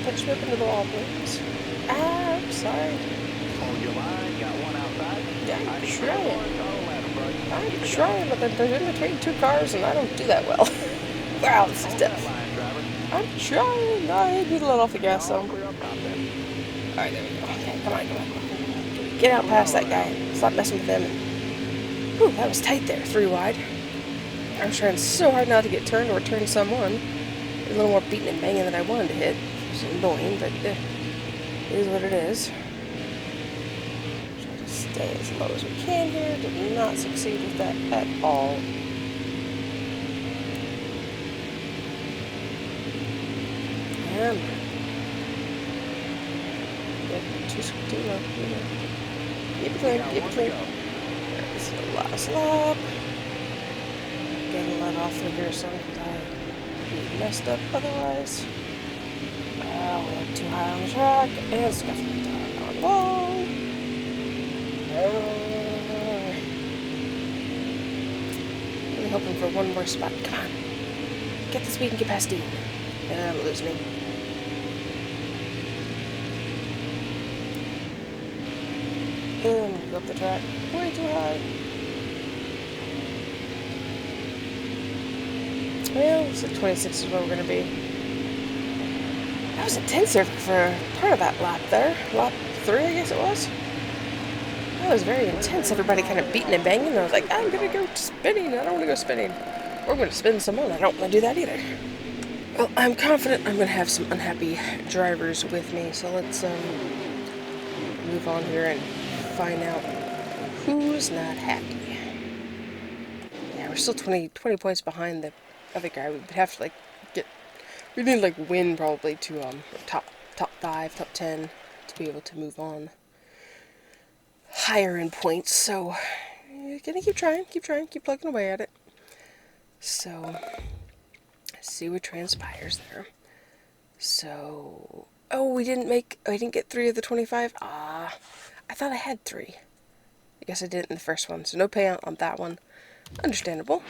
Touch me up into the wall, please. Ah, I'm sorry. Hold your line, got one outside. Yeah, I'm trying, but then there's in between 2 cars, and I don't do that well. Wow, this is tough. I'm trying. No, I need to let off the gas, though. Alright, there we go. Okay, come on. Get out past that guy. Stop messing with him. Whew, that was tight there, 3 wide. I was trying so hard not to get turned or turn someone. A little more beating and banging than I wanted to hit. It's annoying, but it is what it is. Try to stay as low as we can here. Did not succeed with that at all. And yep, too low. Keep it clean, keep it clean. This is the last lap. Getting let off through here, son, because I messed up otherwise. We went too high on the track and scuffed the tire on the wall. Really hoping for one more spot. Come on. Get the speed and get past Dean. And lose me. And go up the track. Way too high. Well, looks like 26 is where we're going to be. That was intense there for part of that lap there. Lap 3, I guess it was. That was very intense. Everybody kind of beating and banging. And I was like, I'm going to go spinning. I don't want to go spinning. Or I'm going to spin some more. I don't want to do that either. Well, I'm confident I'm going to have some unhappy drivers with me. So let's move on here and find out who's not happy. Yeah, we're still 20 points behind the other guy. We'd have to we need win probably to top 5, top 10 to be able to move on higher in points. So you're gonna keep trying, keep plugging away at it. So let's see what transpires there. So I didn't get 3 of the 25. I thought I had 3. I guess I didn't in the first one, so no payout on that one. Understandable.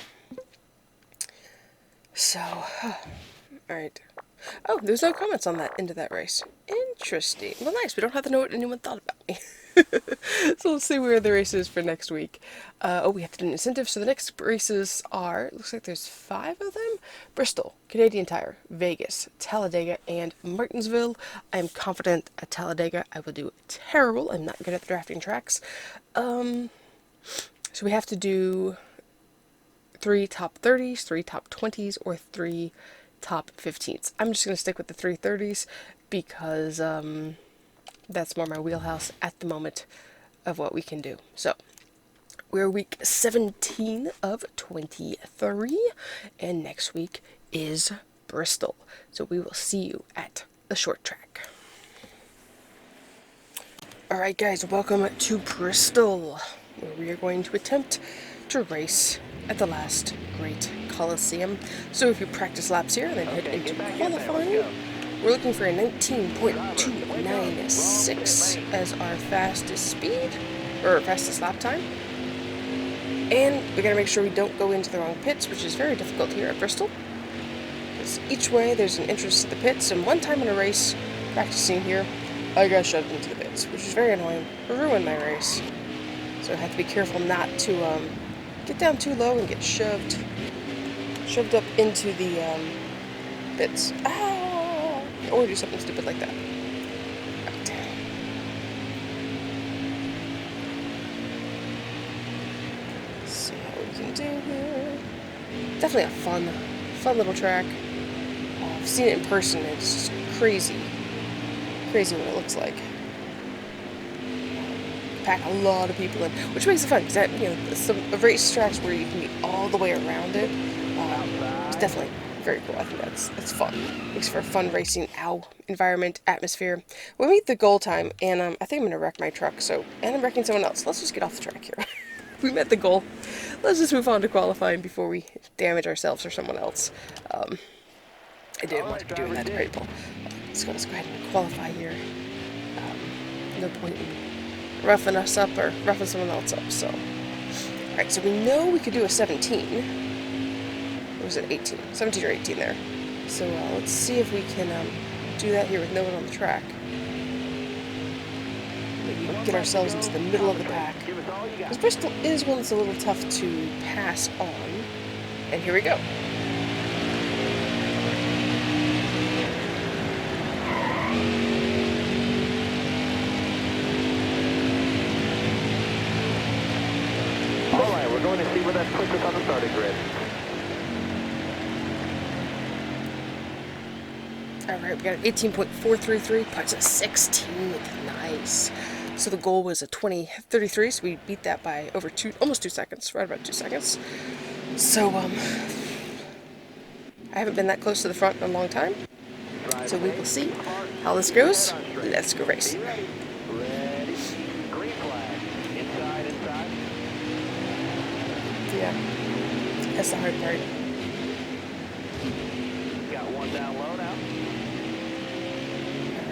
So, alright. Oh, there's no comments on that end of that race. Interesting. Well, nice. We don't have to know what anyone thought about me. So let's see where the race is for next week. We have to do an incentive. So the next races are, looks like there's 5 of them. Bristol, Canadian Tire, Vegas, Talladega, and Martinsville. I am confident at Talladega I will do terrible. I'm not good at the drafting tracks. So we have to do 3 top 30s, 3 top 20s, or 3 top 15s. I'm just going to stick with the 3 30s because that's more my wheelhouse at the moment of what we can do. So, we're week 17 of 23, and next week is Bristol. So we will see you at the short track. Alright guys, welcome to Bristol, where we are going to attempt to race at the last Great Coliseum. So if you practice laps here and then head into qualifying, we're looking for a 19.296 as our fastest speed, or fastest lap time. And we gotta make sure we don't go into the wrong pits, which is very difficult here at Bristol. Because each way there's an entrance to the pits, and one time in a race, practicing here, I got shoved into the pits, which is very annoying. It ruined my race. So I have to be careful not to get down too low and get shoved up into the pits. Or do something stupid like that. Right. Let's see how we can do here. Definitely a fun little track. I've seen it in person. It's just crazy what it looks like. Pack a lot of people in, which makes it fun. Because some race tracks where you can be all the way around it. It's definitely very cool. I think that's fun. Makes for a fun racing environment, atmosphere. We meet the goal time, and I think I'm gonna wreck my truck. And I'm wrecking someone else. Let's just get off the track here. We met the goal. Let's just move on to qualifying before we damage ourselves or someone else. I didn't want to be doing that to people. Let's go ahead and qualify here. No point in roughing us up or roughing someone else up. So, all right. So we know we could do a 17. Or was it 18? 17 or 18 there. So let's see if we can do that here with no one on the track. Maybe get ourselves into the middle of the pack. Because Bristol is one that's a little tough to pass on. And here we go. Alright, we're going to see where that puts us on the starting grid. Alright, we got an 18.433, puts us 16th. Nice. So the goal was a 20:33, so we beat that by over almost 2 seconds, right about 2 seconds. So, I haven't been that close to the front in a long time. So we will see how this goes. Let's go race. Ready. Green flag. Inside. Yeah. That's the hard part. Got one down low now.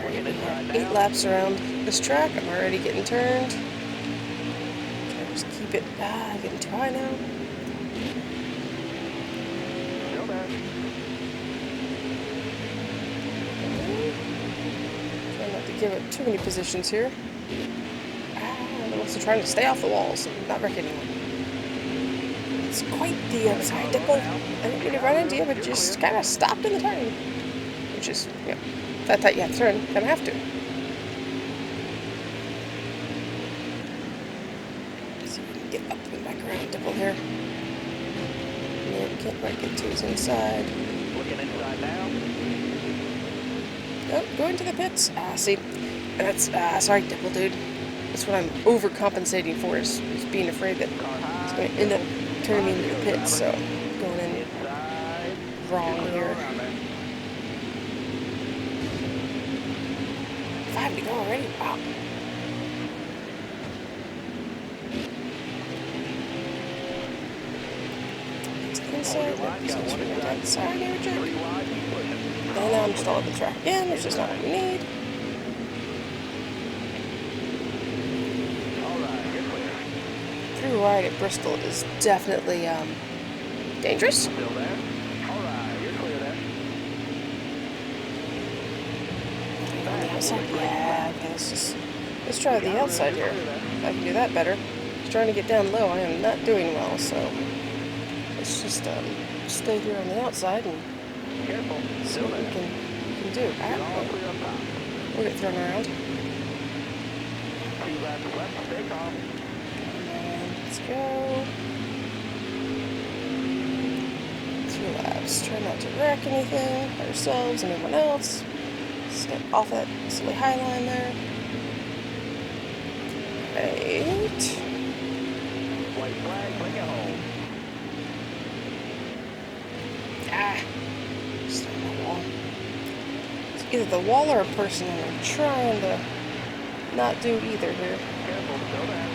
Looking inside now. 8 laps around this track. I'm already getting turned. Try to just keep it, getting too high now. Still there. Try not to give it too many positions here. I'm also trying to stay off the walls and not wreck anyone. It's quite the side dipple. I didn't really run into you, but just kind of stopped in the turn. Which is, you know, that tight you have to turn, kind of have to. See if we can get up and back around dipple here. Yeah, can't quite get to his inside. Looking inside now. Oh, going to the pits. See, that's, sorry, dipple dude. That's what I'm overcompensating for, is being afraid that it's going to end up turning me into the pits, so going in Inside. wrong here. 5 to go already? Wow. It's inside. Sorry, they were jerk. And now I'm stalling the track again, which is not what we need. Through wide at Bristol is definitely dangerous. Still there. All right, you're clear there. On the outside, yeah. Okay, let's try the outside here. If I can do that better. Just trying to get down low. I am not doing well, so let's just stay here on the outside and Careful. see what we can do. We'll get thrown around. 2 laps left. Stay calm. Let's go. 2 laps. Try not to wreck anything, ourselves and everyone else. Step off that silly high line there. Right. White flag, bring it home. Just on the wall. It's either the wall or a person, and I'm trying to not do either here. Careful, still there.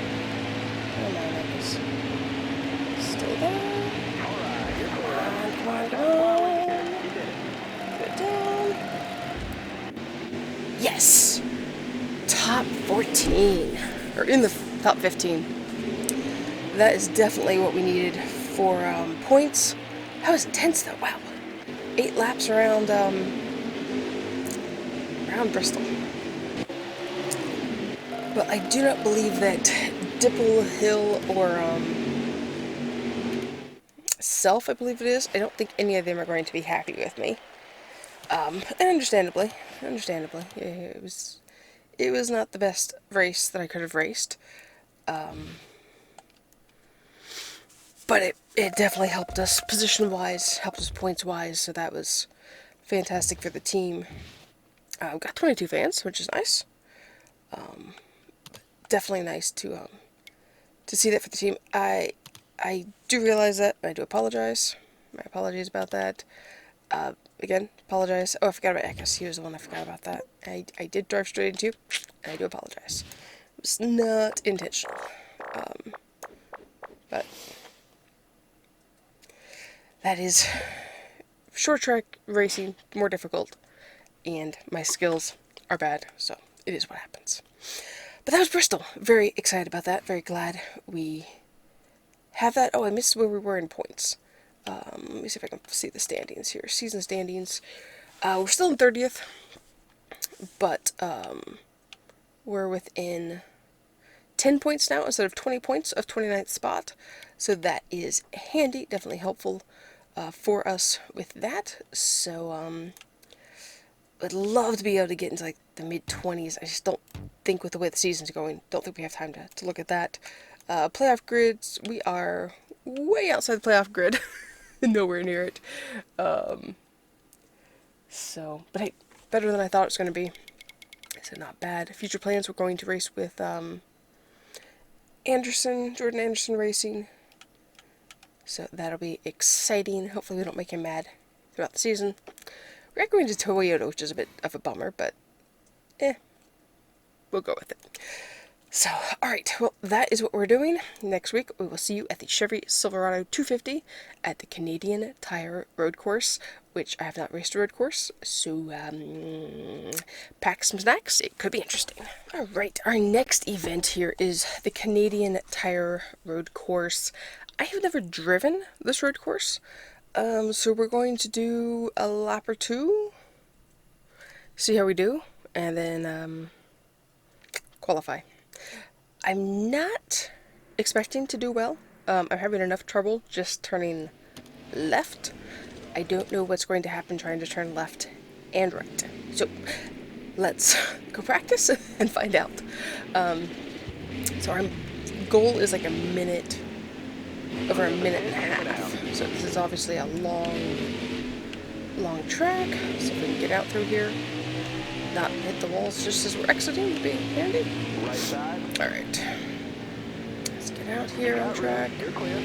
Come on, Marcus. Stay there. All right, you're clear. Come on. You did it. Get down. Yes! Top 14. Or in the top 15. That is definitely what we needed for points. That was intense though, wow. 8 laps around Bristol. But I do not believe that Dipple Hill or Self, I believe it is. I don't think any of them are going to be happy with me. And understandably, yeah, it was not the best race that I could have raced. But it definitely helped us position-wise, helped us points-wise, so that was fantastic for the team. We got 22 fans, which is nice. Definitely nice to see that for the team. I do realize that, and I do apologize. My apologies about that. Again, apologize. Oh, I forgot about Ekus. He was the one I forgot about that. I did drive straight into you, and I do apologize. It was not intentional. But that is short track racing, more difficult, and my skills are bad, so it is what happens. But that was Bristol. Very excited about that. Very glad we have that. Oh, I missed where we were in points. Let me see if I can see the standings here. Season standings. We're still in 30th, but we're within 10 points now instead of 20 points of 29th spot. So that is handy, definitely helpful for us with that. So I'd love to be able to get into like the mid-20s. I just don't think with the way the season's going, don't think we have time to look at that. Playoff grids, we are way outside the playoff grid. Nowhere near it. But hey, better than I thought it was going to be. So not bad. Future plans, we're going to race with Jordan Anderson Racing. So that'll be exciting. Hopefully we don't make him mad throughout the season. We're going to Toyota, which is a bit of a bummer, but we'll go with it. So, alright, well, that is what we're doing. Next week, we will see you at the Chevy Silverado 250 at the Canadian Tire Road Course, which I have not raced a road course, so pack some snacks. It could be interesting. Alright, our next event here is the Canadian Tire Road Course. I have never driven this road course, so we're going to do a lap or two, see how we do, and then qualify. I'm not expecting to do well. I'm having enough trouble just turning left. I don't know what's going to happen trying to turn left and right. So let's go practice and find out. So our goal is like over a minute and a half. So this is obviously a long track. So if we can get out through here, not hit the walls just as we're exiting would be handy. Right side. Alright. Let's get out here on track. You're clear.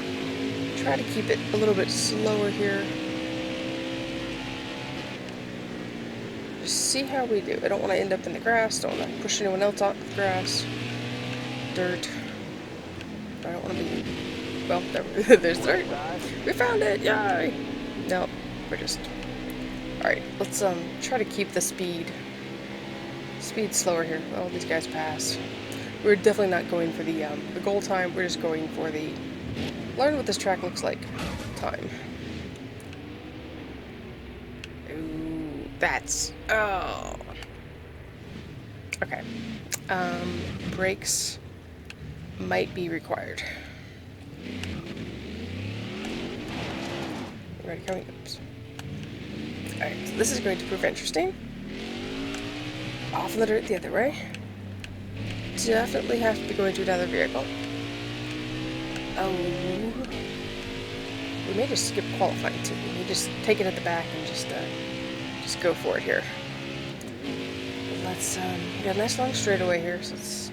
Try to keep it a little bit slower here. Just see how we do. I don't want to end up in the grass. Don't want to push anyone else out the grass. Dirt. I don't want to be... Well, there's dirt. We found it! Yay! Nope. We're just... Alright, let's try to keep the speed slower here. Oh, these guys pass. We're definitely not going for the goal time. We're just going for the learn what this track looks like time. Ooh, that's... Oh. Okay. Brakes might be required. Ready, coming. Oops. Alright, so this is going to prove interesting. Off in the dirt the other way. Definitely have to be going to another vehicle. Oh. We may just skip qualifying too. We may just take it at the back and just go for it here. Let's, we got a nice long straightaway here, so let's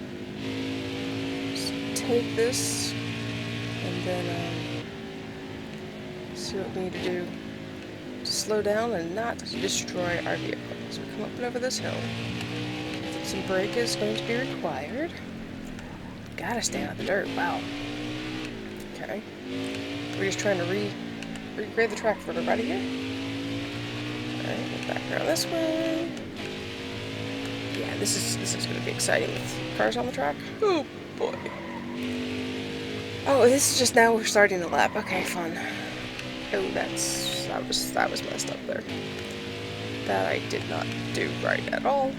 just take this and then see what we need to do to slow down and not destroy our vehicle. So we come up and over this hill. Some brake is going to be required. Gotta stay out of the dirt. Wow. Okay. We're just trying to regrade the track for everybody here. Alright, back around this way. Yeah, this is going to be exciting with cars on the track. Oh boy. Oh, this is just now we're starting the lap. Okay, fun. Oh, that was messed up there. That I did not do right at all.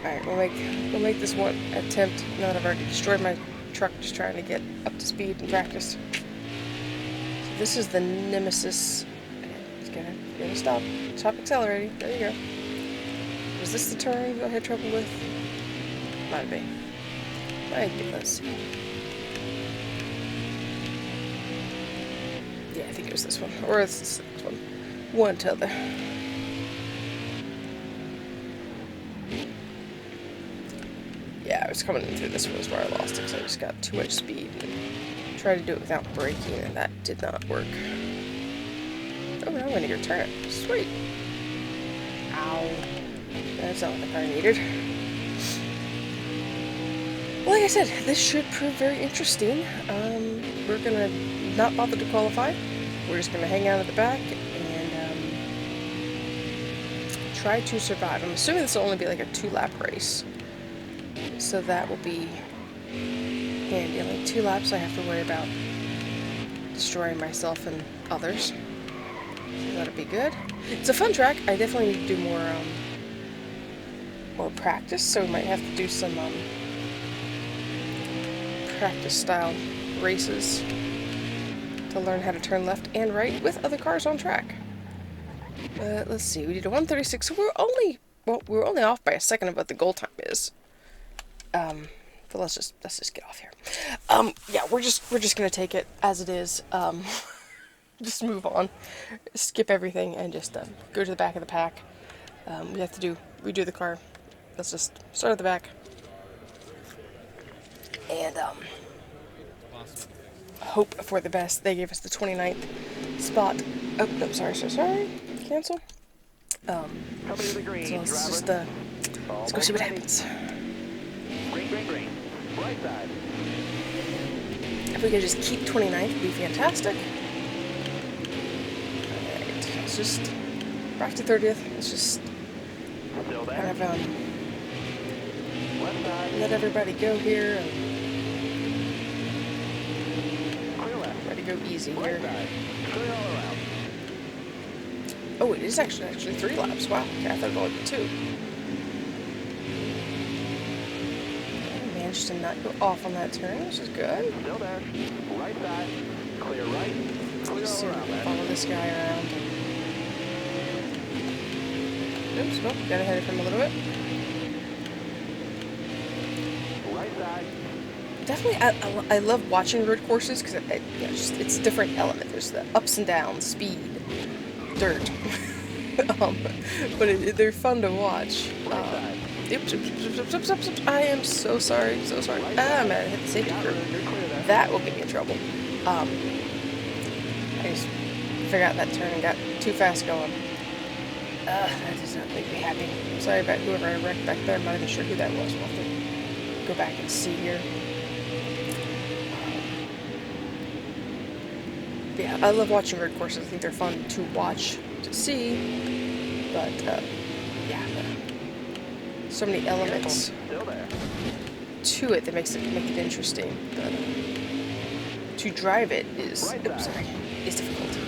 Alright, we'll make this one attempt now that I've already destroyed my truck, just trying to get up to speed and practice. So this is the Nemesis. Okay, it's gonna stop. Stop accelerating. There you go. Was this the turn I had trouble with? Might be. Let's see. Yeah, I think it was this one. Or it's this one. One to the other. Yeah, I was coming in through this one where I lost it because I just got too much speed and tried to do it without braking, and that did not work. Oh, now I'm going to go turn it. Sweet. Ow. That's not what the car needed. Well, like I said, this should prove very interesting. We're going to not bother to qualify. We're just going to hang out at the back and try to survive. I'm assuming this will only be like a 2-lap race. So that will be handy. Only 2 laps I have to worry about destroying myself and others. So that'll be good. It's a fun track. I definitely need to do more practice, so we might have to do some practice style races to learn how to turn left and right with other cars on track. Let's see, we did a 1:36, so we're only off by a second of what the goal time is. But let's just get off here. Yeah, we're just gonna take it as it is. Just move on, skip everything, and just go to the back of the pack. We have to redo the car. Let's just start at the back. And hope for the best. They gave us the 29th spot. Oh, no, sorry. Cancel. Coming to the green, So let's just, driver. let's go see what happens. Green. Right side. If we could just keep 29th, it'd be fantastic. Alright, let's just back to 30th. Let's just Still there. kind of Left side. let everybody go here and Clear left. try to go easy Right here. side. Clear all around. Oh, it is actually 3 laps. Wow. Okay, I thought it would only be 2. I managed to not go off on that turn, which is good. Still there. Right side. Clear right. Clear Let's see all if we around can there. follow this guy around. Oops, well, got ahead of him a little bit. Right side. Definitely, I love watching road courses because it's a different element. There's the ups and downs, speed, dirt, but they're fun to watch. Oops. I am so sorry. I'm gonna hit the safety group. You're clear there. That will get me in trouble. I just forgot that turn and got too fast going. That does not make me happy. I'm sorry about whoever I wrecked back there. I'm not even sure who that was. We'll have to go back and see here. Yeah, I love watching road courses. I think they're fun to watch, to see, but so many elements Still there. to it that make it interesting. But to drive it is is difficult.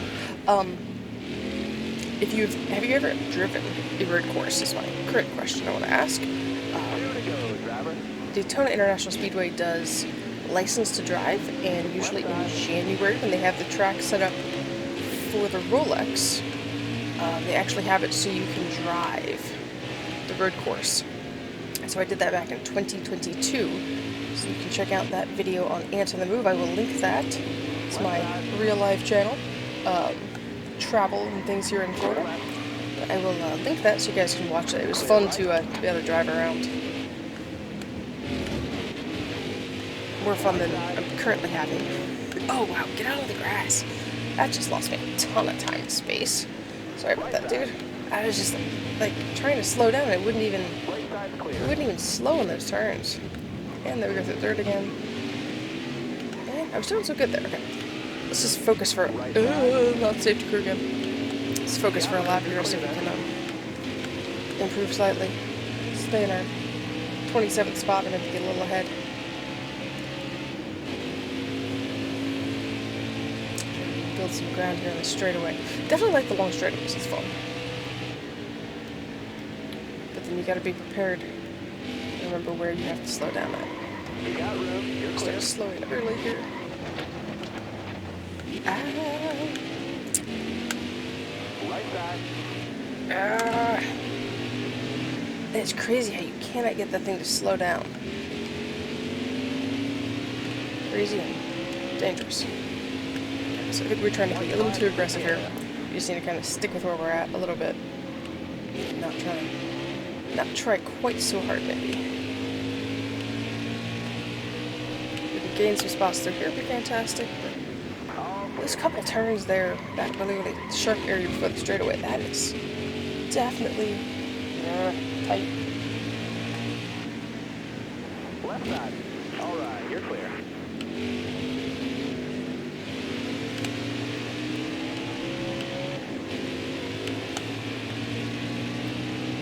Have you ever driven a road course? Is my current question I want to ask. 2 to go, driver. Daytona International Speedway does license to drive, and usually in January when they have the track set up for the Rolex, they actually have it so you can drive the road course. So I did that back in 2022, so you can check out that video on Ant on the Move. I will link that. It's my real life channel, travel and things here in Florida. But I will link that so you guys can watch it. It was fun to be able to drive around. More fun than I'm currently having. Oh wow, get out of the grass. That just lost me a ton of time and space. Sorry about that, dude. I was just like trying to slow down and it wouldn't even slow in those turns. And there we go through the dirt again. And I was doing so good there. Okay. Let's just focus for not safety crew again. Let's focus for a lap here, see if we can improve slightly. Stay in our 27th spot and maybe get a little ahead. Build some ground here on the straightaway. Definitely like the long straightaways, it's fun. But then you gotta be prepared. Remember where you have to slow down at. You got room. You're clear. Start slowing early here. Right side. It's crazy how you cannot get that thing to slow down. Crazy and dangerous. So I think we're trying to be a little too aggressive here. We just need to kind of stick with where we're at a little bit. Not try quite so hard maybe. We can gain some spots through here, would be fantastic. But those couple turns there, that really sharp area before the straightaway, that is definitely tight. Left side. All right, you're clear.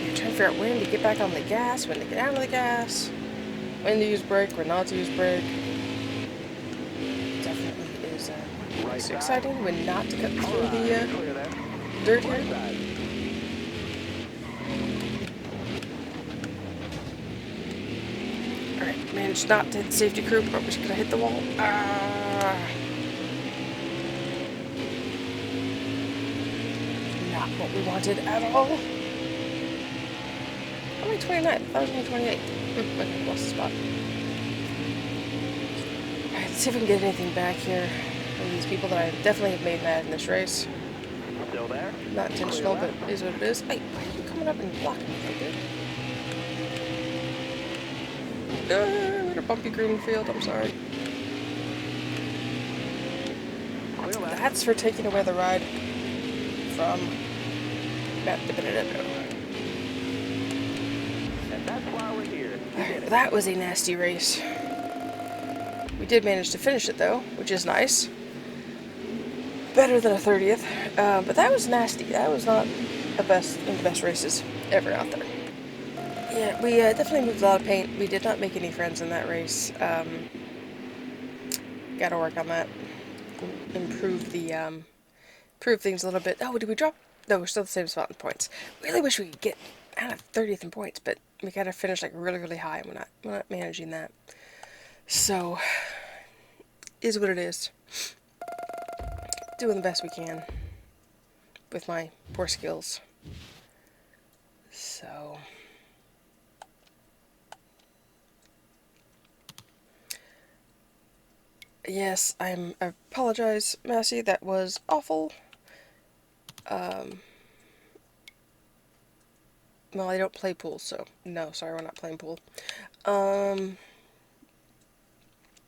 You're trying to figure out when to get back on the gas, when to get out of the gas, when to use brake, when not to use brake. Definitely is it's exciting when not to cut through the Clear there. dirt Right here. side. Alright, managed not to hit the safety crew, but we're just gonna hit the wall. Not what we wanted at all. Only 29th, I thought it was only 28th. Okay, lost the spot. Alright, let's see if we can get anything back here from these people that I definitely have made mad in this race. Still there? Not intentional, but it is what it is. Hey, why are you coming up and blocking me like that? We're in a bumpy green field, I'm sorry. Clear left. That's for taking away the ride from Matt DiBenedetto. And that's why we're here. You did it. That was a nasty race. We did manage to finish it though, which is nice. Better than a 30th, but that was nasty. That was not the best in the best races ever out there. Yeah, we definitely moved a lot of paint. We did not make any friends in that race. Got to work on that. Improve the improve things a little bit. Oh, did we drop? No, we're still the same spot in points. Really wish we could get out of 30th in points, but we gotta finish like really, really high. We're not managing that. So, is what it is. Doing the best we can with my poor skills. So, yes, I apologize, Massey. That was awful. Well, I don't play pool, so no, sorry, we're not playing pool.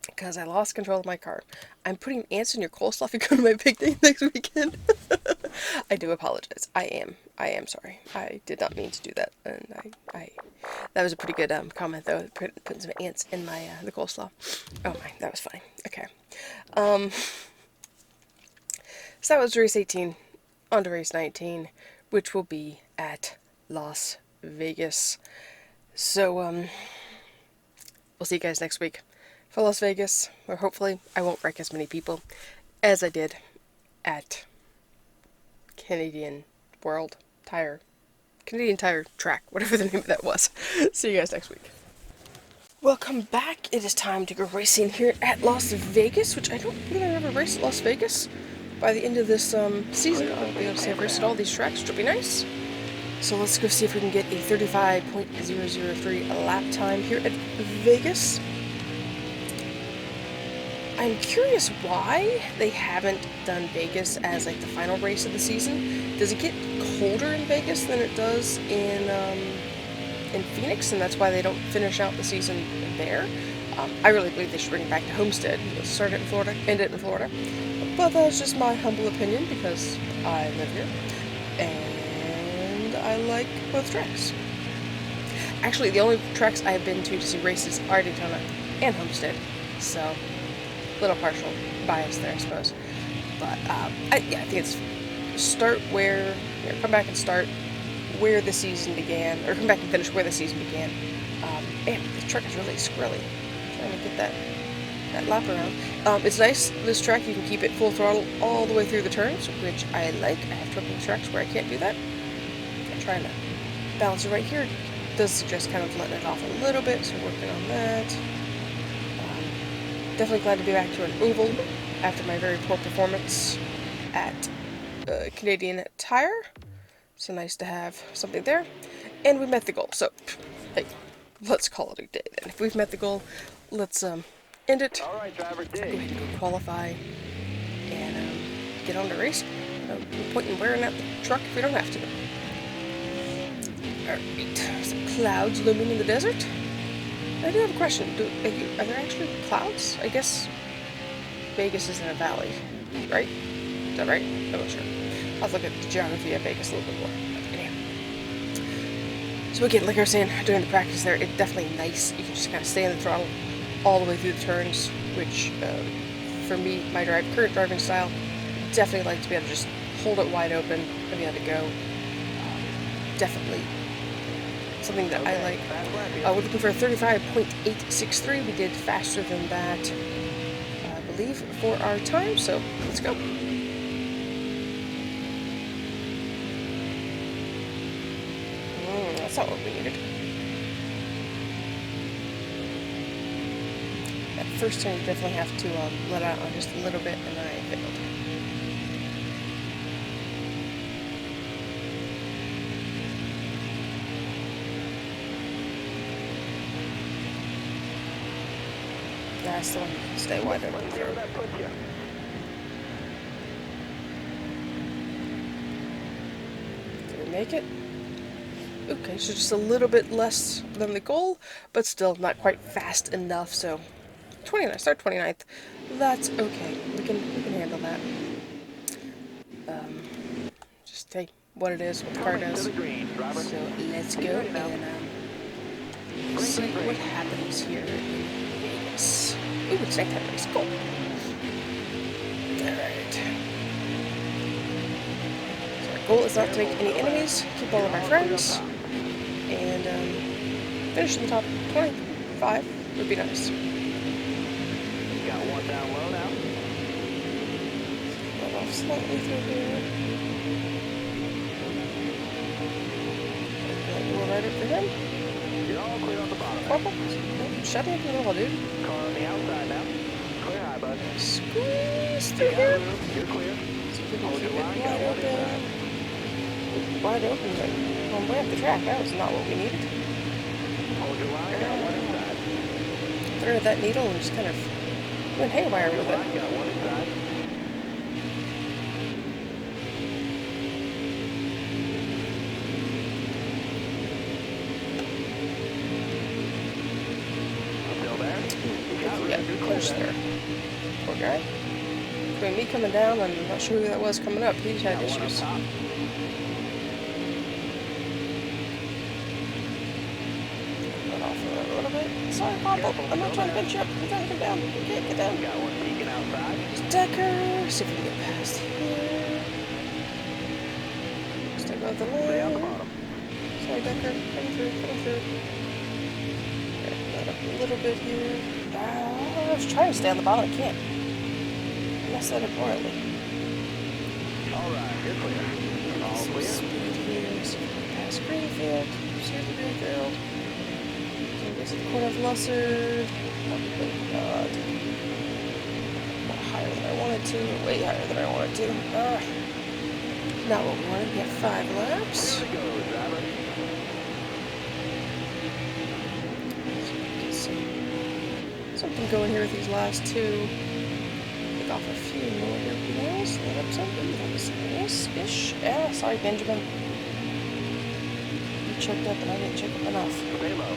Because I lost control of my car. I'm putting ants in your coleslaw if you go to my picnic next weekend. I do apologize. I am sorry. I did not mean to do that, and I that was a pretty good comment though. Putting some ants in my the coleslaw. Oh my, that was funny. Okay. So that was race 18. On to race 19, which will be at Las Vegas. So we'll see you guys next week for Las Vegas, where hopefully I won't wreck as many people as I did at Canadian Tire Track, whatever the name of that was. See you guys next week. Welcome back. It is time to go racing here at Las Vegas, which I don't think I've ever raced at Las Vegas. By the end of this season, I'll be able to say I've raced at all these tracks, which will be nice. So let's go see if we can get a 35.003 lap time here at Vegas. I'm curious why they haven't done Vegas as like the final race of the season. Does it get colder in Vegas than it does in Phoenix, and that's why they don't finish out the season there? I really believe they should bring it back to Homestead. Start it in Florida, end it in Florida. But that's just my humble opinion because I live here and I like both tracks. Actually, the only tracks I've been to see races are Daytona and Homestead, so little partial bias there, I suppose. But I think it's start where, come back and start where the season began, or come back and finish where the season began. Man, the truck is really squirrely. Trying to get that lap around. It's nice, this track, you can keep it full throttle all the way through the turns, which I like. I have trouble with tracks where I can't do that. I'm trying to balance it right here. It does suggest kind of letting it off a little bit, so working on that. Definitely glad to be back to an oval after my very poor performance at Canadian Tire. So nice to have something there. And we met the goal, so hey, let's call it a day then. If we've met the goal, let's end it. All right, driver, Go ahead and go qualify and get on the race. No point in wearing out the truck if we don't have to. Alright, some clouds looming in the desert. I do have a question. Are there actually clouds? I guess Vegas is in a valley, right? Is that right? I'm not sure. I'll look at the geography of Vegas a little bit more. Anyhow. So again, like I was saying, during the practice there, it's definitely nice. You can just kind of stay in the throttle all the way through the turns, which for me, my current driving style, definitely like to be able to just hold it wide open and be able to go. Definitely something that I like. We're looking for a 35.863. We did faster than that, I believe, for our time, so let's go. That's not what we needed. That first turn you definitely have to let out on just a little bit, and I failed. I still want to stay wide open. we make it? Okay, so just a little bit less than the goal, but still not quite fast enough, so 29th, start 29th. That's okay. We can handle that. Just take what it is, what the car Coming to does. the green, driver. So let's Are you go ready now? and see what happens here in Vegas. Ooh, it's nighttime race. Cool. Alright. So our goal is not to make any enemies, keep all of our friends, and finish in the top 25 would be nice. Got one down low now. Let off slightly through here. Go right up for him. You're all clear on the bottom. Purple. Shut me up in the middle, dude. Car on the outside now. Clear high, bud. Squeeze You through got here. room. You're clear. See if we can Hold keep your it line. Got wide one inside. open. Wide open, but on way up the track, that was not what we needed. Hold your line. Got one inside. Threaded that needle and just kind of went haywire Hold with your it. line. Got one inside. Still there? Got room. Yeah, You're clear close there. there. Poor guy. Between me coming down and I'm not sure who that was coming up, he just had Got one up issues. top. Let off a little bit. Sorry, Papa. I'm not trying to pinch you up. I'm trying to come down. You can't get down. Got one peeking outside. Decker. See if we can get past here. Stay above the Stay on the lane. bottom. Sorry, Decker. Coming through, coming through. Okay, that up a little bit here. I was trying to stay on the bottom. I can't. I messed that up royally. All right. You're clear. All Some clear. speed here. See if we can pass Greenfield. See the Greenfield. So I guess the corner of Lussard. Oh god. Not higher than I wanted to. Way higher than I wanted to. Not what we wanted. We have 5 laps. Here we go, driver. Get something going here with these last 2. Pick off a few more here. Nice. Let up something. That was nice-ish. Yeah, sorry, Benjamin. You choked up and I didn't choke up enough. Stay low.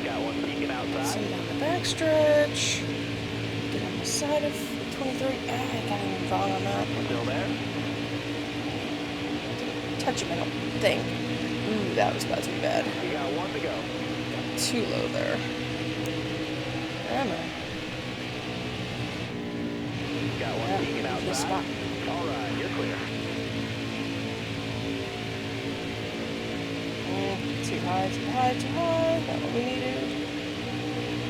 Got one peeking Send outside. down the backstretch. Get on the side of 23. I got him wrong on that. Still there? Touch him, I don't think. Ooh, that was about to be bad. You got one to go. Too low there. Where am I? Got one Yeah, peeking good outside. spot. All right, you're clear. Too high, too high, too high. Not what we needed.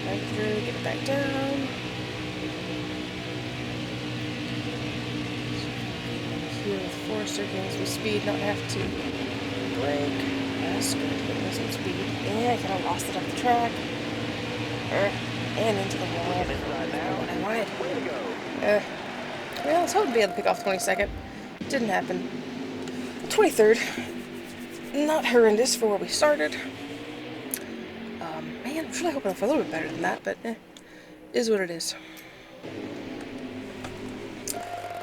Back through, get it back down. Here with Forester, getting some speed, not have to brake. That's good, getting some speed. Yeah, I kind of lost it up the track. And into the wall. Looking inside now. What I wanted. Way to go. Well, I was hoping to be able to pick off 22nd. Didn't happen. 23rd. Not horrendous for where we started. Man, I'm really hoping for a little bit better than that, but is what it is.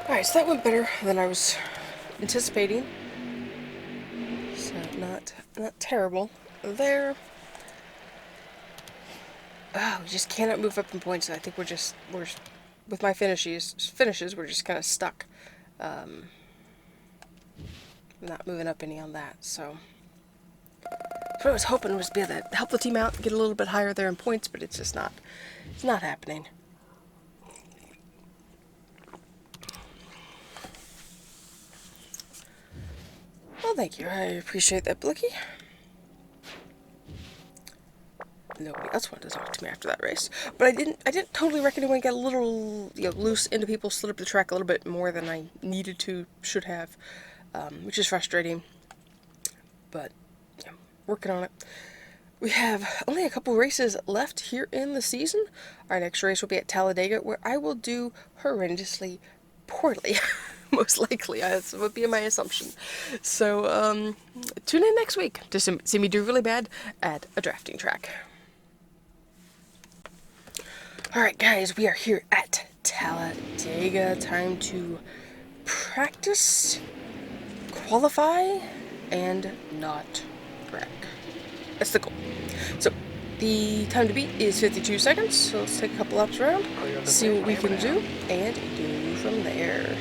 Alright, so that went better than I was anticipating. So not terrible there. Oh, we just cannot move up in points. I think we're with my finishes, we're just kind of stuck. Not moving up any on that, so what I was hoping was be able to help the team out and get a little bit higher there in points, but it's just not happening. Well, thank you. I appreciate that, Blicky. Nobody else wanted to talk to me after that race, but I didn't totally reckon anyone got a little loose into people, slid up the track a little bit more than I needed to, should have, which is frustrating, but yeah, working on it. We have only a couple races left here in the season. Our next race will be at Talladega, where I will do horrendously poorly. Most likely, that would be my assumption. So, tune in next week to see me do really bad at a drafting track. Alright guys, we are here at Talladega. Time to practice, qualify, and not wreck. That's the goal. So the time to beat is 52 seconds, so let's take a couple laps around, see what we can do, and do from there.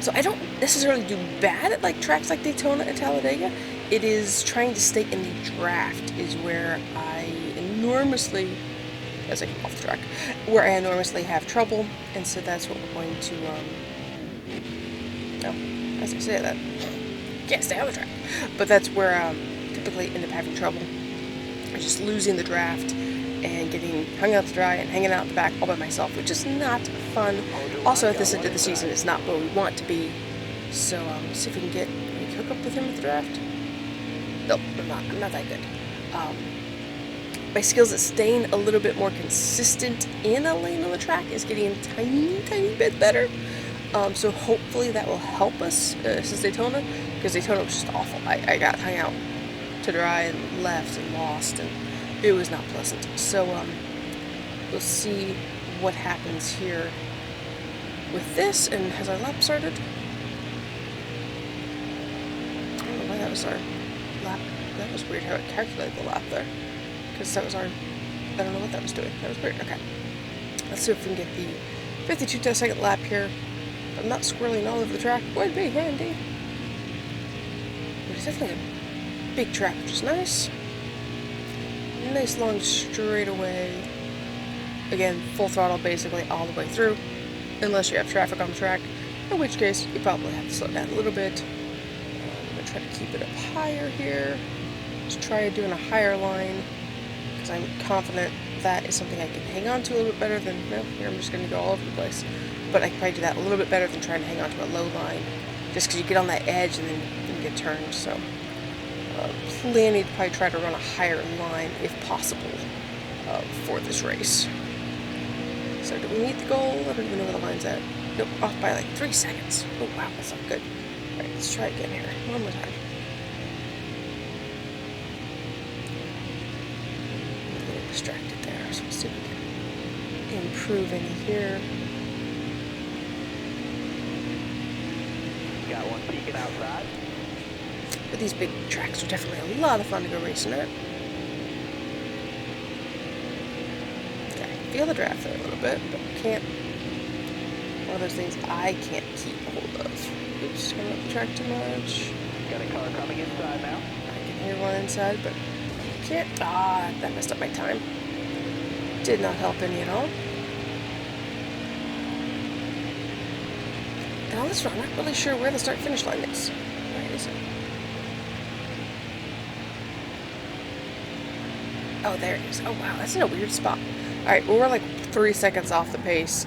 So I don't necessarily do bad at like tracks like Daytona and Talladega. It is trying to stay in the draft is where I enormously, as I come off the track, where I enormously have trouble, and so that's what we're going to, no, as I say that, can't stay on the track, but that's where typically end up having trouble, just losing the draft and getting hung out to dry and hanging out the back all by myself, which is not fun. Also, at this end of the season, it's not where we want to be. So, see if we can hook up with him at the draft. Nope, I'm not that good. My skills at staying a little bit more consistent in a lane on the track is getting a tiny bit better. So hopefully that will help us since Daytona, because Daytona was just awful. I got hung out to dry and left and lost, and it was not pleasant. So we'll see what happens here with this. And has our lap started? I don't know why that was our lap. That was weird how it calculated the lap there, because that was our, I don't know what that was doing. That was weird. Okay, let's see if we can get the 52-second lap here. I'm not squirreling all over the track. Would be handy. But it's definitely a big track, which is nice. Nice long straightaway. Again, full throttle basically all the way through, unless you have traffic on the track, in which case you probably have to slow down a little bit. I'm going to try to keep it up higher here. Just try doing a higher line, because I'm confident that is something I can hang on to a little bit better than, no, here I'm just going to go all over the place. But I can probably do that a little bit better than trying to hang on to a low line, just because you get on that edge and then you get turned. So planning to probably try to run a higher line if possible for this race. So do we meet the goal? I don't even know where the line's at. Nope, off by like 3 seconds. Oh wow, that's not good. Alright, let's try again here. One more time. I'm a little distracted there, so let's see if we can improve any here. Got one peeking outside. But these big tracks are definitely a lot of fun to go racing at. Okay, feel the draft there a little bit, but can't. One of those things I can't keep hold of. Oops, coming up the track too much. Got a car coming inside now. I can hear one inside, but can't. Ah, that messed up my time. Did not help any at all. And on this run, I'm not really sure where the start-finish line is. Where is it? Oh, there it is. Oh, wow, that's in a weird spot. Alright, well, we're like 3 seconds off the pace.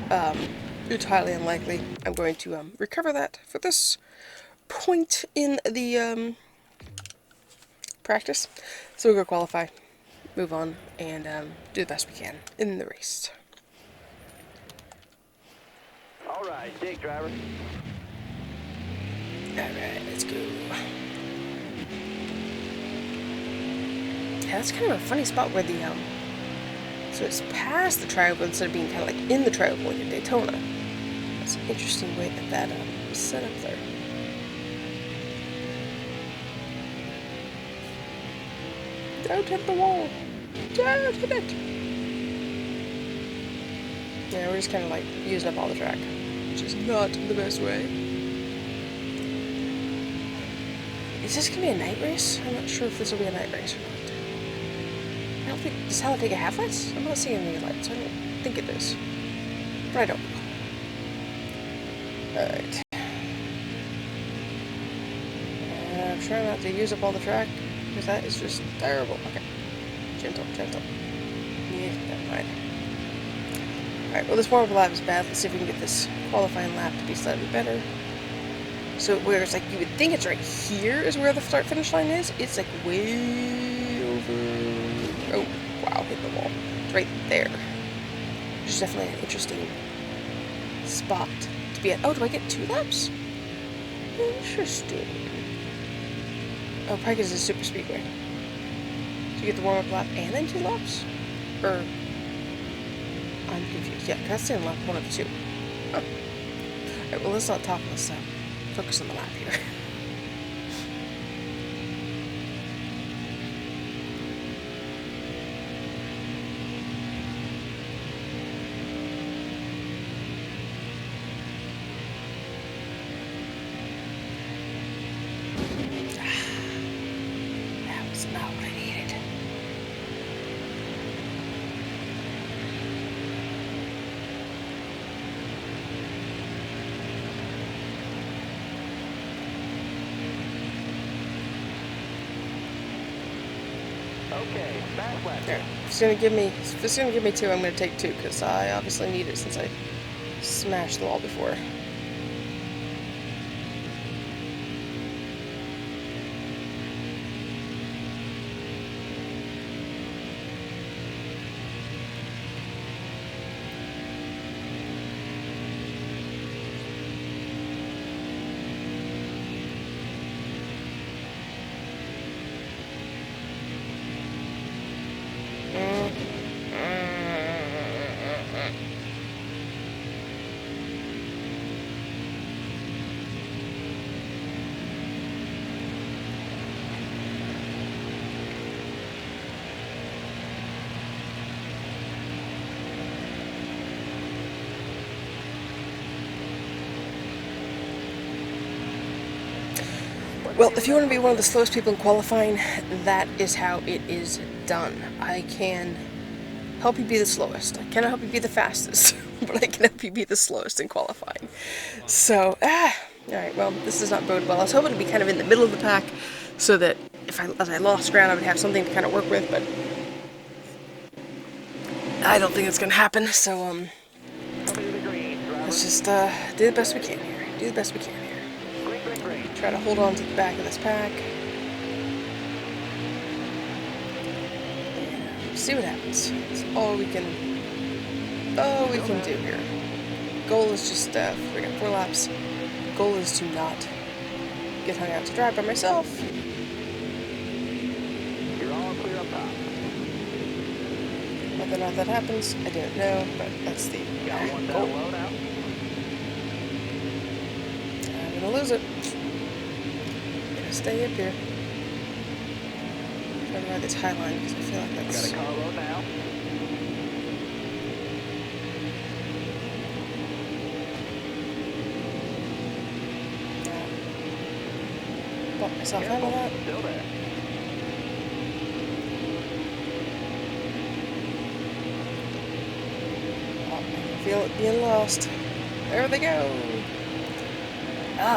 It's highly unlikely I'm going to recover that for this point in the practice. So we'll go qualify, move on, and do the best we can in the race. All right, dig, driver. Alright, let's go. Yeah, that's kind of a funny spot where the, so it's past the tri-oval instead of being kind of like in the tri-oval like in Daytona. That's an interesting way that that was set up there. Don't hit the wall! Don't hit it! Yeah, we're just kind of like using up all the track, which is not the best way. Is this gonna be a night race? I'm not sure if this will be a night race or not. I don't think, does Talladega have lights? I'm not seeing any lights. I don't think it does. But I don't. Alright. I'm trying not to use up all the track, because that is just terrible. Okay. Gentle, gentle. Yeah, never mind. Alright, well this warm-up lap is bad. Let's see if we can get this qualifying lap to be slightly better. So where it's like, you would think it's right here is where the start-finish line is. It's like way over... Oh, wow, hit the wall. It's right there. Which is definitely an interesting spot to be at. Oh, do I get 2 laps? Interesting. Oh, probably because it's a super speedway. So you get the warm-up lap and then 2 laps? Or... I'm confused. Yeah, that's in lap 1 of 2. Oh. Alright, well, let's not talk. Let's focus on the lap here. That was not what I needed. Okay, fast lap. There. If it's gonna give me 2, I'm gonna take 2 because I obviously need it since I smashed the wall before. Well, if you want to be one of the slowest people in qualifying, that is how it is done. I can help you be the slowest. I cannot help you be the fastest, but I can help you be the slowest in qualifying. So, alright, well, this does not bode well. I was hoping to be kind of in the middle of the pack so that as I lost ground, I would have something to kind of work with, but I don't think it's going to happen, so, let's just do the best we can here. Do the best we can here. Try to hold on to the back of this pack. See what happens. It's all we can do here. Goal is just we got 4 laps. Goal is to not get hung out to dry by myself. You're all clear up top. Whether or not that happens, I don't know, but that's the Got one goal. down low now. I'm gonna lose it. Stay up here. Try to ride this high line because I feel like Got that's. a car low now. Bought myself out of that. Still there. Oh, I can feel it being lost. There they go.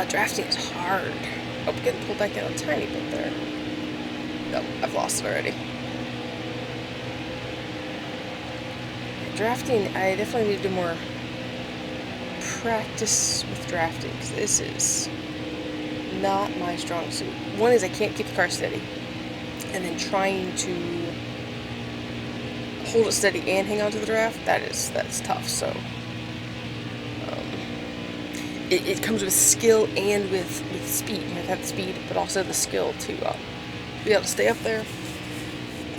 Drafting is hard. Oh, getting pulled back in a tiny bit there. Nope, I've lost it already. Drafting, I definitely need to do more practice with drafting, because this is not my strong suit. One is I can't keep the car steady, and then trying to hold it steady and hang on to the draft, that's tough, so it comes with skill and with speed. You have to have the speed, but also the skill to be able to stay up there.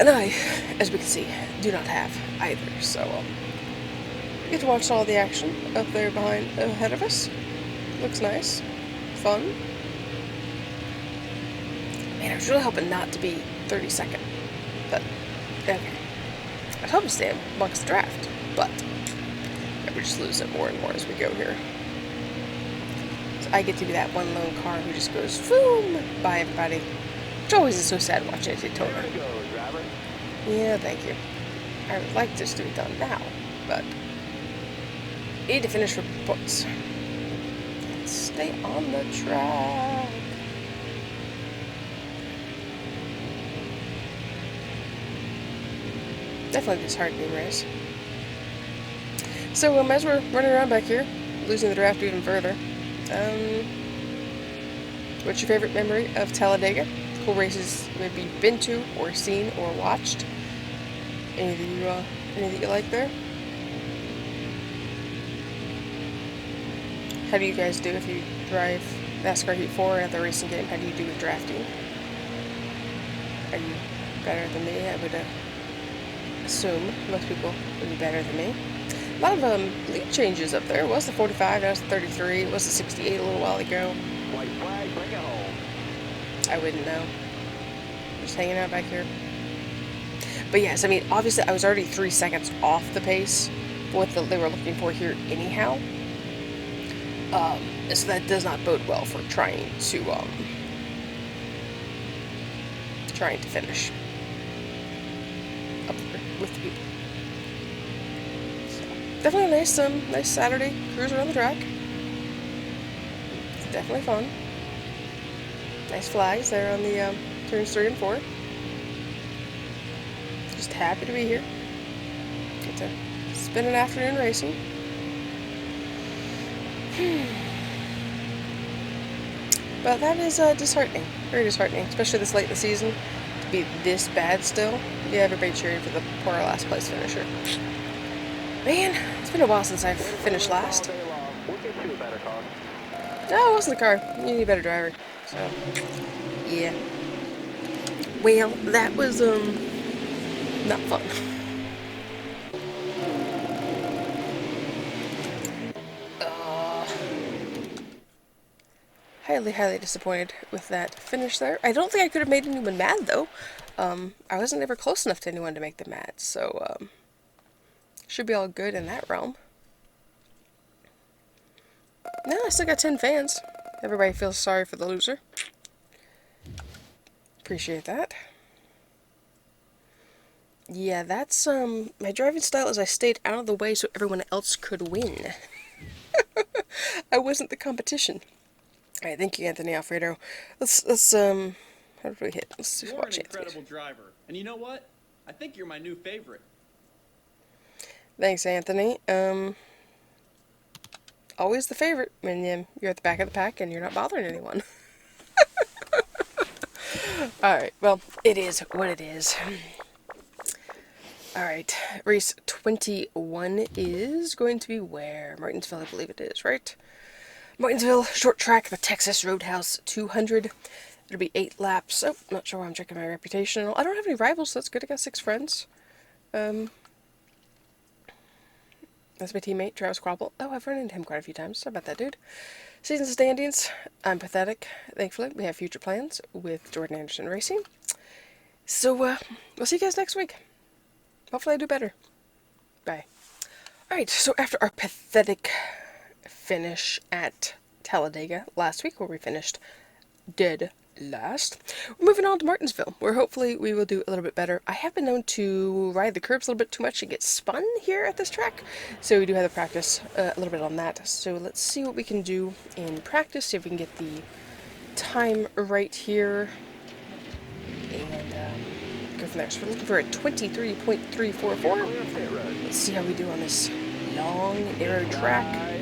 And I, as we can see, do not have either. So we get to watch all the action up there ahead of us. Looks nice, fun. Man, I was really hoping not to be 32nd, but okay. I was hoping to stay amongst the draft, but we just lose it more and more as we go here. I get to be that one lone car who just goes boom by everybody, which always is so sad watching it Daytona. There we go, driver. Yeah, thank you. I would like this to be done now, but need to finish reports. Let's stay on the track. Definitely this hard new race. So as we're running around back here, losing the draft even further. What's your favorite memory of Talladega? Cool races maybe you've been to or seen or watched? Any that you like there? How do you guys do if you drive NASCAR Heat 4 at the racing game? How do you do with drafting? Are you better than me? I would assume most people would be better than me. A lot of lead changes up there. It was the 45, now it's the 33. It was the 68 a little while ago. White flag, bring it home. I wouldn't know. Just hanging out back here. But yes, I mean, obviously I was already 3 seconds off the pace for what they were looking for here anyhow. So that does not bode well for trying to finish up there with the people. So, definitely a nice Saturday cruise around the track. It's definitely fun. Nice flags there on the turns 3 and 4. Just happy to be here. Get to spend an afternoon racing. But that is disheartening. Very disheartening, especially this late in the season. To be this bad still. Yeah, everybody cheering for the poor last place finisher. Man, it's been a while since I've finished last. We'll get you a better car. No, it wasn't the car. You need a better driver. So, yeah. Well, that was, not fun. Highly disappointed with that finish there. I don't think I could have made anyone mad, though. I wasn't ever close enough to anyone to make them mad, so, should be all good in that realm. No, I still got 10 fans. Everybody feels sorry for the loser. Appreciate that. Yeah, that's, my driving style is I stayed out of the way so everyone else could win. I wasn't the competition. Alright, thank you, Anthony Alfredo. Let's, how did we hit? Let's You're watch an Anthony. incredible driver. And you know what? I think you're my new favorite. Thanks, Anthony. Always the favorite when you're at the back of the pack and you're not bothering anyone. Alright, well, it is what it is. Alright, race 21 is going to be where? Martinsville, I believe it is, right? Martinsville, short track, the Texas Roadhouse 200. It'll be 8 laps. Oh, not sure why I'm checking my reputation. I don't have any rivals, so that's good. I got 6 friends. That's my teammate, Travis Quapple. Oh, I've run into him quite a few times. Sorry about that, dude. Season standings. I'm pathetic. Thankfully, we have future plans with Jordan Anderson Racing. So, we'll see you guys next week. Hopefully I do better. Bye. Alright, so after our pathetic finish at Talladega last week, where we finished dead last, we're moving on to Martinsville, where hopefully we will do a little bit better. I have been known to ride the curbs a little bit too much and get spun here at this track, so we do have to practice a little bit on that. So let's see what we can do in practice, see if we can get the time right here, and go from there. So we're looking for a 23.344. Let's see how we do on this long, narrow track.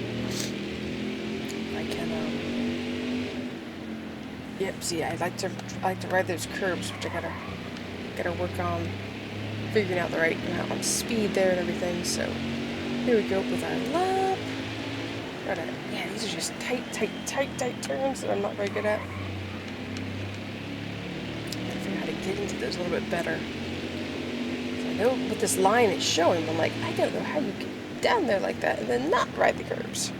I can, yep, see, I like to ride those curbs, which I gotta work on figuring out the right amount of speed there and everything. So here we go with our lap. Yeah, these are just tight turns that I'm not very good at. Gotta figure out how to get into those a little bit better. So I know what this line is showing, but I'm like, I don't know how you get down there like that and then not ride the curbs.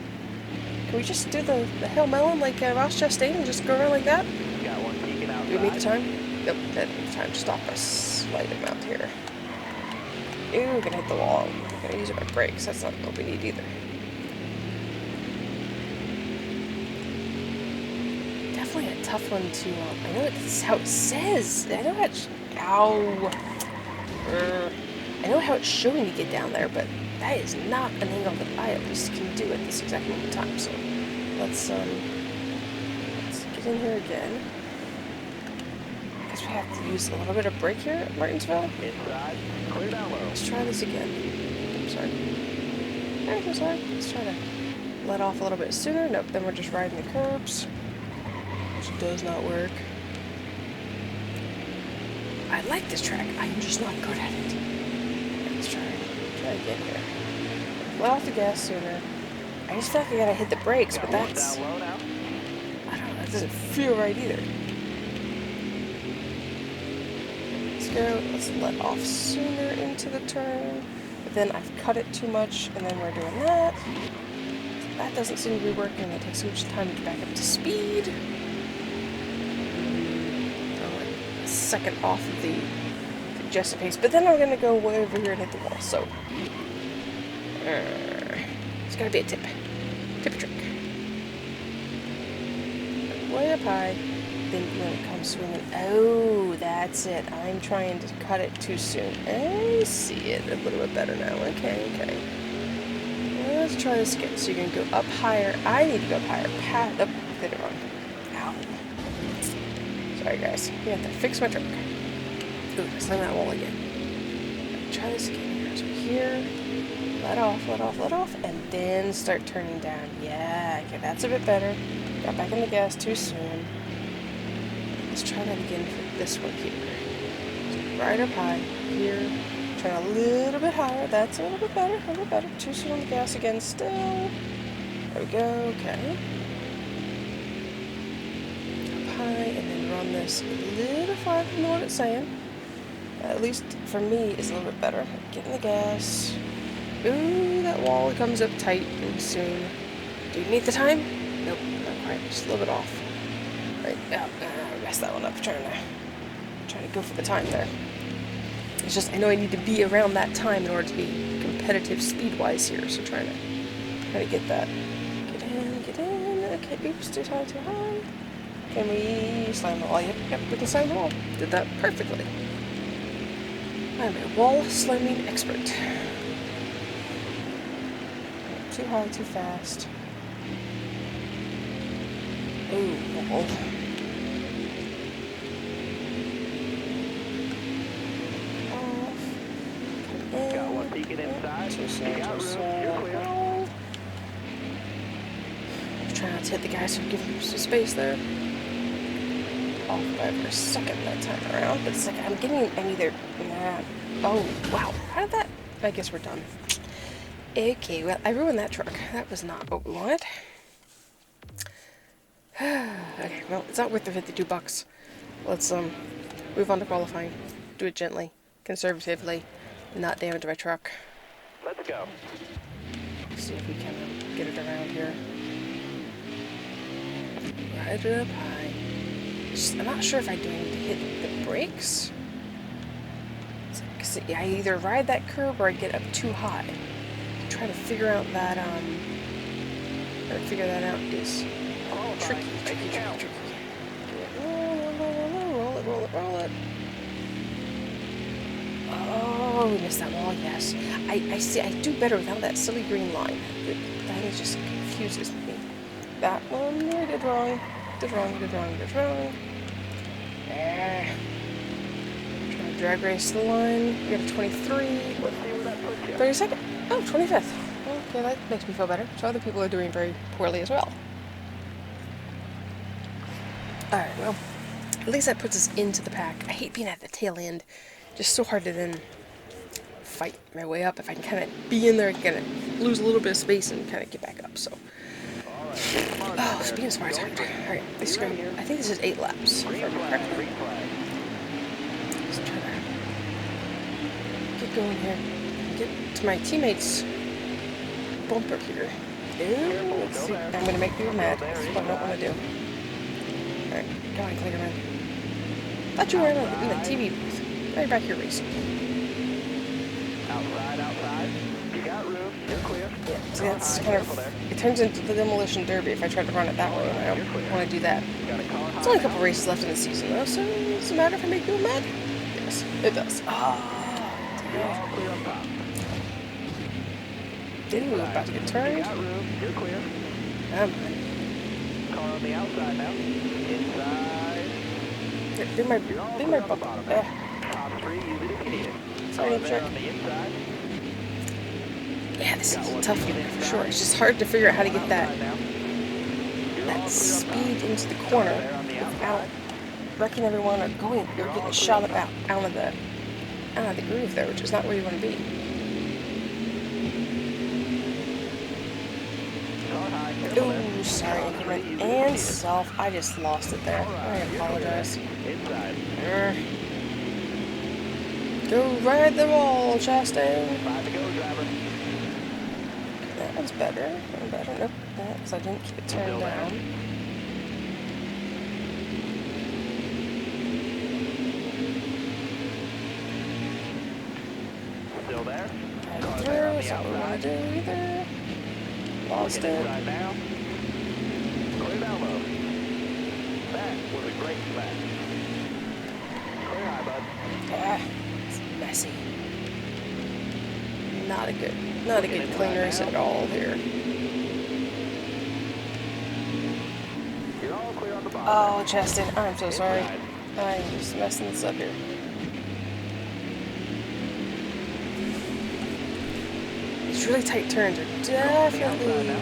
Can we just do the Hail Melon like Ross Chastain and just go around like that? Got one peeking outside. Do we meet the time? Nope, that didn't meet the time. Just stop a slight amount here. Ooh, gonna hit the wall. I'm gonna use my brakes. That's not what we need either. Definitely a tough one to, I know it's how it says. I know how it's, ow. I know how it's showing you get down there, but that is not an angle that I at least can do at this exact moment in time. So let's get in here again. I guess we have to use a little bit of brake here at Martinsville. Inside, clear down low. Let's try this again. I'm sorry. I'm sorry. Let's try to let off a little bit sooner. Nope, then we're just riding the curbs, which does not work. I like this track. I'm just not good at it. Let's try again here. Let off the gas sooner. I just feel like I gotta hit the brakes, but that's, Down low now. I don't know, that doesn't feel right either. Let's go, let's let off sooner into the turn. but then I've cut it too much, and then we're doing that. That doesn't seem to be working. It takes so much time to get back up to speed. Like a second off of the suggested pace, but then I'm gonna go way over here and hit the wall. So it's gotta be a tip trick. Way up high. Then when it comes swinging, oh, that's it. I'm trying to cut it too soon. I see it a little bit better now. Okay. Let's try this again. So you're gonna go up higher. I need to go up higher. Did it wrong. Ow. Sorry, guys. You have to fix my truck. Ooh, let's slam that wall again. Try this again here. So here, let off, and then start turning down. Yeah, okay, that's a bit better. Got back in the gas too soon. Let's try that again for this one here. So right up high here. Try a little bit higher. That's a little bit better. Too soon on the gas again still. There we go. Okay. Up high and then run this a little farther than what it's saying. At least for me, it's a little bit better. Get in the gas. Ooh, that wall comes up tight and soon. Do you need the time? Nope, not quite. Just a little bit off. Right, yeah, I messed that one up. Trying to go for the time there. It's just, I know I need to be around that time in order to be competitive speed-wise here, so trying to get that. Get in. Okay, oops, too high. Can we slam the wall? Yep, we can slam the wall. Did that perfectly. I'm a wall slamming expert. Too high, too fast. Ooh, wall. Got one peeking inside. Too You got room. You're clear. Try not to hit the guys who give him some space there. Off by for a second that time around, but it's like I'm either. Nah. Oh, wow. How did that? I guess we're done. Okay, well, I ruined that truck. That was not what we wanted. Okay, well, it's not worth the $52. Let's move on to qualifying. Do it gently, conservatively, not damage my truck. Let's go. See if we can get it around here. Right up high. I'm not sure if I do need to hit the brakes. Cause I either ride that curb or I get up too high. Trying to figure out that is tricky. Roll it. Oh, we missed that wall, yes. I see, I do better without that silly green line. That just confuses me. That one, I did wrong. Did wrong. Trying to drag race the line. We got a 23. 32nd. Oh, 25th. Okay, that makes me feel better. So other people are doing very poorly as well. Alright, well, at least that puts us into the pack. I hate being at the tail end. Just so hard to then fight my way up. If I can kind of be in there, kind of lose a little bit of space and kind of get back up, so. Oh, speed is hard. Alright, let's go. I think this is 8 laps. If I remember correctly. Let's try to get going here. Get to my teammates' bumper here. Ooh, let's see. I'm going to make people mad. That's what I don't want to do. Alright, go on, Clickerman. Thought you were in the TV booth. Now you're back here racing. Outside. You got room. You're clear. Yeah, see, that's kind of, it turns into the demolition derby if I try to run it that way, and I don't want to do that. There's only a couple races left in the season, though, so does it matter if I make people mad? Yes, it does. Dude, about to get turned. You got room. You're clear. Car on the outside now. Inside. Do my bumper. Top 3, use it if you need it. Sorry, Car check. on the inside. Yeah, this is a tough one for sure. It's just hard to figure out how to get that speed into the corner without wrecking everyone or getting shot out of the groove there, which is not where you want to be. Ooh, sorry, increment and self. I just lost it there. I apologize. Go ride the wall, Chastain. 5 to go, driver. That one's better. Better. Nope. That because I didn't keep it turned Still there. down. Still there. Right Car through. there on That's the not what we want to outside. do either. Lost Looking it. inside now. Clear down low. That was a great smash. Clear high, bud. Ah, it's messy. Not a good clean race at all here. You're all clear on the bottom. Oh, Chastain, I'm so sorry. Inside. I'm just messing this up here. These really tight turns are definitely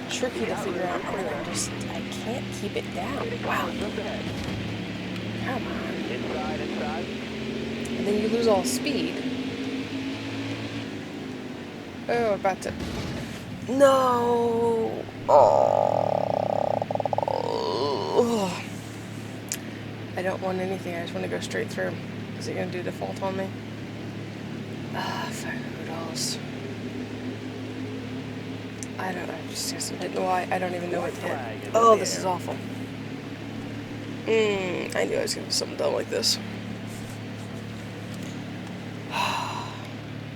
tricky to figure out, and I can't keep it down. Wow. Just ahead. Come on. Inside. And then you lose all speed. Oh, about to. No! Oh. I don't want anything, I just want to go straight through. Is it going to do default on me? Ah, $500. I don't know, I just hit the Y. I don't even know what to hit. Oh, this is awful. I knew I was going to do something dumb like this.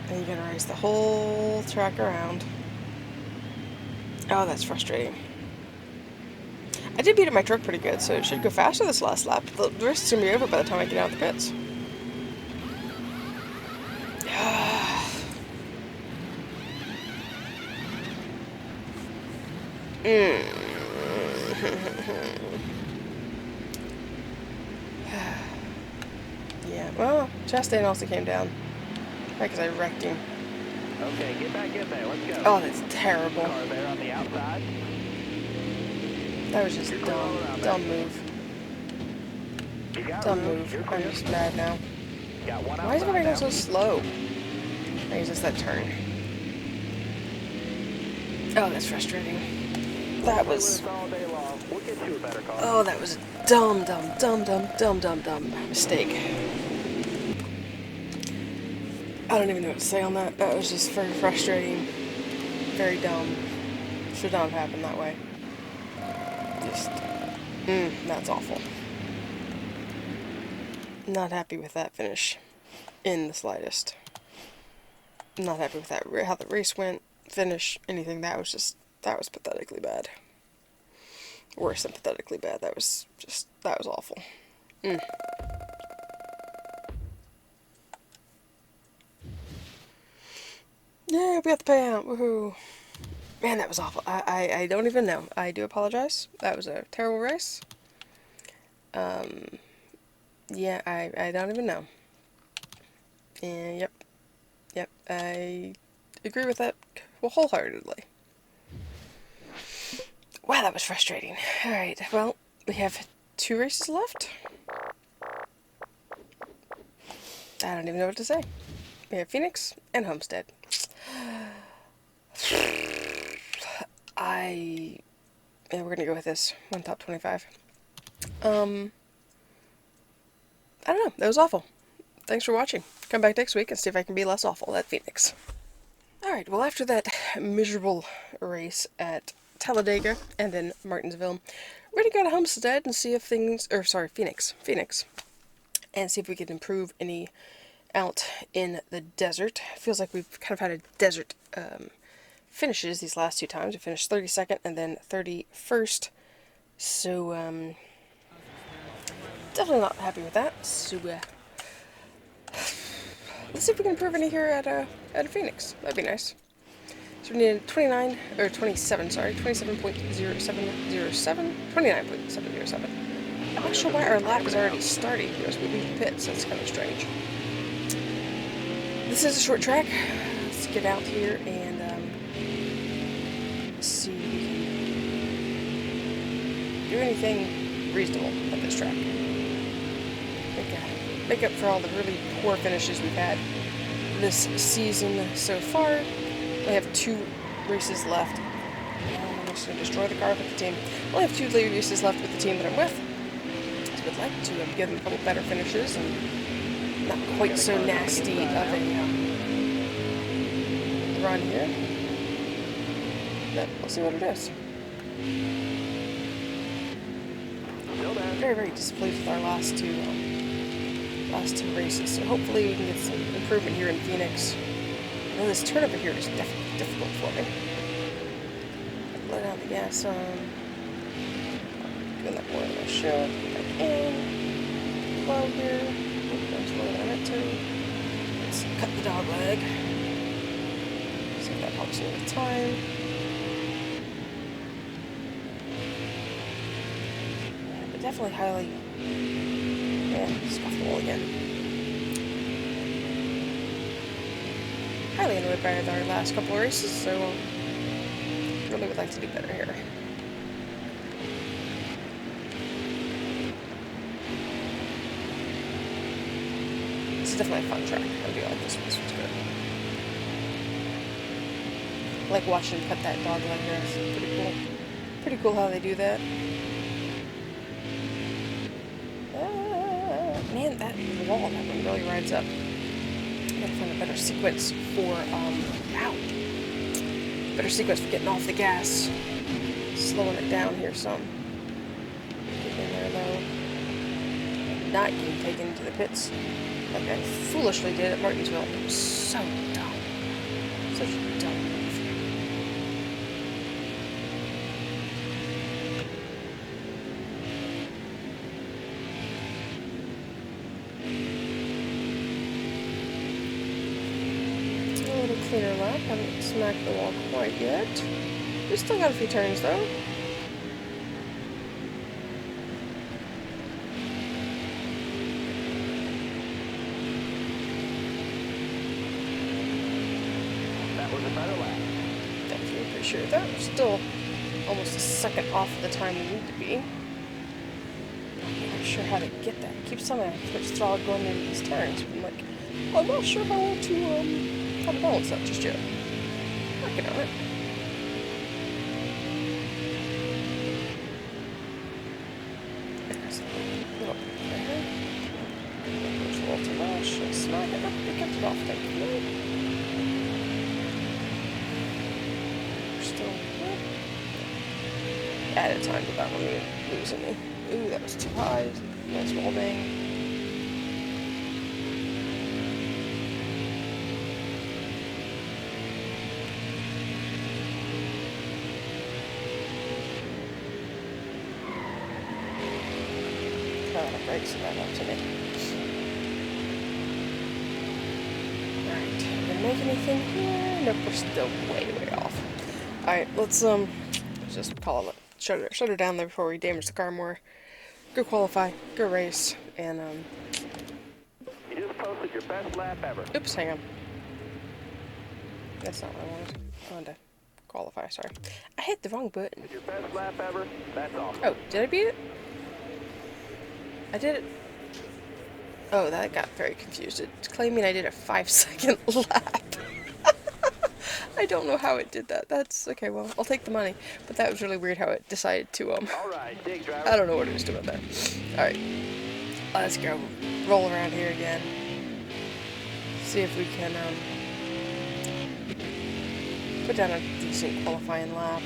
And you're gonna race the whole track around. Oh, that's frustrating. I did beat up my truck pretty good, so it should go faster this last lap. The race is gonna be over by the time I get out of the pits. Yeah, well, Chastain also came down. Right, because I wrecked him. Okay, get back in there. Let's go. Oh, that's terrible. Car there on the outside. That was just dumb. Dumb move. You got Dumb room. move. You're I'm clear. just mad now. Got one Why is outside everybody going now. so slow? I guess it's that turn. Oh, that's frustrating. That was. All day long. We'll get you a better car. Oh, that was a dumb mistake. I don't even know what to say on that. That was just very frustrating. Very dumb. Should not have happened that way. Just. That's awful. Not happy with that finish. In the slightest. Not happy with that. How the race went. Finish. Anything. That was pathetically bad. Worse than pathetically bad. That was awful. Yeah, we got the payout. Woohoo. Man, that was awful. I don't even know. I do apologize. That was a terrible race. Yeah, I don't even know. And yep, I agree with that wholeheartedly. Wow, that was frustrating. Alright, well, we have 2 races left. I don't even know what to say. We have Phoenix and Homestead. Yeah, we're gonna go with this. One top 25. I don't know. That was awful. Thanks for watching. Come back next week and see if I can be less awful at Phoenix. Alright, well after that miserable race at Talladega and then Martinsville, we're gonna go to Homestead and see if Phoenix, and see if we can improve any out in the desert. Feels like we've kind of had a desert finishes these last 2 times. We finished 32nd and then 31st. So, definitely not happy with that. So, let's see if we can improve any here at a Phoenix. That'd be nice. So we need 29.0707. I'm not sure why our lap is already starting here as we leave the pits. That's kind of strange. This is a short track. Let's get out here and see if we can do anything reasonable at this track. Make up for all the really poor finishes we've had this season so far. We have 2 races left. I'm just going to destroy the car with the team. I only have 2 races left with the team that I'm with. So I'd like to give them a couple better finishes and not quite so nasty of a run here. But we'll see what it is. Still there. Very, very displeased with our last two races. So hopefully we can get some improvement here in Phoenix. I know this turn over here is definitely difficult for me. Let out the gas on. Doing that more than I should. Back in. Low here. That's lower than I meant to. Let's cut the dog leg. See if that helps me with time. Yeah, but definitely highly. Yeah, scuff the wall again. Highly annoyed by our last couple of races, so really would like to do better here. This is definitely a fun track. I do like this one. This one's good. I like watching them cut that dog leg there. It's pretty cool. Pretty cool how they do that. Man, that wall, that one really rides up. I gotta find a better sequence for, better sequence for getting off the gas. Slowing it down here some. Get in there though. Not getting taken into the pits like I foolishly did at Martinsville. It was so dumb. Such a dumb move. Cleaner lap, haven't smacked the wall quite yet. We still got a few turns though. That was a better lap. Definitely appreciate that. We're still almost a second off of the time we need to be. I'm not sure how to get that. It keeps telling me I switch throttle going into these turns. I'm like, I'm not sure how to balance that just yet. Working on it. There's a little bit there. There's a little too much. Smack it up. We kept it off, thank you. We're still good. Added time to that one losing me. Ooh, that was too high. Nice wall bang. Brakes so that up to me. Alright, gonna make anything here? Nope, we're still way, way off. Alright, let's just call it. Shut her down there before we damage the car more. Go qualify, go race, and You just posted your best lap ever. oops, hang on. That's not what I wanted. I wanted to qualify, sorry. I hit the wrong button. Your best lap ever? That's awesome. Oh, did I beat it? I did it. Oh, that got very confused. It's claiming I did a 5-second lap. I don't know how it did that. That's okay. Well, I'll take the money. But that was really weird how it decided to All right, dig driver. I don't know what it was doing there. All right, let's go. Roll around here again. See if we can put down a decent qualifying lap.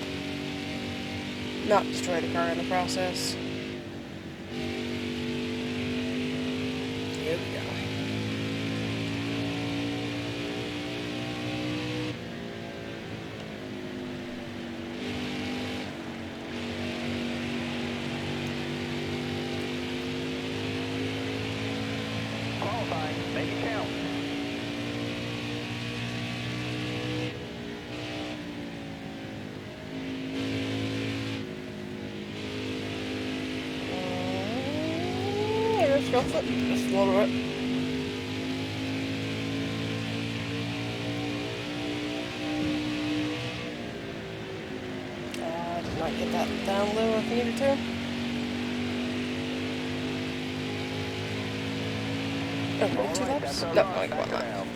Not destroy the car in the process. Here we go. Qualifying. Make it count. Let's go for it. Just a little bit. Did not get that down low if needed to. Okay, 2 laps? No, like 1 lap.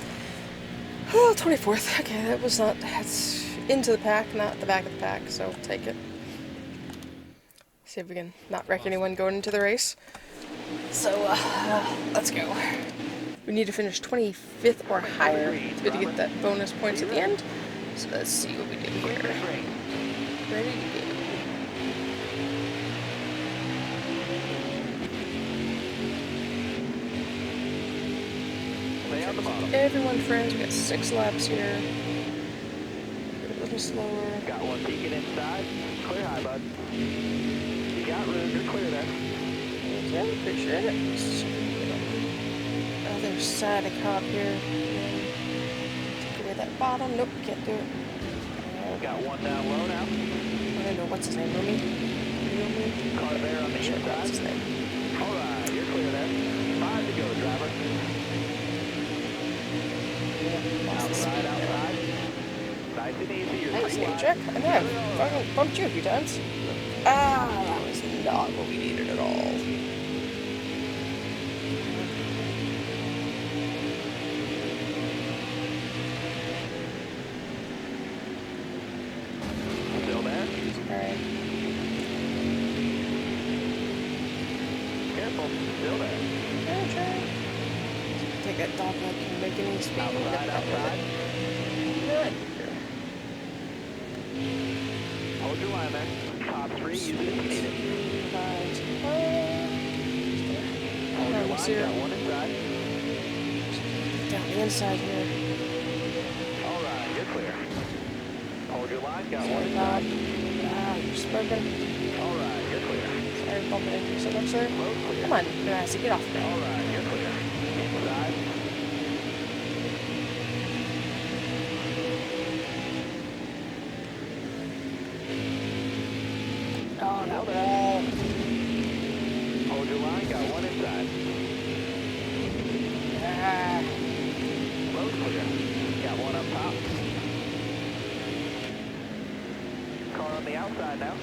Oh, 24th. Okay, that was not... That's into the pack, not the back of the pack, so we'll take it. See if we can not wreck anyone going into the race. So, let's go. We need to finish 25th or higher to get that bonus points at the end. So let's see what we do here. Ready to go. Stay on the bottom. Everyone, friends, we got 6 laps here. A little slower. Got one peeking inside. Clear high, bud. You got room. You're clear there. Okay, appreciate it. Other side of Cobb here. Clear that bottom. Nope, can't do it. Got one down low now. I don't know what's his name. Rumi? Car there on the Sure, inside. what's his name? All right, you're clear there. 5 to go, driver. Outside, outside. Nice and easy. You're Thanks, clear. name check. I know. I bumped you a few times. Ah, that was not what we needed at all. Still there? Alright. Careful. Still there. Okay. Take that dog leg and make any speed. Outside, outside. Good. Hold your line there. Top 3, use it if you need it. Hold your line. Got one inside. Down the inside here. All right, you're clear. Hold your line. Got one Sorry, inside. Bob. Ah, you're smoking. All right, you're clear. Sorry, bumping into you so much there. Road clear. Come on, Grassy, get off there. All right, you're clear. Inside. Oh, no. Wall. Hold your line. Got one inside. Ah. Road clear. Got one up top. Car on the outside now.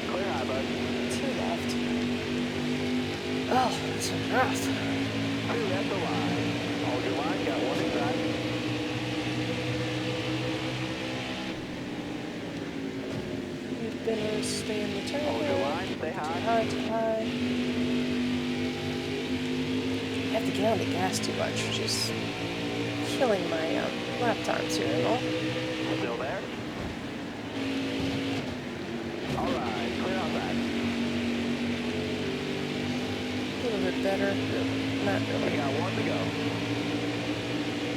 Clear high, bud. 2 left. Oh, that's rough. 2 at the line. Hold your line. Got one inside. You've been to stay in the turn. Hold your line. Stay Too high. high, too high. I have to get on the gas too much, which is killing my lap times here and all. Still there? All right. Clear outside. A little bit better, but not We really. got one to go.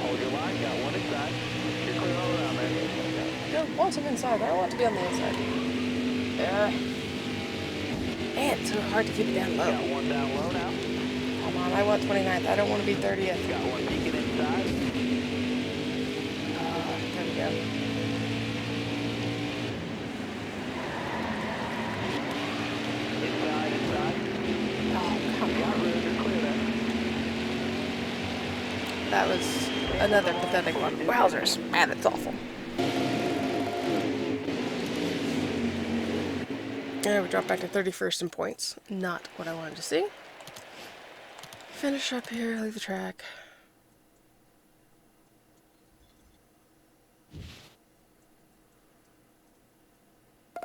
Hold your line. Got one inside. You're clear all around there. No, want some inside. I don't want to be on the inside. Man, it's so hard to keep it down low. Got one down low now. Come on, I want 29th. I don't want to be 30th. Got one peeking inside. There we go. Inside, inside. Oh, come Got on. room. You're clear there. That was another pathetic one. Wowzers. Man, it's awful. Yeah, we dropped back to 31st in points. Not what I wanted to see. Finish up here, leave the track.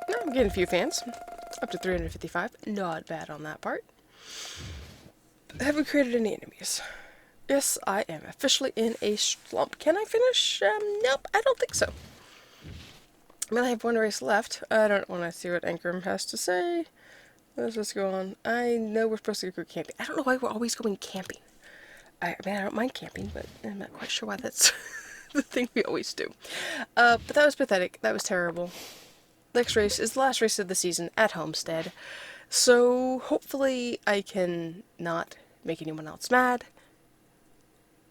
No, I'm getting a few fans. Up to 355. Not bad on that part. Have we created any enemies? Yes, I am officially in a slump. Can I finish? Nope, I don't think so. I mean, I have one race left. I don't want to see what Ankrum has to say. Let's go on. I know we're supposed to go camping. I don't know why we're always going camping. I mean, I don't mind camping, but I'm not quite sure why that's the thing we always do. But that was pathetic. That was terrible. Next race is the last race of the season at Homestead. So hopefully I can not make anyone else mad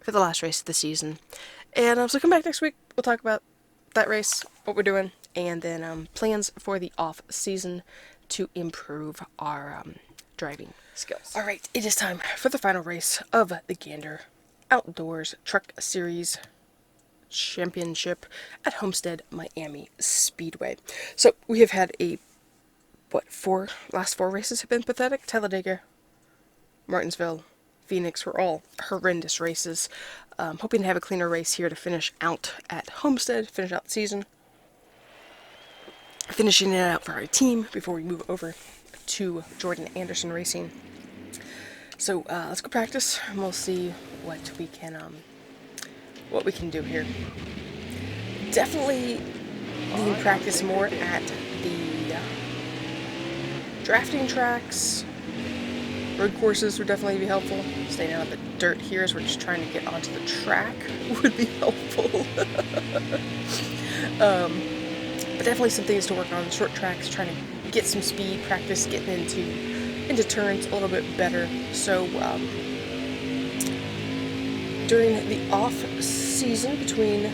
for the last race of the season. And so come back next week. We'll talk about that race, what we're doing, and then plans for the off season to improve our driving skills. All right, it is time for the final race of the Gander Outdoors Truck Series Championship at Homestead Miami Speedway. So we have had last four races have been pathetic. Talladega, Martinsville, Phoenix were all horrendous races. Hoping to have a cleaner race here to finish out at Homestead, finish out the season. Finishing it out for our team before we move over to Jordan Anderson Racing. So let's go practice, and we'll see what we can do here. Definitely need to practice more at the drafting tracks. Road courses would definitely be helpful. Staying out of the dirt here as we're just trying to get onto the track would be helpful. But definitely some things to work on. Short tracks, trying to get some speed, practice getting into turns a little bit better. So during the off season between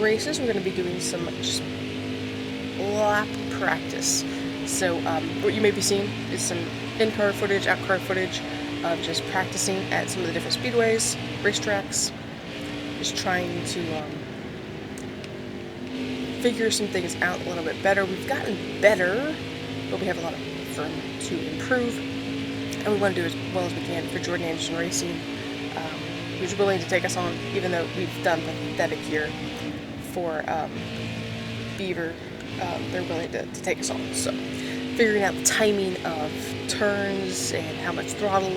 races, we're going to be doing some just lap practice. So what you may be seeing is some in-car footage, out-car footage of just practicing at some of the different speedways, racetracks, just trying to figure some things out a little bit better. We've gotten better, but we have a lot of room to improve, and we want to do as well as we can for Jordan Anderson Racing, who's willing to take us on, even though we've done pathetic here for Beaver. They're willing to take us on. So figuring out the timing of turns and how much throttle,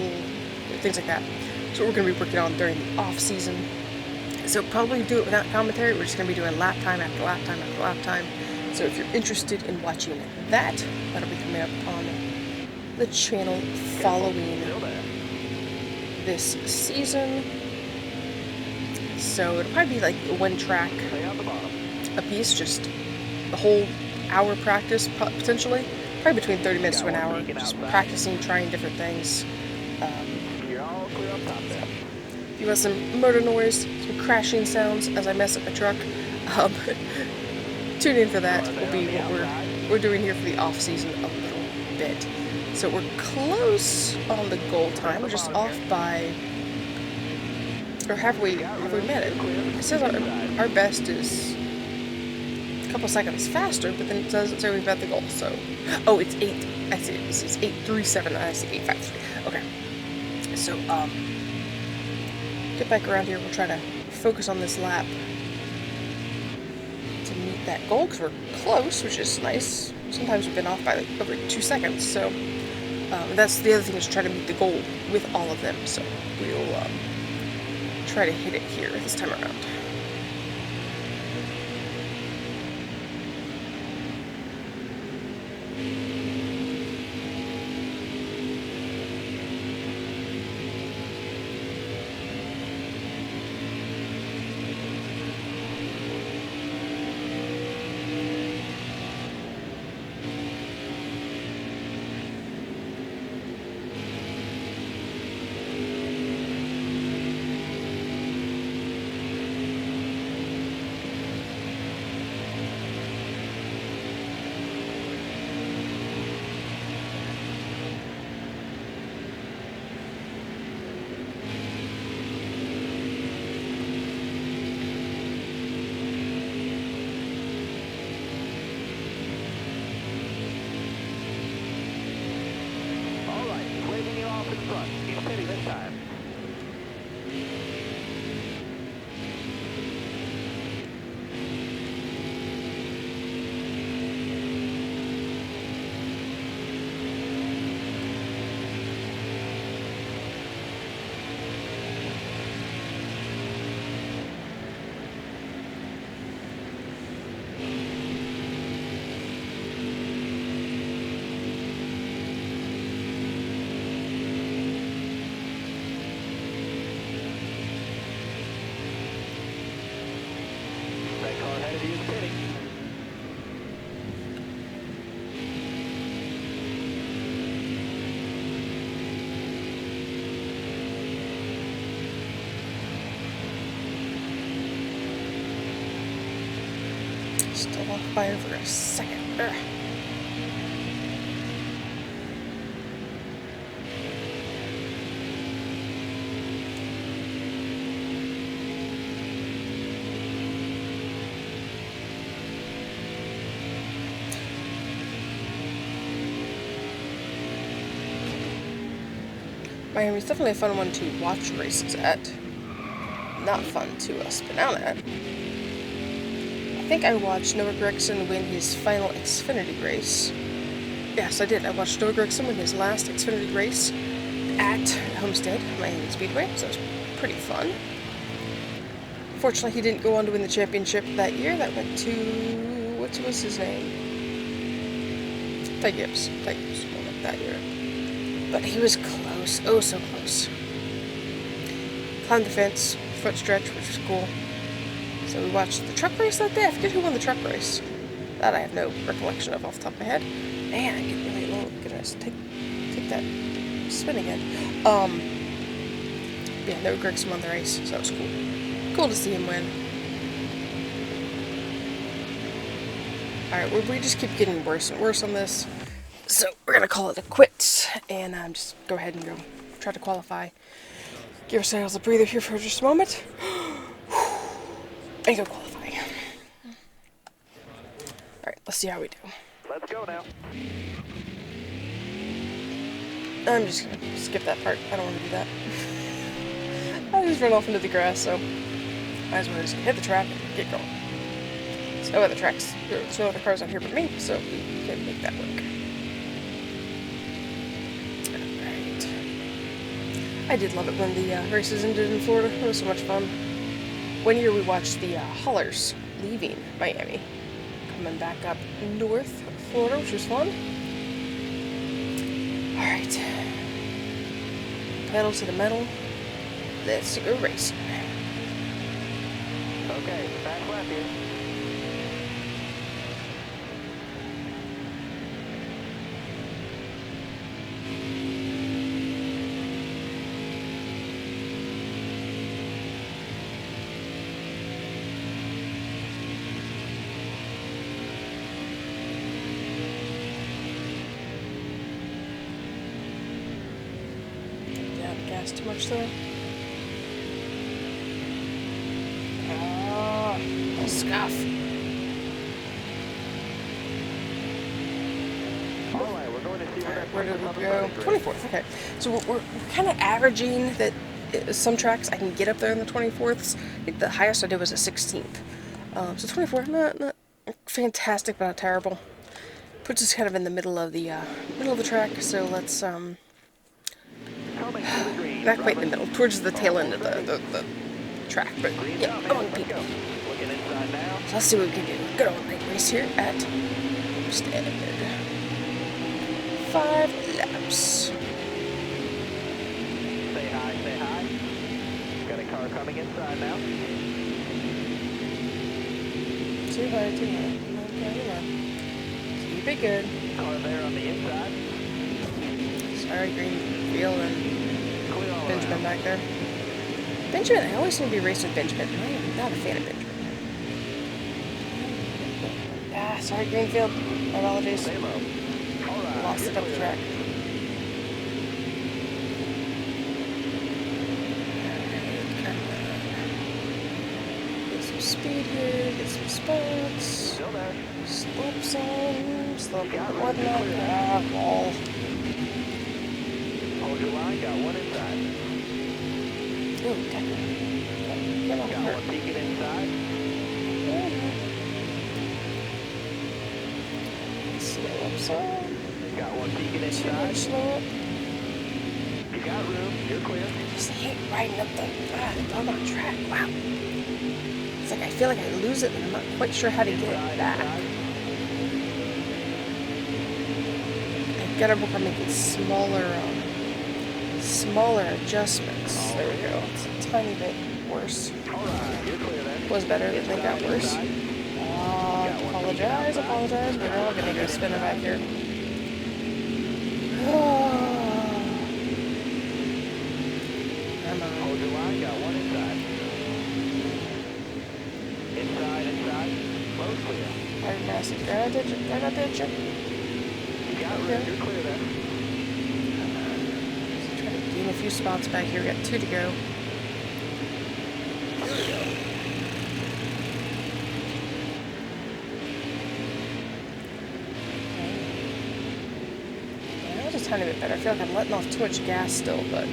things like that. So we're going to be working on during the off season. So probably do it without commentary. We're just going to be doing lap time after lap time after lap time. So if you're interested in watching that, that'll be coming up on the channel following this season. So it'll probably be like one track a piece, just the whole hour practice potentially. Probably between 30 minutes to an hour, just practicing, trying different things. If you want some motor noise, some crashing sounds as I mess up my truck, tune in for that. Will be what we're doing here for the off season a little bit. So we're close on the goal time. We're just off by, or have we met it? It says our best is a couple seconds faster, but then it doesn't say we've met the goal. So, oh, it's 8. I see. This is 8:37, and I see 8:53. Okay. So get back around here. We'll try to focus on this lap to meet that goal because we're close, which is nice. Sometimes we've been off by like over 2 seconds. So that's the other thing, is try to meet the goal with all of them. So we'll try to hit it here this time around. Still off by over a second. Ugh. Miami's definitely a fun one to watch races at. Not fun to spin out at. I think I watched Noah Gregson win his final Xfinity race Yes, I did. I watched Noah Gragson win his last Xfinity race at Homestead, Miami Speedway, so it was pretty fun. Fortunately, he didn't go on to win the championship that year. That went to... what was his name? Ty Gibbs. Ty Gibbs won it that year. But he was close. Oh, so close. Climbed the fence, front stretch, which was cool. So we watched the truck race that day. I forget who won the truck race. That I have no recollection of off the top of my head. Man, I get really low. Goodness, take that spin again. Yeah, no Gregson won the race, so that was cool. Cool to see him win. Alright, we just keep getting worse and worse on this. So we're gonna call it a quits and just go ahead and go try to qualify. Give ourselves a breather here for just a moment. And go qualify. Alright, let's see how we do. Let's go now. I'm just gonna skip that part. I don't want to do that. I just run off into the grass, so might as well just hit the track and get going. There's no other tracks. There's no other cars out here but me, so we can make that work. Alright. I did love it when the races ended in Florida. It was so much fun. One year we watched the haulers leaving Miami, coming back up north Florida, which was fun. Alright. Pedal to the metal. Let's go racing. Okay, back left here. Down the gas too much though. Scuff. Alright, we're going to see Where did we go? 24th, okay. So we're kind of averaging that some tracks I can get up there in the 24ths. I think the highest I did was a 16th. So 24, not fantastic, but not terrible. Puts us kind of in the middle of the track, so let's, not quite in the middle, towards the tail end of the track, but yeah, come on people. So let's see what we can do. Good old night race here at Homestead. 5 laps. Say hi, say hi. Got a car coming inside now. Too high, too high. Come on. Keep it good. Car there on the inside. Sorry, Greenfield and Clear all Benjamin around. back there. Benjamin, I always seem to be racing with Benjamin. I am not a fan of Benjamin. Ah, sorry, Greenfield. My apologies. Stay low. Alright, Lost it up the track. Get some speed here, get some spots. Still there. Slope some, slope whatnot. Ah, wall. Hold your line, got one inside. Ooh, technically. Come on, Got hurt. one peeking inside. Slow up some. Got one peeking Too much inside. slow up. You got room, you're clear. Just hate riding up the doggone track. Wow. It's like I feel like I lose it and I'm not quite sure how to get it back. I've got to work on making smaller adjustments. There we go. It's a tiny bit worse. Alright, you're clear then. Was better, but they got worse. Apologize. We're all gonna go spinning back here. Come on. Hold your line, got one inside. Inside. Close clear. Very massive. Right out there, You got room, Okay. you're clear then. Try to gain a few spots back here. We got 2 to go. Yeah, just a tiny bit better. I feel like I'm letting off too much gas still, but I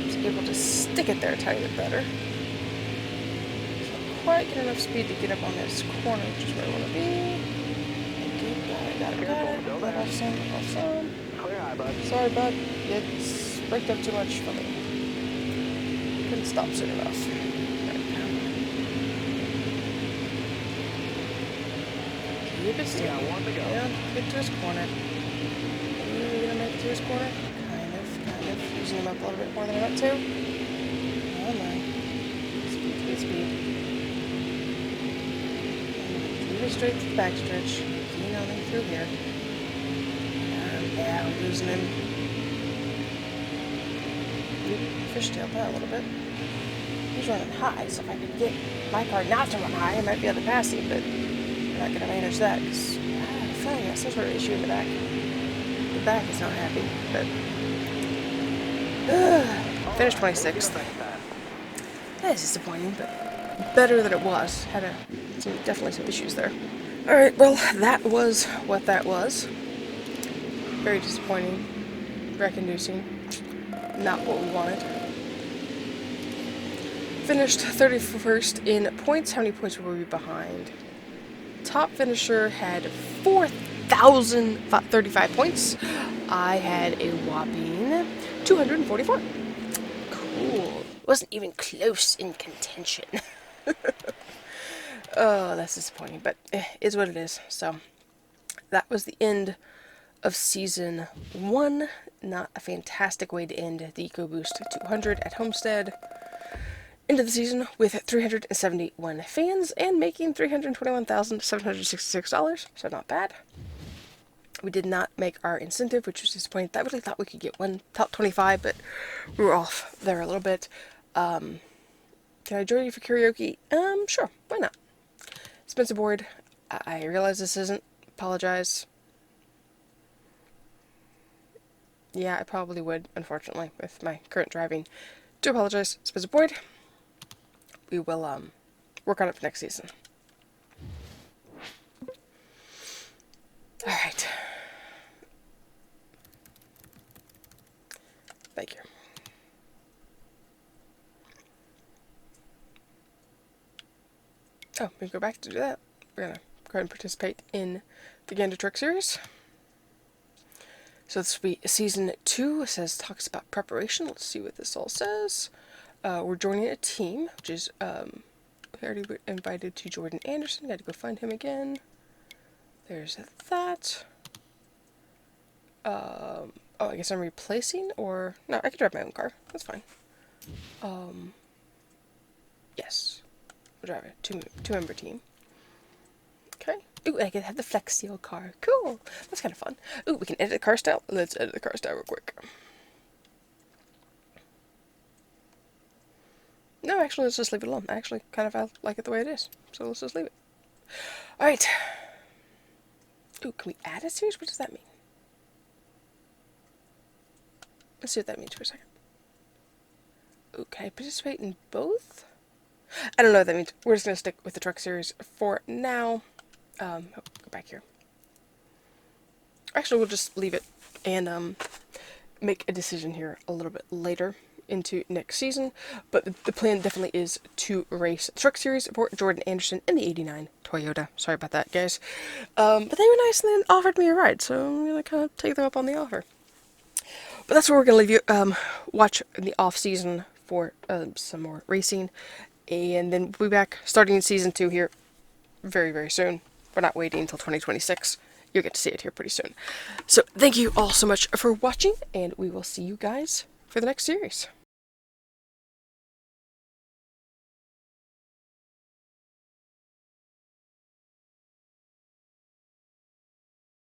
was able to stick it there a tiny bit better. So quite get enough speed to get up on this corner, which is where I want to be. And get Got it. Still Let there. off some. Clear high, bud. Sorry, bud. It's braked up too much for me. Couldn't stop soon enough. Keep it We still. got one to go. Yeah, get to his corner. Are you gonna make it to his corner? Kind of. Using him up a little bit more than I want to. Oh my. Speed. Keep it straight to the backstretch. Keen on him through here. Yeah, we're losing him. Fishtailed that a little bit. He's running high, so if I could get my car not to run high, I might be able to pass him, but I'm not going to manage that because I feel like I got some sort of issue in the back. The back is not happy, but finished 26th. That is disappointing, but better than it was. Had definitely some issues there. Alright, well, that was what that was. Very disappointing. Wreck-inducing. Not what we wanted. Finished 31st in points. How many points were we behind? Top finisher had 4,035 points. I had a whopping 244. Cool. Wasn't even close in contention. Oh, that's disappointing, but is what it is. So, that was the end of Season 1. Not a fantastic way to end the EcoBoost 200 at Homestead. End of the season with 371 fans and making $321,766, so not bad. We did not make our incentive, which was disappointing. I really thought we could get one top 25, but we were off there a little bit. Can I join you for karaoke? Sure, why not? Spencer Boyd, I realize this isn't. Apologize. Yeah, I probably would, unfortunately, with my current driving. Do apologize, Spencer Boyd. We will work on it for next season. Alright. Thank you. Oh, we can go back to do that. We're going to go ahead and participate in the Gander Truck Series. So this will be Season 2. It says, talks about preparation. Let's see what this all says. We're joining a team, which is, we already were invited to Jordan Anderson. Got to go find him again. There's that. Oh, I guess I'm replacing, or, no, I can drive my own car. That's fine. Yes. We'll drive a two-member team. Okay. Ooh, I can have the Flex Seal car. Cool. That's kind of fun. Ooh, we can edit the car style. Let's edit the car style real quick. No, actually, let's just leave it alone. I actually kind of like it the way it is. So let's just leave it. Alright. Ooh, can we add a series? What does that mean? Let's see what that means for a second. Ooh, can I participate in both? I don't know what that means. We're just going to stick with the truck series for now. Go back here. Actually, we'll just leave it and make a decision here a little bit later into next season. But the plan definitely is to race the truck series for Jordan Anderson in the 89 Toyota. Sorry about that, guys. But they were nice and then offered me a ride, so I'm going to kind of take them up on the offer. But that's where we're going to leave you. Watch the off season for some more racing. And then we'll be back starting in Season 2 here very, very soon. We're not waiting until 2026. You'll get to see it here pretty soon. So thank you all so much for watching, and we will see you guys for the next series.